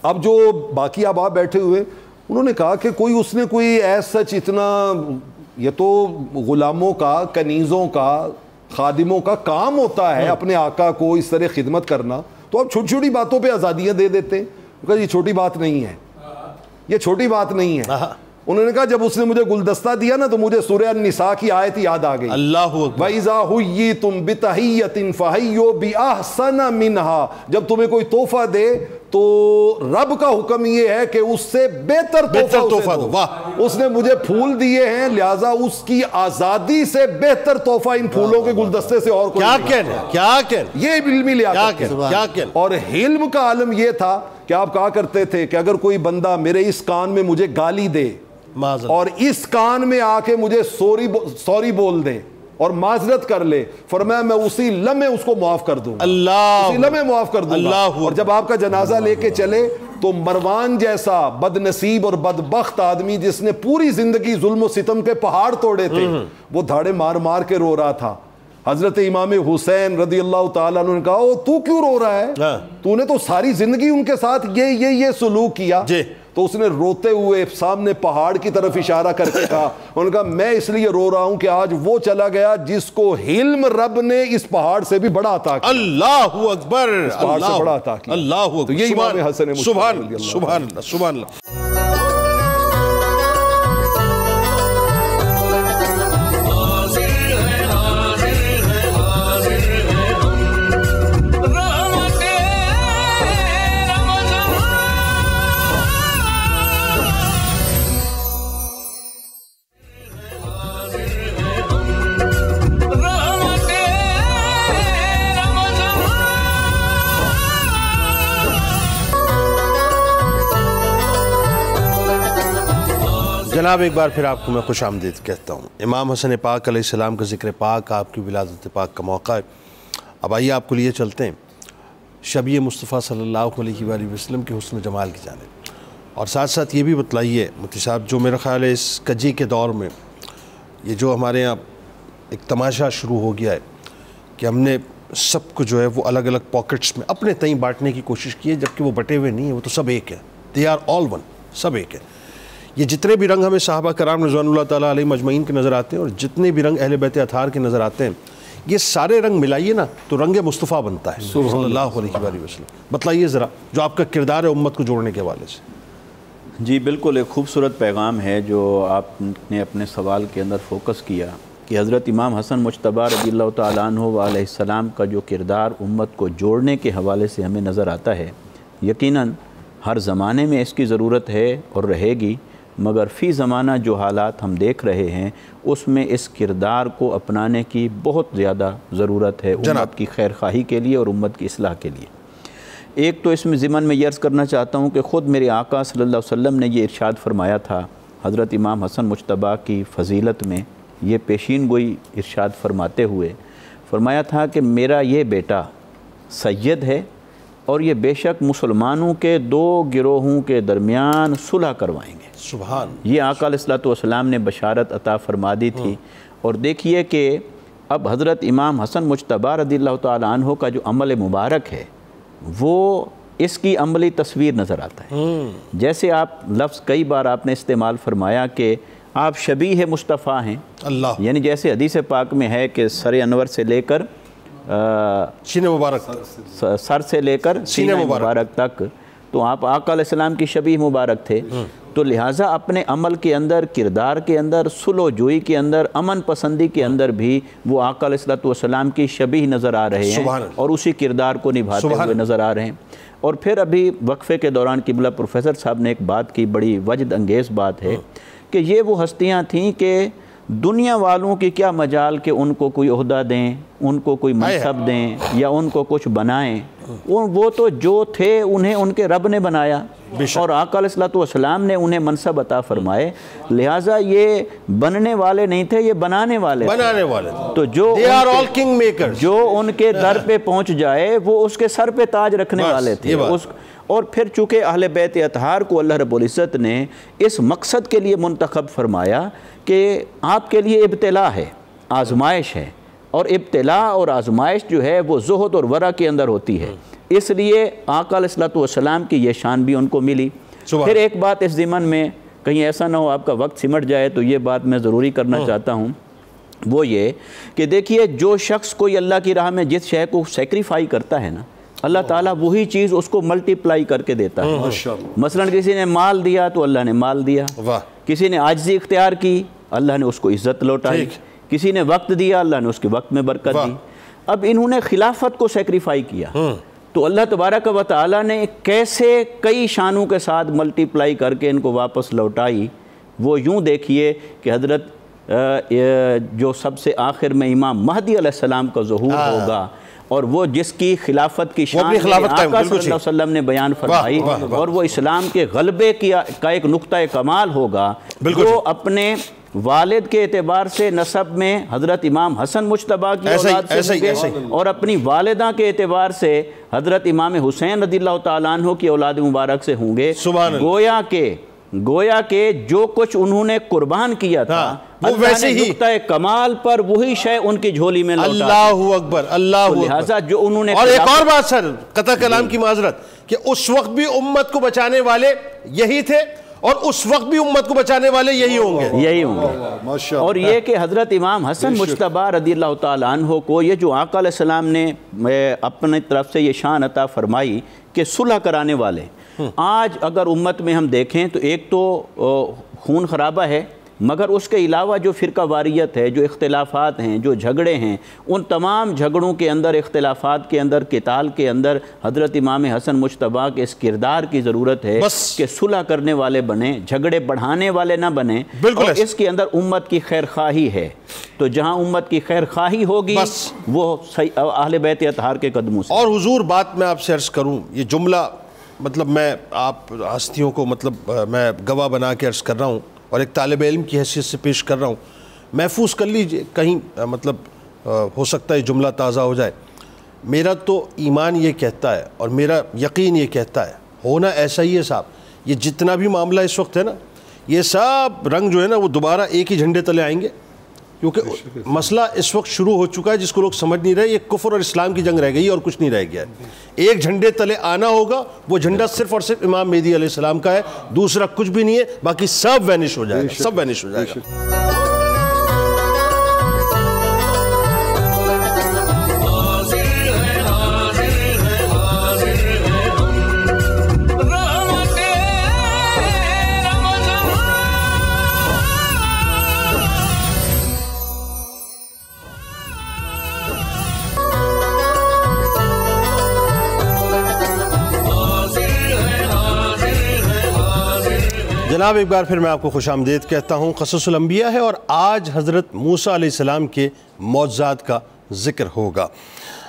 اب جو باقی آپ بیٹھے ہوئے انہوں نے کہا کہ کوئی اس نے کوئی ایسا سچ اتنا، یہ تو غلاموں کا، کنیزوں کا، خادموں کا کام ہوتا ہے اپنے آقا کو اس طرح خدمت کرنا، تو آپ چھوٹی چھوٹی باتوں پہ آزادیاں دے دیتے ہیں۔ کہا یہ چھوٹی بات نہیں ہے، یہ چھوٹی بات نہیں ہے۔ انہوں نے کہا جب اس نے مجھے گلدستہ دیا نا تو مجھے سورہ النساء کی آیت یاد آ گئی، اللہ اکبر، وَإِذَا حُيِّيتُم بِتَحِيَّةٍ فَحَيُّوا بِأَحْسَنَ مِنْهَا، جب تمہیں کوئی تحفہ دے تو رب کا حکم یہ ہے کہ اس سے بہتر تحفہ دو۔ اس نے مجھے پھول دیے ہیں لہٰذا اس کی آزادی سے بہتر تحفہ ان پھولوں کے گلدستے سے اور کوئی کیا یہ علمی لیاقت ہے۔ اور علم کا عالم یہ تھا کہ آپ کہا کرتے تھے کہ اگر کوئی بندہ میرے اس کان میں مجھے گالی دے اور اس کان میں آ کے مجھے سوری بول دے اور معذرت کر لے، فرمایا میں اسی لمحے اس کو معاف کر دوں گا، اسی لمحے معاف کر دوں گا۔ اور جب آپ کا جنازہ لے کے چلے تو مروان جیسا بد نصیب اور بدبخت آدمی جس نے پوری زندگی ظلم و ستم کے پہاڑ توڑے تھے، وہ دھاڑے مار مار کے رو رہا تھا۔ حضرت امام حسین رضی اللہ تعالیٰ عنہ نے کہا او تو کیوں رو رہا ہے، تو نے تو ساری زندگی ان کے ساتھ یہ سلوک کیا۔ تو اس نے روتے ہوئے سامنے پہاڑ کی طرف اشارہ کر کے کہا، انہوں نے کہا میں اس لیے رو رہا ہوں کہ آج وہ چلا گیا جس کو علم رب نے اس پہاڑ سے بھی بڑا عطا کیا۔ اللہ اکبر، اس پہاڑ سے بڑا عطا کیا۔ اللہ اکبر، تو یہ امام حسن مجتبی سبحان اللہ، سبحان اللہ، سبحان اللہ۔ جناب ایک بار پھر آپ کو میں خوش آمدید کہتا ہوں۔ امام حسن پاک علیہ السلام کا ذکر پاک، آپ کی ولادت پاک کا موقع ہے۔ اب آئیے آپ کو لیے چلتے ہیں شبیہ مصطفیٰ صلی اللہ علیہ وآلہ وسلم کے حسن و جمال کی جانب، اور ساتھ ساتھ یہ بھی بتلائیے مفتی صاحب، جو میرا خیال ہے اس کجی کے دور میں یہ جو ہمارے یہاں ایک تماشا شروع ہو گیا ہے کہ ہم نے سب کو جو ہے وہ الگ الگ پاکٹس میں اپنے تئیں بانٹنے کی کوشش کی ہے، جبکہ وہ بٹے ہوئے نہیں ہیں، وہ تو سب ایک ہے، دے آر آل ون، سب ایک ہے۔ یہ جتنے بھی رنگ ہمیں صحابہ کرام رضوان اللہ تعالیٰ علیہ مجمعین کے نظر آتے ہیں اور جتنے بھی رنگ اہل بیت اطہار کے نظر آتے ہیں، یہ سارے رنگ ملائیے نا تو رنگ مصطفیٰ بنتا ہے صلی اللہ علیہ وآلہ وسلم۔ بتلائیے ذرا جو آپ کا کردار ہے امت کو جوڑنے کے حوالے سے۔ جی بالکل، ایک خوبصورت پیغام ہے جو آپ نے اپنے سوال کے اندر فوکس کیا کہ حضرت امام حسن مجتبیٰ رضی اللہ تعالیٰ عنہ علیہ السلام کا جو کردار امت کو جوڑنے کے حوالے سے ہمیں نظر آتا ہے، یقیناً ہر زمانے میں اس کی ضرورت ہے اور رہے گی، مگر فی زمانہ جو حالات ہم دیکھ رہے ہیں اس میں اس کردار کو اپنانے کی بہت زیادہ ضرورت ہے امت کی خیر خواہی کے لیے اور امت کی اصلاح کے لیے۔ ایک تو اس میں ضمن میں یہ عرض کرنا چاہتا ہوں کہ خود میرے آقا صلی اللہ علیہ وسلم نے یہ ارشاد فرمایا تھا حضرت امام حسن مجتبیٰ کی فضیلت میں، یہ پیشین گوئی ارشاد فرماتے ہوئے فرمایا تھا کہ میرا یہ بیٹا سید ہے اور یہ بے شک مسلمانوں کے دو گروہوں کے درمیان صلح کروائیں گے۔ سبحان، یہ آقا علیہ الصلوۃ والسلام نے بشارت عطا فرما دی تھی۔ اور دیکھیے کہ اب حضرت امام حسن مجتبیٰ رضی اللہ تعالیٰ عنہ کا جو عمل مبارک ہے وہ اس کی عملی تصویر نظر آتا ہے۔ جیسے آپ لفظ کئی بار آپ نے استعمال فرمایا کہ آپ شبیہ مصطفیٰ ہیں، اللہ، یعنی جیسے حدیث پاک میں ہے کہ سر انور سے لے کر سینے مبارک، سر سے لے کر سینہ مبارک تک تو آپ آقا علیہ السلام کی شبیہ مبارک تھے، تو لہٰذا اپنے عمل کے اندر، کردار کے اندر، صلح و جوئی کے اندر، امن پسندی کے اندر بھی وہ آقا علیہ السلام کی شبیہ نظر آ رہے ہیں اور اسی کردار کو نبھاتے ہوئے نظر آ رہے ہیں۔ اور پھر ابھی وقفے کے دوران قبلہ پروفیسر صاحب نے ایک بات کی، بڑی وجد انگیز بات ہے کہ یہ وہ ہستیاں تھیں کہ دنیا والوں کی کیا مجال کہ ان کو کوئی عہدہ دیں، ان کو کوئی منصب دیں یا ان کو کچھ بنائیں، وہ تو جو تھے انہیں ان کے رب نے بنایا اور آقا علیہ السلام نے انہیں منصب عطا فرمائے، لہٰذا یہ بننے والے نہیں تھے، یہ بنانے والے تو جو ان کے در پہ پہنچ جائے وہ اس کے سر پہ تاج رکھنے والے تھے۔ اور پھر چونکہ اہل بیت اطہار کو اللہ رب العزت نے اس مقصد کے لیے منتخب فرمایا کہ آپ کے لیے ابتلا ہے، آزمائش ہے، اور ابتلا اور آزمائش جو ہے وہ زہد اور ورع کے اندر ہوتی ہے، اس لیے آقا علیہ السلام کی یہ شان بھی ان کو ملی۔ پھر ایک بات اس ضمن میں کہیں ایسا نہ ہو آپ کا وقت سمٹ جائے تو یہ بات میں ضروری کرنا چاہتا ہوں، وہ یہ کہ دیکھیے جو شخص کوئی اللہ کی راہ میں جس شے کو سیکریفائی کرتا ہے نا، اللہ تعالیٰ وہی چیز اس کو ملٹیپلائی کر کے دیتا ہے۔ مثلا کسی نے مال دیا تو اللہ نے مال دیا، کسی نے عاجزی اختیار کی اللہ نے اس کو عزت لوٹائی، کسی نے وقت دیا اللہ نے اس کے وقت میں برکت دی۔ اب انہوں نے خلافت کو سیکریفائی کیا تو اللہ تبارک و تعالیٰ نے کیسے کئی شانوں کے ساتھ ملٹیپلائی کر کے ان کو واپس لوٹائی، وہ یوں دیکھیے کہ حضرت جو سب سے آخر میں امام مہدی علیہ السلام کا ظہور ہوگا اور وہ جس کی خلافت کی شان آقا صلی اللہ علیہ وسلم نے بیان فرمائی اور وہ اسلام کے غلبے کا ایک نقطہ کمال ہوگا، جو اپنے والد کے اعتبار سے نسب میں حضرت امام حسن مجتبیٰ کی اولاد سے ہوں گے اور اپنی والدہ کے اعتبار سے حضرت امام حسین رضی اللہ تعالیٰ عنہ کی اولاد مبارک سے ہوں گے۔ گویا کہ جو کچھ انہوں نے قربان کیا تھا اللہ نے نقطہ کمال پر وہی شے ان کی جھولی میں لوٹا۔ اللہ اکبر، اللہ لہٰذا جو انہوں نے اور ایک اور بات سر، قطع کلام کی معذرت، کہ اس وقت بھی امت کو بچانے والے یہی تھے اور اس وقت بھی امت کو بچانے والے یہی ہوں گے۔ اور یہ کہ حضرت امام حسن مجتبیٰ رضی اللہ تعالیٰ عنہ کو یہ جو آقا علیہ السلام نے اپنے طرف سے یہ شان عطا فرمائی کہ صلح کرانے والے، آج اگر امت میں ہم دیکھیں تو ایک تو خون خرابہ ہے، مگر اس کے علاوہ جو فرقہ واریت ہے، جو اختلافات ہیں، جو جھگڑے ہیں، ان تمام جھگڑوں کے اندر، اختلافات کے اندر، قتال کے اندر حضرت امام حسن مجتبیٰ کے اس کردار کی ضرورت ہے کہ صلح کرنے والے بنیں، جھگڑے بڑھانے والے نہ بنیں، اور اس کے اندر امت کی خیر خواہی ہے۔ تو جہاں امت کی خیر خواہی ہوگی وہ اہل بیت اطہار کے قدموں سے۔ اور حضور بات میں آپ سے عرض کروں، یہ جملہ مطلب میں آپ ہستیوں کو مطلب میں گواہ بنا کے عرض کر رہا ہوں اور ایک طالب علم کی حیثیت سے پیش کر رہا ہوں، محفوظ کر لیجئے، کہیں مطلب ہو سکتا ہے جملہ تازہ ہو جائے۔ میرا تو ایمان یہ کہتا ہے اور میرا یقین یہ کہتا ہے، ہونا ایسا ہی ہے صاحب، یہ جتنا بھی معاملہ اس وقت ہے نا، یہ سب رنگ جو ہے نا وہ دوبارہ ایک ہی جھنڈے تلے آئیں گے، کیونکہ مسئلہ اس وقت شروع ہو چکا ہے جس کو لوگ سمجھ نہیں رہے، یہ کفر اور اسلام کی جنگ رہ گئی اور کچھ نہیں رہ گیا ہے۔ ایک جھنڈے تلے آنا ہوگا، وہ جھنڈا صرف اور صرف امام مہدی علیہ السلام کا ہے، دوسرا کچھ بھی نہیں ہے، باقی سب وینش ہو جائے گا، سب وینش ہو جائے گا۔ جناب ایک بار پھر میں آپ کو خوش آمدید کہتا ہوں. قصص الانبیاء ہے اور آج حضرت موسیٰ علیہ السلام کے معجزات کا ذکر ہوگا.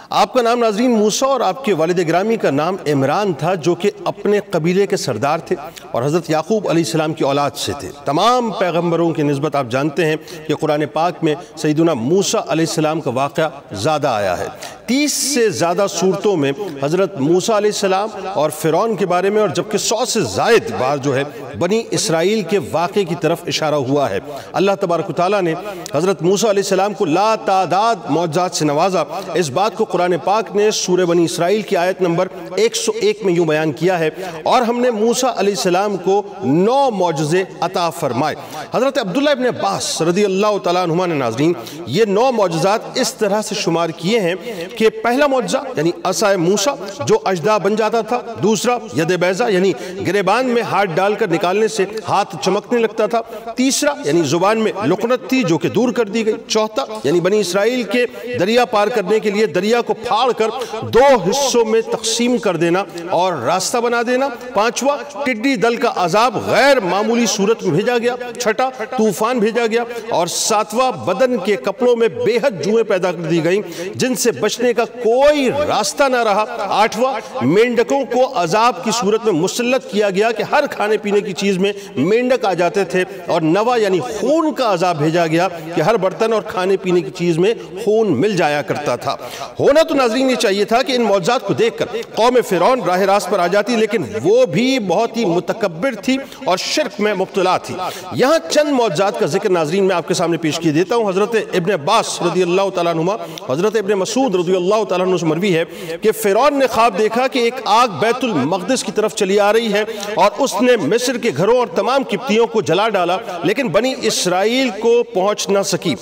آپ کا نام ناظرین موسیٰ اور آپ کے والد گرامی کا نام عمران تھا جو کہ اپنے قبیلے کے سردار تھے اور حضرت یعقوب علیہ السلام کی اولاد سے تھے. تمام پیغمبروں کی نسبت آپ جانتے ہیں کہ قرآن پاک میں سیدنا موسیٰ علیہ السلام کا واقعہ زیادہ آیا ہے. 30 سے زیادہ صورتوں میں حضرت موسیٰ علیہ السلام اور فرعون کے بارے میں اور جبکہ 100 سے زائد بار جو ہے بنی اسرائیل کے واقعے کی طرف اشارہ ہوا ہے. اللہ تبارک و تعالیٰ نے حضرت موسیٰ علیہ السلام کو لا تعداد معجزات سے نوازا. اس بات کو قرآن پاک نے سورہ بنی اسرائیل کی آیت نمبر 101 میں یوں بیان کیا ہے: اور ہم نے موسیٰ علیہ السلام کو 9 معجزے عطا فرمائے. حضرت عبداللہ ابن عباس رضی اللہ تعالیٰ عنہما نے ناظرین یہ 9 معجزات اس طرح سے شمار کیے ہیں کہ پہلا معجزہ یعنی عصائے موسیٰ جو اژدہا بن جاتا تھا. دوسرا ید بیضا یعنی گریبان میں ہاتھ ڈال کر نکالنے سے ہاتھ چمکنے لگتا تھا. تیسرا یعنی زبان میں لکنت تھی جو کہ دور کر دی گئی. چوتھا یعنی بنی اسرائیل کے دریا پار کرنے کے لیے دریا کو پھاڑ کر 2 حصوں میں تقسیم کر دینا اور راستہ بنا دینا. پانچواں ٹڈی دل کا عذاب غیر معمولی صورت میں بھیجا گیا. چھٹا طوفان بھیجا گیا. اور ساتواں بدن کے کپڑوں میں بے حد جوئیں پیدا کر دی گئیں جن سے بچنے کا کوئی راستہ نہ رہا. آٹھواں مینڈکوں کو عذاب کی صورت میں مسلط کیا گیا کہ ہر کھانے پینے کی چیز میں مینڈک آ جاتے تھے. اور نواں یعنی خون کا عذاب بھیجا گیا کہ ہر برتن اور کھانے پینے کی چیز میں خون مل جایا کرتا تھا. ہونا تو ناظرین یہ چاہیے تھا کہ ان معجزات کو دیکھ کر قوم فرعون راہ راست پر آ جاتی لیکن وہ بھی بہت ہی متکبر تھی اور شرک میں مبتلا تھی. یہاں چند معجزات کا ذکر ناظرین میں آپ کے سامنے پیش کیے دیتا ہوں. حضرت ابن عباس رضی اللہ تعالیٰ عنہما حضرت ابن مسعود رضی اللہ تعالیٰ عنہ سے مروی ہے کہ فرعون نے خواب دیکھا کہ ایک آگ بیت المقدس کی طرف چلی آ رہی ہے اور اس نے مصر کے گھروں اور تمام قبطیوں کو جلا ڈالا لیکن بنی اسرائیل کو پہنچ نہ سکی.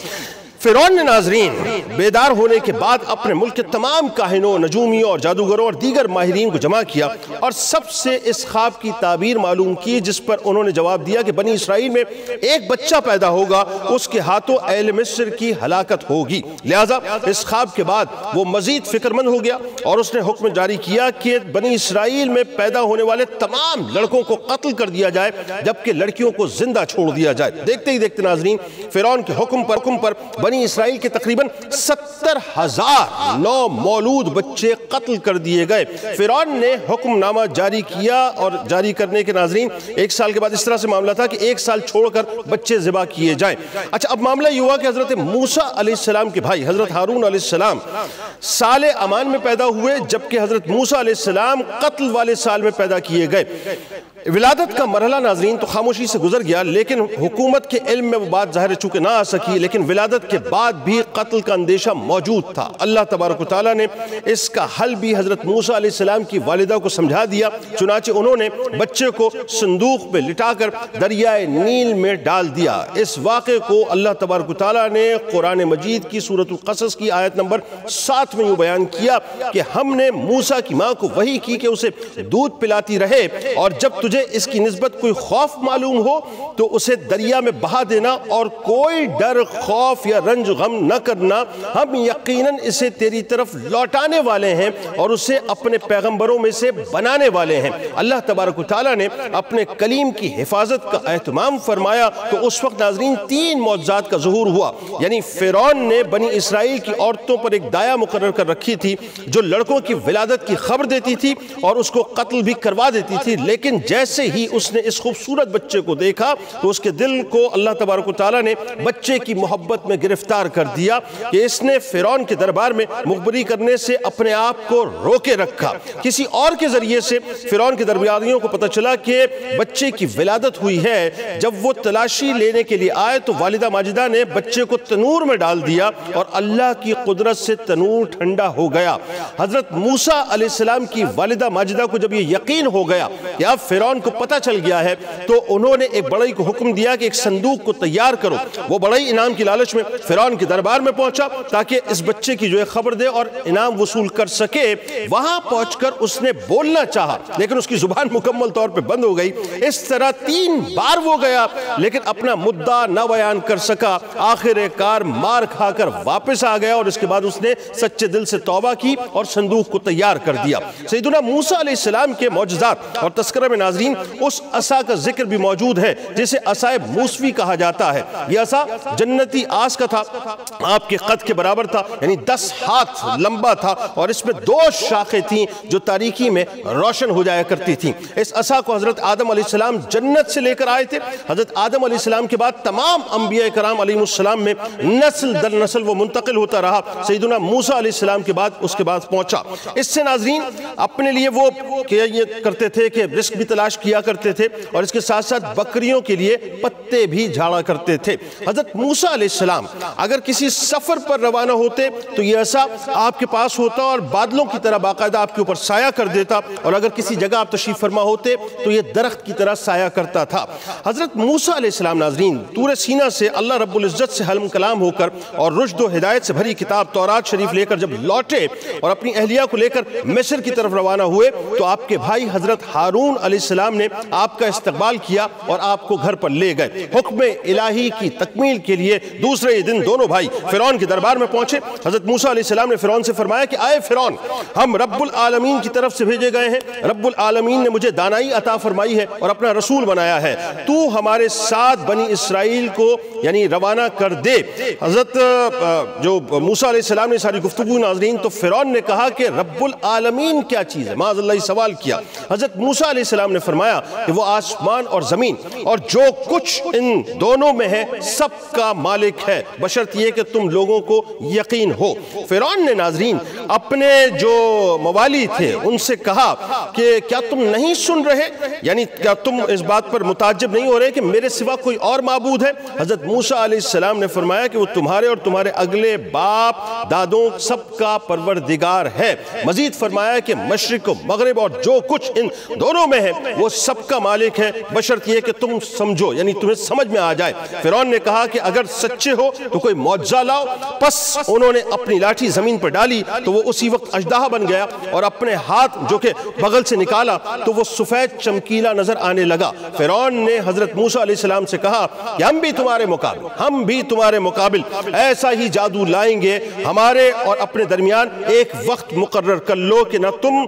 فرعون نے ناظرین بیدار ہونے کے بعد اپنے ملک کے تمام کاہنوں، نجومیوں اور جادوگروں اور دیگر ماہرین کو جمع کیا اور سب سے اس خواب کی تعبیر معلوم کی جس پر انہوں نے جواب دیا کہ بنی اسرائیل میں ایک بچہ پیدا ہوگا، اس کے ہاتھوں اہل مصر کی ہلاکت ہوگی. لہٰذا اس خواب کے بعد وہ مزید فکر مند ہو گیا اور اس نے حکم جاری کیا کہ بنی اسرائیل میں پیدا ہونے والے تمام لڑکوں کو قتل کر دیا جائے جبکہ لڑکیوں کو زندہ چھوڑ دیا جائے. دیکھتے ہی دیکھتے ناظرین فرعون کے حکم پر بنی اسرائیل کے تقریباً 70,000 نو مولود بچے قتل کر دیے گئے. فرعون نے حکم نامہ جاری کیا اور جاری کرنے کے ناظرین 1 سال کے بعد اس طرح سے معاملہ تھا کہ 1 سال چھوڑ کر بچے ذبح کیے جائیں. اچھا اب معاملہ یہ ہوا کہ حضرت موسیٰ علیہ السلام کے بھائی حضرت ہارون علیہ السلام سال امان میں پیدا ہوئے جبکہ حضرت موسیٰ علیہ السلام قتل والے سال میں پیدا کیے گئے. ولادت کا مرحلہ ناظرین تو خاموشی سے گزر گیا لیکن حکومت کے علم میں وہ بات ظاہر چونکہ نہ آ سکی لیکن ولادت کے بعد بھی قتل کا اندیشہ موجود تھا. اللہ تبارک و تعالیٰ نے اس کا حل بھی حضرت موسیٰ علیہ السلام کی والدہ کو سمجھا دیا. چنانچہ انہوں نے بچے کو صندوق میں لٹا کر دریائے نیل میں ڈال دیا. اس واقعے کو اللہ تبارک و تعالیٰ نے قرآن مجید کی سورۃ القصص کی آیت نمبر 7 میں یوں بیان کیا کہ ہم نے موسیٰ کی ماں کو وحی کی کہ اسے دودھ پلاتی رہے اور جب تجھے اس کی نسبت کوئی خوف معلوم ہو تو اسے دریا میں بہا دینا اور کوئی ڈر خوف یا رنج غم نہ کرنا. ہم یقیناً اسے تیری طرف لوٹانے والے ہیں اور اسے اپنے پیغمبروں میں سے بنانے والے ہیں. اللہ تبارک و تعالیٰ نے اپنے کلیم کی حفاظت کا اہتمام فرمایا تو اس وقت ناظرین 3 معجزات کا ظہور ہوا. یعنی فرعون نے بنی اسرائیل کی عورتوں پر ایک دایا مقرر کر رکھی تھی جو لڑکوں کی ولادت کی خبر دیتی تھی اور اس کو قتل بھی کروا دیتی تھی لیکن جیسے ہی اس نے اس خوبصورت بچے کو دیکھا تو اس کے دل کو اللہ تبارک و تعالیٰ نے بچے کی محبت میں گرفتار کر دیا کہ اس نے فرعون کے دربار میں مخبری کرنے سے اپنے آپ کو روکے رکھا. کسی اور کے ذریعے سے فرعون کے درباریوں کو پتہ چلا کہ بچے کی ولادت ہوئی ہے. جب وہ تلاشی لینے کے لیے آئے تو والدہ ماجدہ نے بچے کو تنور میں ڈال دیا اور اللہ کی قدرت سے تنور ٹھنڈا ہو گیا. حضرت موسیٰ علیہ السلام کی والدہ ماجدہ کو جب یہ یقین ہو گیا کہ اب فرعون کو پتہ چل گیا ہے تو انہوں نے ایک بڑائی کو حکم دیا کہ ایک صندوق کو تیار کرو. وہ بڑائی انعام کی لالچ میں فرعون کے دربار میں پہنچا تاکہ اس بچے کی جو ہے خبر دے اور انعام وصول کر سکے. وہاں پہنچ کر اس نے بولنا چاہا لیکن اس کی زبان مکمل طور پہ بند ہو گئی. اس طرح 3 بار وہ گیا لیکن اپنا مدعا نہ بیان کر سکا. آخر کار مار کھا کر واپس آ گیا اور اس کے بعد اس نے سچے دل سے توبہ کی اور صندوق کو تیار کر دیا. سیدنا موسیٰ علیہ السلام کے معجزات اور تذکرہ میں ناظرین ناظرین اس عصا کا ذکر بھی موجود ہے جسے عصائے موسوی کہا جاتا ہے. یہ عصا جنتی آس کا تھا, آپ کے قد کے برابر تھا, یعنی 10 ہاتھ لمبا تھا, اور اس میں 2 شاخیں تھیں جو تاریکی میں روشن ہو جایا کرتی تھیں. اس عصا کو حضرت آدم علیہ السلام جنت سے لے کر آئے تھے. حضرت آدم علیہ السلام کے بعد تمام انبیاء کرام علیہ السلام میں نسل در نسل وہ منتقل ہوتا رہا. سیدنا موسیٰ علیہ السلام کے بعد اس کے بعد پہنچا. اس سے ناظرین اپنے لیے وہ یہ کرتے تھے کہ رزق بھی تلاش کیا کرتے تھے, اور اس کے ساتھ ساتھ بکریوں کے لیے پتے بھی جھاڑا کرتے تھے. حضرت موسیٰ علیہ السلام اگر کسی سفر پر روانہ ہوتے تو یہ عصا آپ کے پاس ہوتا اور بادلوں کی طرح باقاعدہ آپ کے اوپر سایہ کر دیتا, اور اگر کسی جگہ آپ تشریف فرما ہوتے تو یہ درخت کی طرح سایہ کرتا تھا. حضرت موسیٰ علیہ السلام ناظرین طور سینہ سے اللہ رب العزت سے حلم کلام ہو کر اور رشد و ہدایت سے بھری کتاب تورات شریف لے کر جب لوٹے اور اپنی اہلیہ کو لے کر مصر کی طرف روانہ ہوئے تو آپ کے بھائی حضرت ہارون علیہ السلام نے آپ کا استقبال کیا اور آپ کو گھر پر لے گئے. حکم الہی کی تکمیل کے لیے دوسرے دن دونوں بھائی فرعون کے دربار میں پہنچے. حضرت موسیٰ علیہ السلام نے فرعون سے فرمایا کہ آئے فرعون, ہم رب العالمین کی طرف سے بھیجے گئے ہیں. رب العالمین نے مجھے دانائی عطا فرمائی ہے اور اپنا رسول بنایا ہے. تو ہمارے ساتھ بنی اسرائیل کو یعنی روانہ کر دے. حضرت جو موسیٰ علیہ السلام نے ساری گفتگو ناظرین تو فرعون نے کہا کہ رب العالمین کیا چیز ہے, معاذ اللہ سوال کیا. حضرت موسیٰ علیہ السلام نے فرمایا کہ وہ آسمان اور زمین اور جو کچھ ان دونوں میں ہے سب کا مالک ہے, بشرط یہ کہ تم لوگوں کو یقین ہو. فرعون نے ناظرین اپنے جو موالی تھے ان سے کہا کہ کیا تم نہیں سن رہے, یعنی کیا تم اس بات پر متعجب نہیں ہو رہے کہ میرے سوا کوئی اور معبود ہے؟ حضرت موسیٰ علیہ السلام نے فرمایا کہ وہ تمہارے اور تمہارے اگلے باپ دادوں سب کا پروردگار ہے. مزید فرمایا کہ مشرق و مغرب اور جو کچھ ان دونوں میں ہے وہ سب کا مالک ہے, بشرط یہ کہ تم سمجھو, یعنی تمہیں سمجھ میں آ جائے. فرعون نے کہا کہ اگر سچے ہو تو کوئی معجزہ لاؤ. پس انہوں نے اپنی لاٹھی زمین پر ڈالی تو وہ اسی وقت اژدہا بن گیا, اور اپنے ہاتھ جو کہ بغل سے نکالا تو وہ سفید چمکیلا نظر آنے لگا. فرعون نے حضرت موسیٰ علیہ السلام سے کہا کہ ہم بھی تمہارے مقابل ایسا ہی جادو لائیں گے. ہمارے اور اپنے درمیان ایک وقت مقرر کر لو کہ نہ تم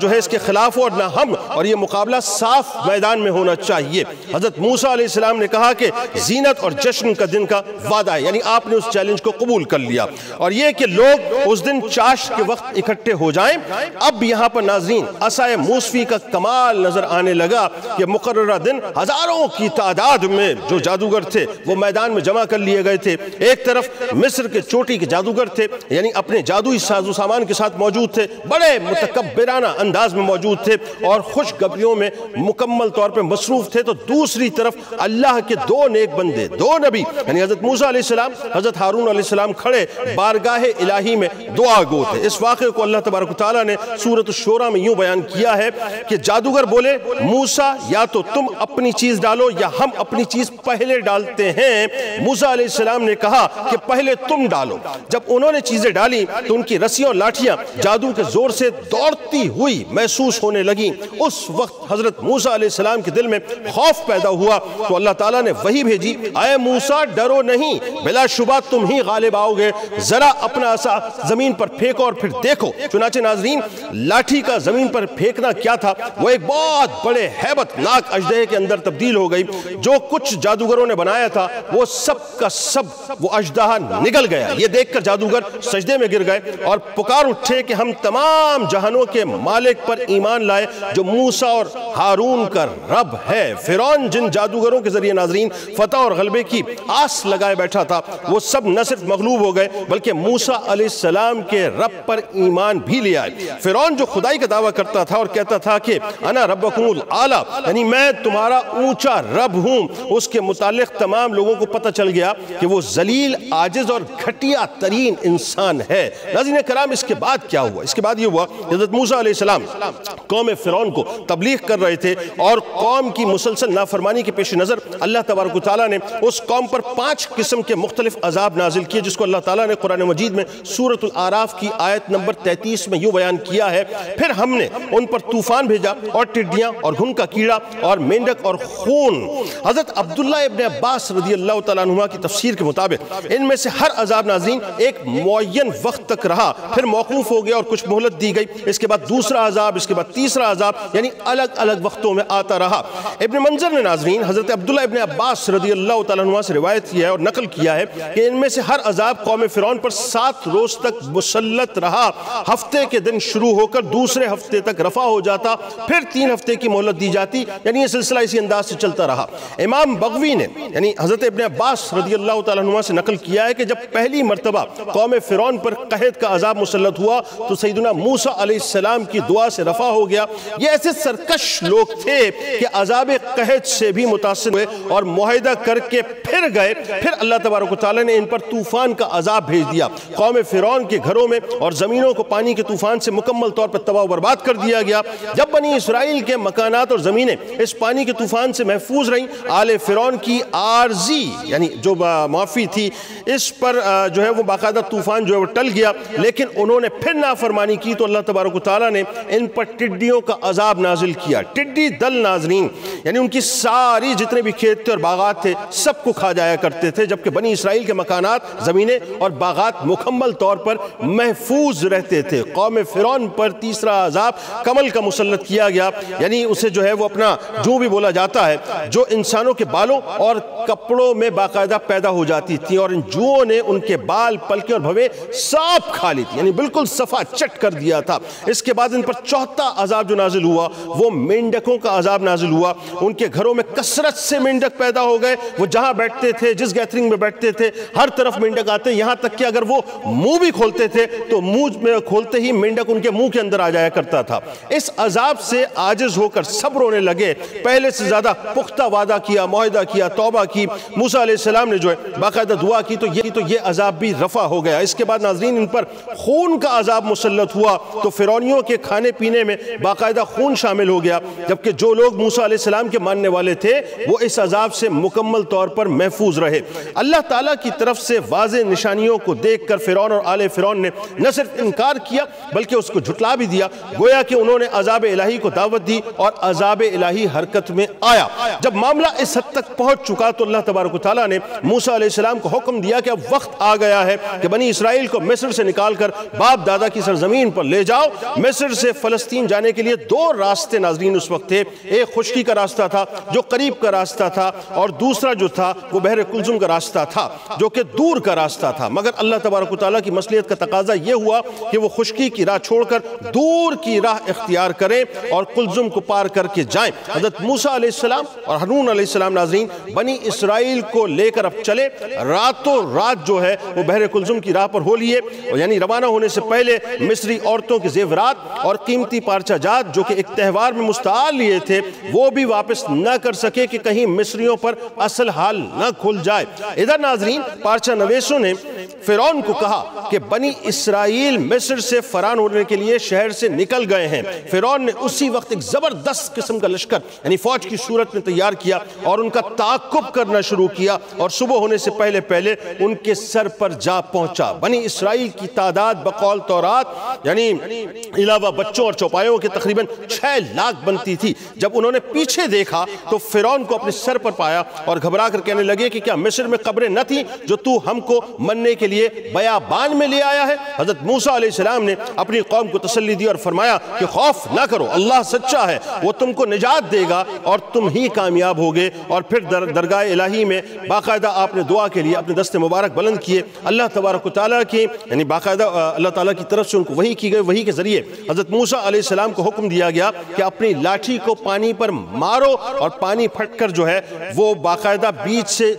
جو ہے اس کے خلاف ہو اور نہ ہم, اور یہ مقابلہ صاف میدان میں ہونا چاہیے. حضرت موسیٰ علیہ السلام نے کہا کہ زینت اور جشن کا دن کا وعدہ ہے, یعنی آپ نے اس چیلنج کو قبول کر لیا, اور یہ کہ لوگ اس دن چاشت کے وقت اکٹھے ہو جائیں. اب یہاں پر ناظرین عصائے موسوی کا کمال نظر آنے لگا کہ مقررہ دن ہزاروں کی تعداد میں جو جادوگر تھے وہ میدان میں جمع کر لیے گئے تھے. ایک طرف مصر کے چوٹی کے جادوگر تھے, یعنی اپنے جادوئی ساز و سامان کے ساتھ موجود تھے, بڑے متکبرانہ انداز میں موجود تھے اور خوشگبیوں میں مکمل طور پر مصروف تھے. تو دوسری طرف اللہ کے 2 نیک بندے, 2 نبی, یعنی حضرت موسیٰ علیہ السلام, حضرت ہارون علیہ السلام کھڑے بارگاہ الہی میں دعا گو تھے. اس واقعے کو اللہ تبارک و تعالیٰ نے سورۃ الشورى میں یوں بیان کیا ہے کہ جادوگر بولے موسیٰ یا تو تم اپنی چیز ڈالو یا ہم اپنی چیز پہلے ڈالتے ہیں. موسیٰ علیہ السلام نے کہا کہ پہلے تم ڈالو. جب انہوں نے چیزیں ڈالی تو ان کی رسیاں اور لاٹھیاں جادو کے زور سے دوڑتی ہوئی محسوس ہونے لگیں. اس وقت حضرت موسیٰ علیہ السلام کے دل میں خوف پیدا ہوا تو اللہ تعالیٰ نے وحی بھیجی, اے موسیٰ ڈرو نہیں, بلا شبہ تم ہی غالب آؤ گے, ذرا اپنا عصا زمین پر پھینکو اور پھر دیکھو. چنانچہ ناظرین لاٹھی کا زمین پر پھینکنا کیا تھا, وہ ایک بہت بڑے ہیبت ناک اژدہے کے اندر تبدیل ہو گئی. جو کچھ جادوگروں نے بنایا تھا وہ سب کا سب وہ اژدہا نگل گیا. یہ دیکھ کر جادوگر سجدے میں گر گئے اور پکار اٹھے کہ ہم تمام جہانوں کے مالک پر ایمان لائے جو موسیٰ اور ہارون کا رب ہے. فرعون جن جادوگروں کے ذریعے ناظرین فتح اور غلبے کی آس لگائے بیٹھا تھا وہ سب نہ صرف مغلوب ہو گئے بلکہ موسیٰ علیہ السلام کے رب پر ایمان بھی لے آئے. فرعون جو خدائی کا دعویٰ کرتا تھا اور کہتا تھا کہ انا ربکم الاعلیٰ, یعنی میں تمہارا اونچا رب ہوں, اس کے متعلق تمام لوگوں کو پتہ چل گیا کہ وہ ذلیل, عاجز اور گھٹیا ترین انسان ہے. ناظرین کرام اس کے بعد کیا ہوا؟ اس کے بعد یہ ہوا حضرت موسیٰ علیہ السلام قوم فرعون کو تبلیغ کر رہے تھے اور قوم کی مسلسل نافرمانی کے پیش نظر اللہ تبارک و تعالیٰ نے اس قوم پر 5 قسم کے مختلف عذاب نازل کیے, جس کو اللہ تعالیٰ نے قرآن مجید میں سورۃ الاعراف کی آیت نمبر 33 میں یوں بیان کیا ہے, پھر ہم نے ان پر طوفان بھیجا اور ٹڈیاں اور گھن کا کیڑا اور مینڈک اور خون. حضرت عبداللہ ابن عباس رضی اللہ تعالیٰ عنہ کی تفسیر کے مطابق ان میں سے ہر عذاب ناظرین ایک معین وقت تک رہا, پھر موقوف ہو گیا اور کچھ مہلت دی گئی. اس کے بعد دوسرا عذاب, اس کے بعد تیسرا عذاب, یعنی الگ الگ الگ وقتوں میں آتا رہا۔ ابن منظر نے ناظرین حضرت عبداللہ ابن عباس رضی اللہ تعالیٰ عنہ سے روایت کیا ہے اور نقل کیا ہے کہ ان میں سے ہر عذاب قوم فرعون پر 7 روز تک مسلط رہا۔ ہفتے کے دن شروع ہو کر دوسرے ہفتے تک رفع ہو جاتا، پھر 3 ہفتے کی مہلت دی جاتی، یعنی یہ سلسلہ اسی انداز سے چلتا رہا۔ امام بغوی نے یعنی حضرت ابن عباس رضی اللہ تعالیٰ عنہ سے نقل کیا ہے کہ جب پہلی مرتبہ قوم فرعون پر قحط کا عذاب مسلط ہوا تو سیدنا موسیٰ علیہ السلام کی دعا سے رفع ہو گیا۔ یہ ایسے سرکش لوگ تھے کہ عذاب قحط سے بھی متاثر ہوئے اور معاہدہ کر کے پھر گئے، پھر اللہ تبارک و تعالیٰ نے ان پر طوفان کا عذاب بھیج دیا۔ قوم فرعون کے گھروں میں اور زمینوں کو پانی کے طوفان سے مکمل طور پر تباہ و برباد کر دیا گیا۔ جب بنی اسرائیل کے مکانات اور زمینیں اس پانی کے طوفان سے محفوظ رہیں، آل فرعون کی عارضی یعنی جو معافی تھی اس پر جو ہے وہ باقاعدہ طوفان جو ہے وہ ٹل گیا، لیکن انہوں نے پھر نافرمانی کی تو اللہ تبارک و تعالیٰ نے ان پر ٹڈیوں کا عذاب نازل کیا۔ ٹڈی دل ناظرین یعنی ان کی ساری جتنے بھی کھیت تھے اور باغات تھے سب کو کھا جایا کرتے تھے، جبکہ بنی اسرائیل کے مکانات، زمینیں اور باغات مکمل طور پر محفوظ رہتے تھے۔ قوم فرعون پر تیسرا عذاب کمل کا مسلط کیا گیا، یعنی اسے جو ہے وہ اپنا جو بھی بولا جاتا ہے جو انسانوں کے بالوں اور کپڑوں میں باقاعدہ پیدا ہو جاتی تھی، اور ان جوؤں نے ان کے بال، پلکیں اور بھویں صاف کھا لی تھی، یعنی بالکل صفا چٹ کر دیا تھا۔ اس کے بعد ان پر چوتھا عذاب جو نازل ہوا وہ مینڈکوں کا عذاب نازل ہوا۔ ان کے گھروں میں کثرت سے مینڈک پیدا ہو گئے، وہ جہاں بیٹھتے تھے، جس گیتھرنگ میں بیٹھتے تھے ہر طرف مینڈک آتے، یہاں تک کہ اگر وہ منہ بھی کھولتے تھے تو منہ میں کھولتے ہی مینڈک ان کے منہ کے اندر آ جایا کرتا تھا۔ اس عذاب سے عاجز ہو کر سب رونے لگے، پہلے سے زیادہ پختہ وعدہ کیا، معاہدہ کیا، توبہ کی۔ موسیٰ علیہ السلام نے جو ہے باقاعدہ دعا کی تو یہ عذاب بھی رفع ہو گیا۔ اس کے بعد ناظرین ان پر خون کا عذاب مسلط ہوا تو فرعونیوں کے کھانے پینے میں باقاعدہ خون شامل ہو گیا، جبکہ جو لوگ موسیٰ علیہ السلام کے ماننے والے تھے وہ اس عذاب سے مکمل طور پر محفوظ رہے۔ اللہ تعالیٰ کی طرف سے واضح نشانیوں کو دیکھ کر فرعون اور آل فرعون نے نہ صرف انکار کیا بلکہ اس کو جھٹلا بھی دیا، گویا کہ انہوں نے عذاب الہی کو دعوت دی اور عذاب الہی حرکت میں آیا۔ جب معاملہ اس حد تک پہنچ چکا تو اللہ تبارک و تعالیٰ نے موسیٰ علیہ السلام کو حکم دیا کہ اب وقت آ گیا ہے کہ بنی اسرائیل کو مصر سے نکال کر باپ دادا کی سرزمین پر لے جاؤ۔ مصر سے فلسطین جانے کے لیے 2 راستے ناظرین اس وقت تھے، ایک خشکی کا راستہ تھا جو قریب کا راستہ تھا، اور دوسرا جو تھا وہ بحر کلزم کا راستہ تھا جو کہ دور کا راستہ تھا۔ مگر اللہ تبارک و تعالیٰ کی مصلحت کا تقاضا یہ ہوا کہ وہ خشکی کی راہ چھوڑ کر دور کی راہ اختیار کریں اور کلزم کو پار کر کے جائیں۔ حضرت موسیٰ علیہ السلام اور ہارون علیہ السلام ناظرین بنی اسرائیل کو لے کر اب چلے، راتوں رات جو ہے وہ بحر کلزم کی راہ پر ہو لیے، یعنی روانہ ہونے سے پہلے مصری عورتوں کے زیورات اور قیمتی پارچہ جات جو کہ ایک تہوار میں مستعار لیے تھے وہ بھی واپس نہ کر سکے کہ کہیں مصریوں پر اصل حال نہ کھل جائے۔ ادھر ناظرین پارچہ نویسوں نے فرعون کو کہا کہ بنی اسرائیل مصر سے فرار ہونے کے لیے شہر سے نکل گئے ہیں۔ فرعون نے اسی وقت ایک زبردست قسم کا لشکر یعنی فوج کی صورت میں تیار کیا اور ان کا تعاقب کرنا شروع کیا، اور صبح ہونے سے پہلے پہلے ان کے سر پر جا پہنچا۔ بنی اسرائیل کی تعداد بقول تورات یعنی علاوہ بچوں اور چوپایوں کے تقریباً 6 لاکھ بنتی تھی۔ جب انہوں نے پیچھے دیکھا تو فرعون کو اپنے سر پر پایا اور گھبرا کر کہنے لگے کہ کیا مصر میں قبریں نہ تھیں جو تو ہم کو مننے کے لیے بیابان میں لے آیا ہے؟ حضرت موسیٰ علیہ السلام نے اپنی قوم کو تسلی دی اور فرمایا کہ خوف نہ کرو، اللہ سچا ہے، وہ تم کو نجات دے گا اور تم ہی کامیاب ہوگے۔ اور پھر درگاہ الہی میں باقاعدہ آپ نے دعا کے لیے اپنے دست مبارک بلند کیے۔ اللہ تبارک و تعالیٰ کی یعنی باقاعدہ اللہ تعالیٰ کی طرف سے ان کو وحی کی گئی، وحی کے ذریعے حضرت موسیٰ علیہ السلام کو حکم دیا گیا کہ اپنی لاٹھی کو پانی پر مارو، اور پانی پھٹ کر جو ہے وہ باقاعدہ بیچ سے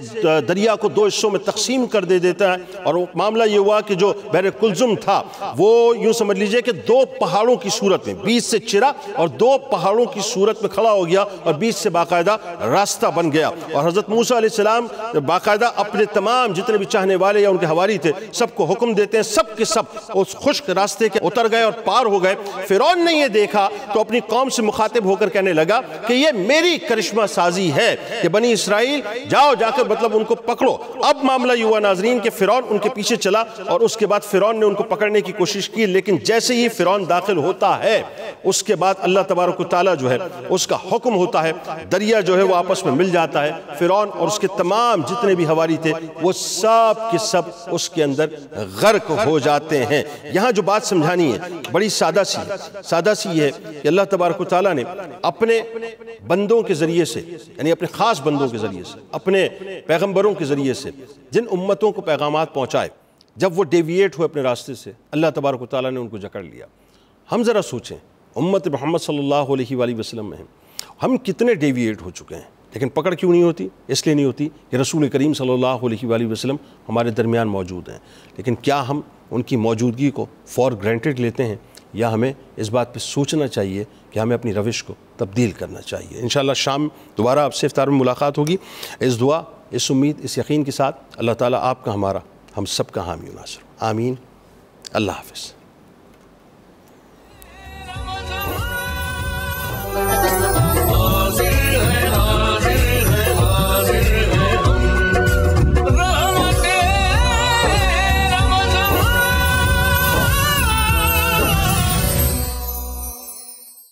دریا کو 2 حصوں میں تقسیم کر دیتا ہے۔ اور معاملہ یہ ہوا کہ جو بحر کلزم تھا وہ یوں سمجھ لیجئے کہ 2 پہاڑوں کی صورت میں بیچ سے چرا اور 2 پہاڑوں کی صورت میں کھڑا ہو گیا اور بیچ سے باقاعدہ راستہ بن گیا۔ اور حضرت موسیٰ علیہ السلام باقاعدہ اپنے تمام جتنے بھی چاہنے والے یا ان کے حواری تھے سب کو حکم دیتے ہیں، سب کے سب اس خشک راستے کے اتر گئے اور پار ہو گئے۔ فرعون نے یہ دیکھا تو اپنی قوم سے مخاطب ہو کر کہنے لگا کہ یہ میری کرشمہ سازی ہے کہ بنی اسرائیل جاؤ، جا کر مطلب ان کو پکڑو۔ اب معاملہ یہ ہوا ناظرین کہ فرعون ان کے پیچھے چلا اور اس کے بعد فرعون نے ان کو پکڑنے کی کوشش کی، لیکن جیسے ہی فرعون داخل ہوتا ہے اس کے بعد اللہ تبارک و تعالیٰ جو ہے اس کا حکم ہوتا ہے، دریا جو ہے وہ آپس میں مل جاتا ہے، فرعون اور اس کے تمام جتنے بھی حواری تھے وہ سب کے سب اس کے اندر غرق ہو جاتے ہیں۔ یہاں جو بات سمجھانی ہے بڑی سادہ سی یہ ہے کہ اللہ تبارک و تعالیٰ نے اپنے بندوں کے ذریعے سے، یعنی اپنے خاص بندوں کے ذریعے سے، اپنے پیغمبروں کے ذریعے سے جن امتوں کو پیغامات پہنچائے، جب وہ ڈیویٹ ہوئے اپنے راستے سے اللہ تبارک و تعالیٰ نے ان کو جکڑ لیا۔ ہم ذرا سوچیں امت محمد صلی اللہ علیہ وآلہ وسلم میں ہم کتنے ڈیویٹ ہو چکے ہیں، لیکن پکڑ کیوں نہیں ہوتی؟ اس لیے نہیں ہوتی کہ رسول کریم صلی اللہ علیہ وآلہ وسلم ہمارے درمیان موجود ہیں۔ لیکن کیا ہم ان کی موجودگی کو فار گرانٹیڈ لیتے ہیں، یا ہمیں اس بات پہ سوچنا چاہیے کہ ہمیں اپنی روش کو تبدیل کرنا چاہیے؟ انشاءاللہ شام دوبارہ آپ سے افطار میں ملاقات ہوگی، اس دعا، اس امید، اس یقین کے ساتھ اللہ تعالیٰ آپ کا، ہمارا، ہم سب کا حامی و ناصر، آمین۔ اللہ حافظ۔